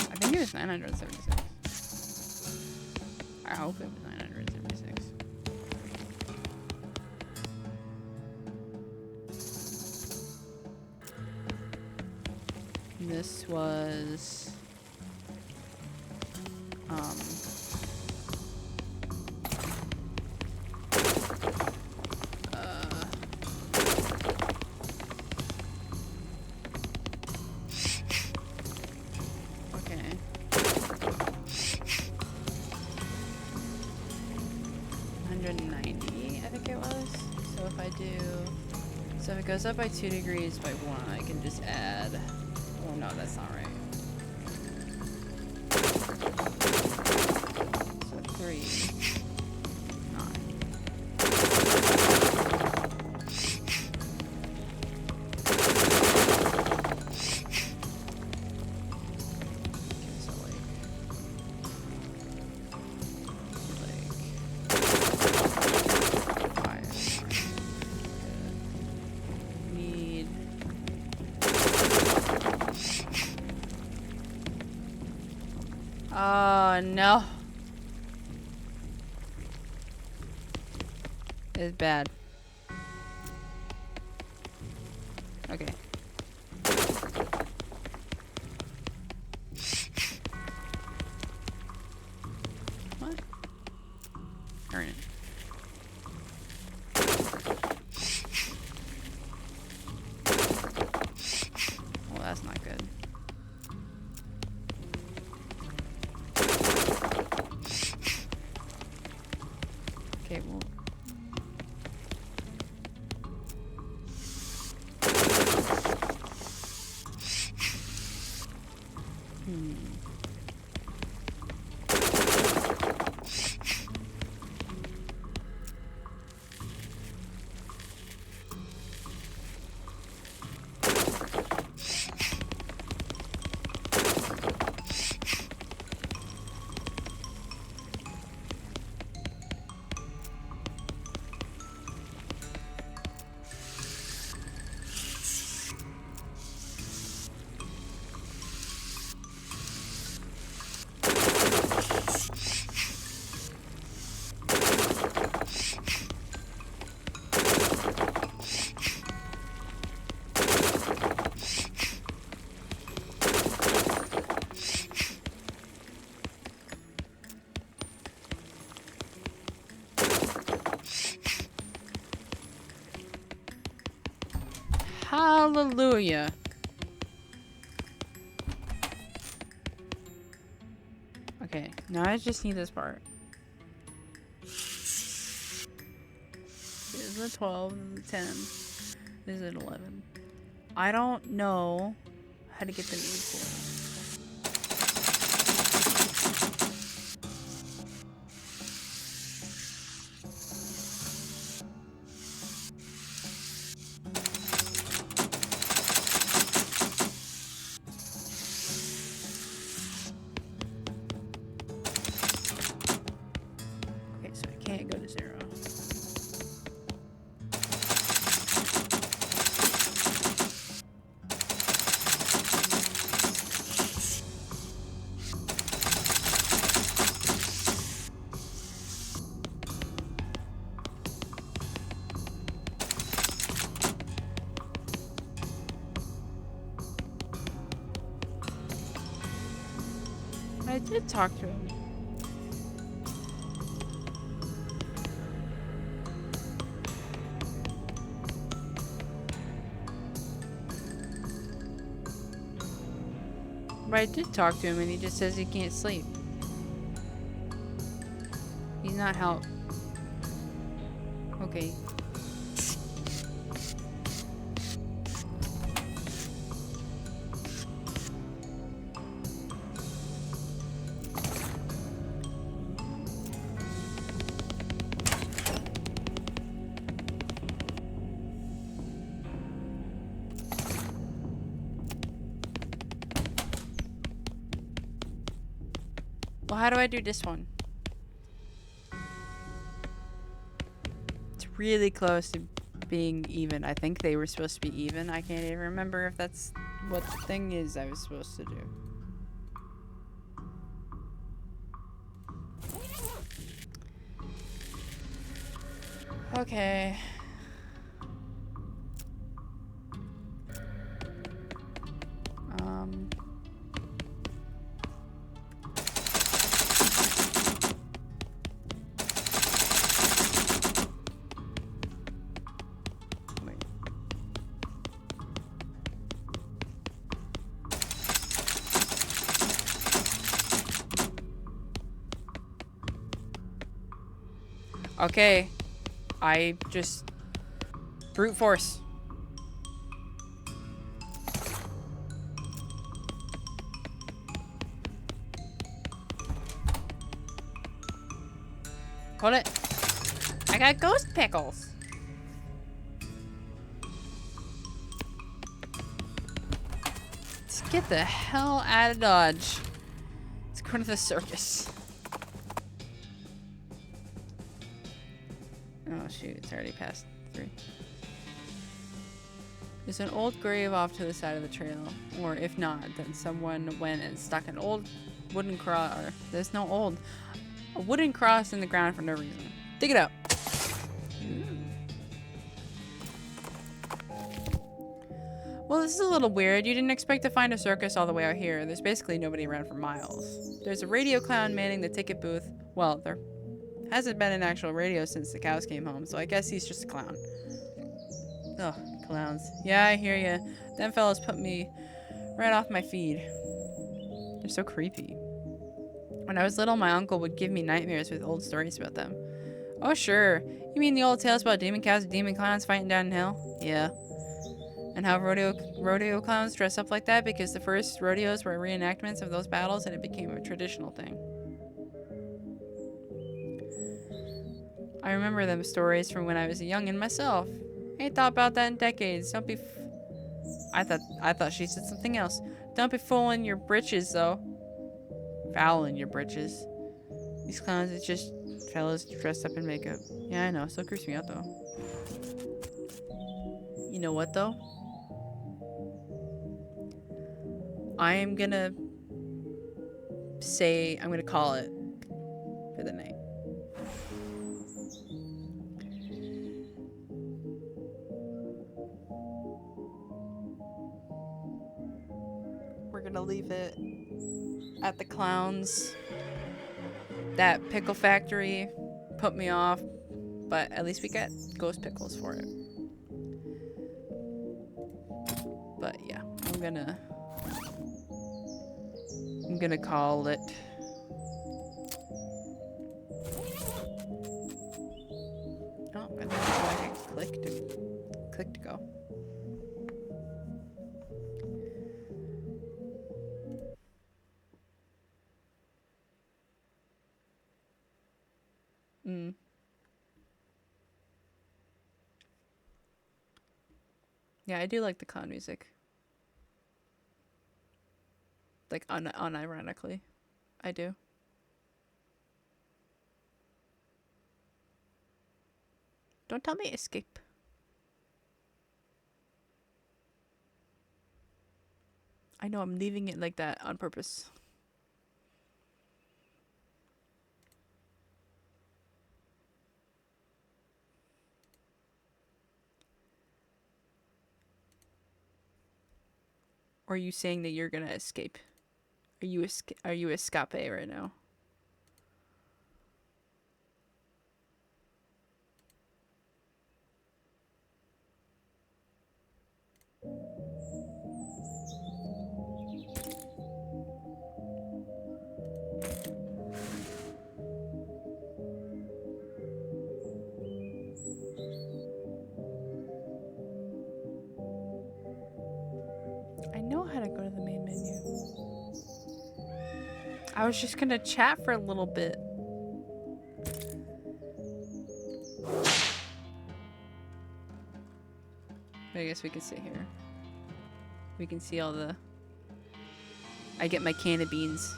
I think it was 976. I hope it was 976. This was okay. 190, I think it was. So if I do, so if it goes up by 2 degrees by 1, I can just add. Oh no, that's not right. So 3, 9. Okay, so like 5. Need. Oh no. It's bad. Okay. What? Darn it. Well, that's not good. Okay, well. Hallelujah. Okay, now I just need this part. This is a 12, this is a 10, this is an 11. I don't know how to get them equal. Okay, so I can't go to 0. I did talk to him. But I did talk to him and he just says he can't sleep. He's not help. Okay. Well, how do I do this one? It's really close to being even. I think they were supposed to be even. I can't even remember if that's what the thing is I was supposed to do. Okay. Wait. Okay. I just brute force. Hold it. I got ghost pickles. Let's get the hell out of Dodge. Let's go to the circus. Oh shoot, it's already past 3. There's an old grave off to the side of the trail. Or if not, then someone went and stuck an old wooden cross. There's no old. A wooden cross in the ground for no reason. Dig it out. Well, this is a little weird. You didn't expect to find a circus all the way out here. There's basically nobody around for miles. There's a radio clown manning the ticket booth. Well, there hasn't been an actual radio since the cows came home, so I guess he's just a clown. Ugh, clowns. Yeah, I hear ya. Them fellas put me right off my feed. They're so creepy. When I was little, my uncle would give me nightmares with old stories about them. Oh, sure. You mean the old tales about demon cows and demon clowns fighting down in hell? Yeah. And how rodeo clowns dress up like that because the first rodeos were reenactments of those battles and it became a traditional thing. I remember them stories from when I was a youngin' myself. I ain't thought about that in decades. Don't be I thought she said something else. Don't be fooling your britches, though. Fouling your britches. These clowns are just fellas dressed up in makeup. Yeah, I know. Still creeps me out, though. You know what, though? I am gonna say, I'm gonna call it for the night. We're gonna leave it at the clowns. That pickle factory put me off, but at least we got ghost pickles for it. But yeah, I'm gonna call it. Oh, I think I can click to go. Yeah, I do like the clown music. Like unironically, I do. Don't tell me escape. I know I'm leaving it like that on purpose. Or are you saying that you're gonna escape? Are you escape right now? I was just gonna chat for a little bit. I guess we can sit here. We can see all the... I get my can of beans.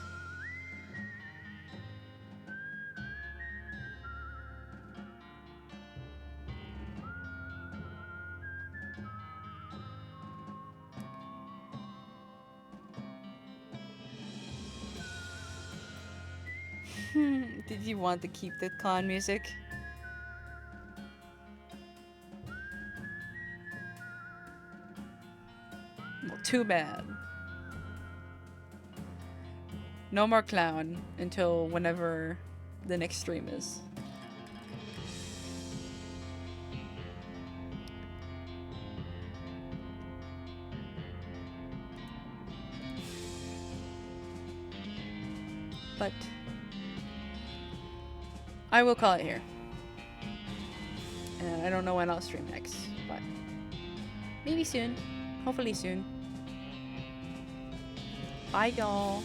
Did you want to keep the clown music? Well, too bad. No more clown until whenever the next stream is. But I will call it here. And I don't know when I'll stream next, but maybe soon. Hopefully soon. Bye, y'all.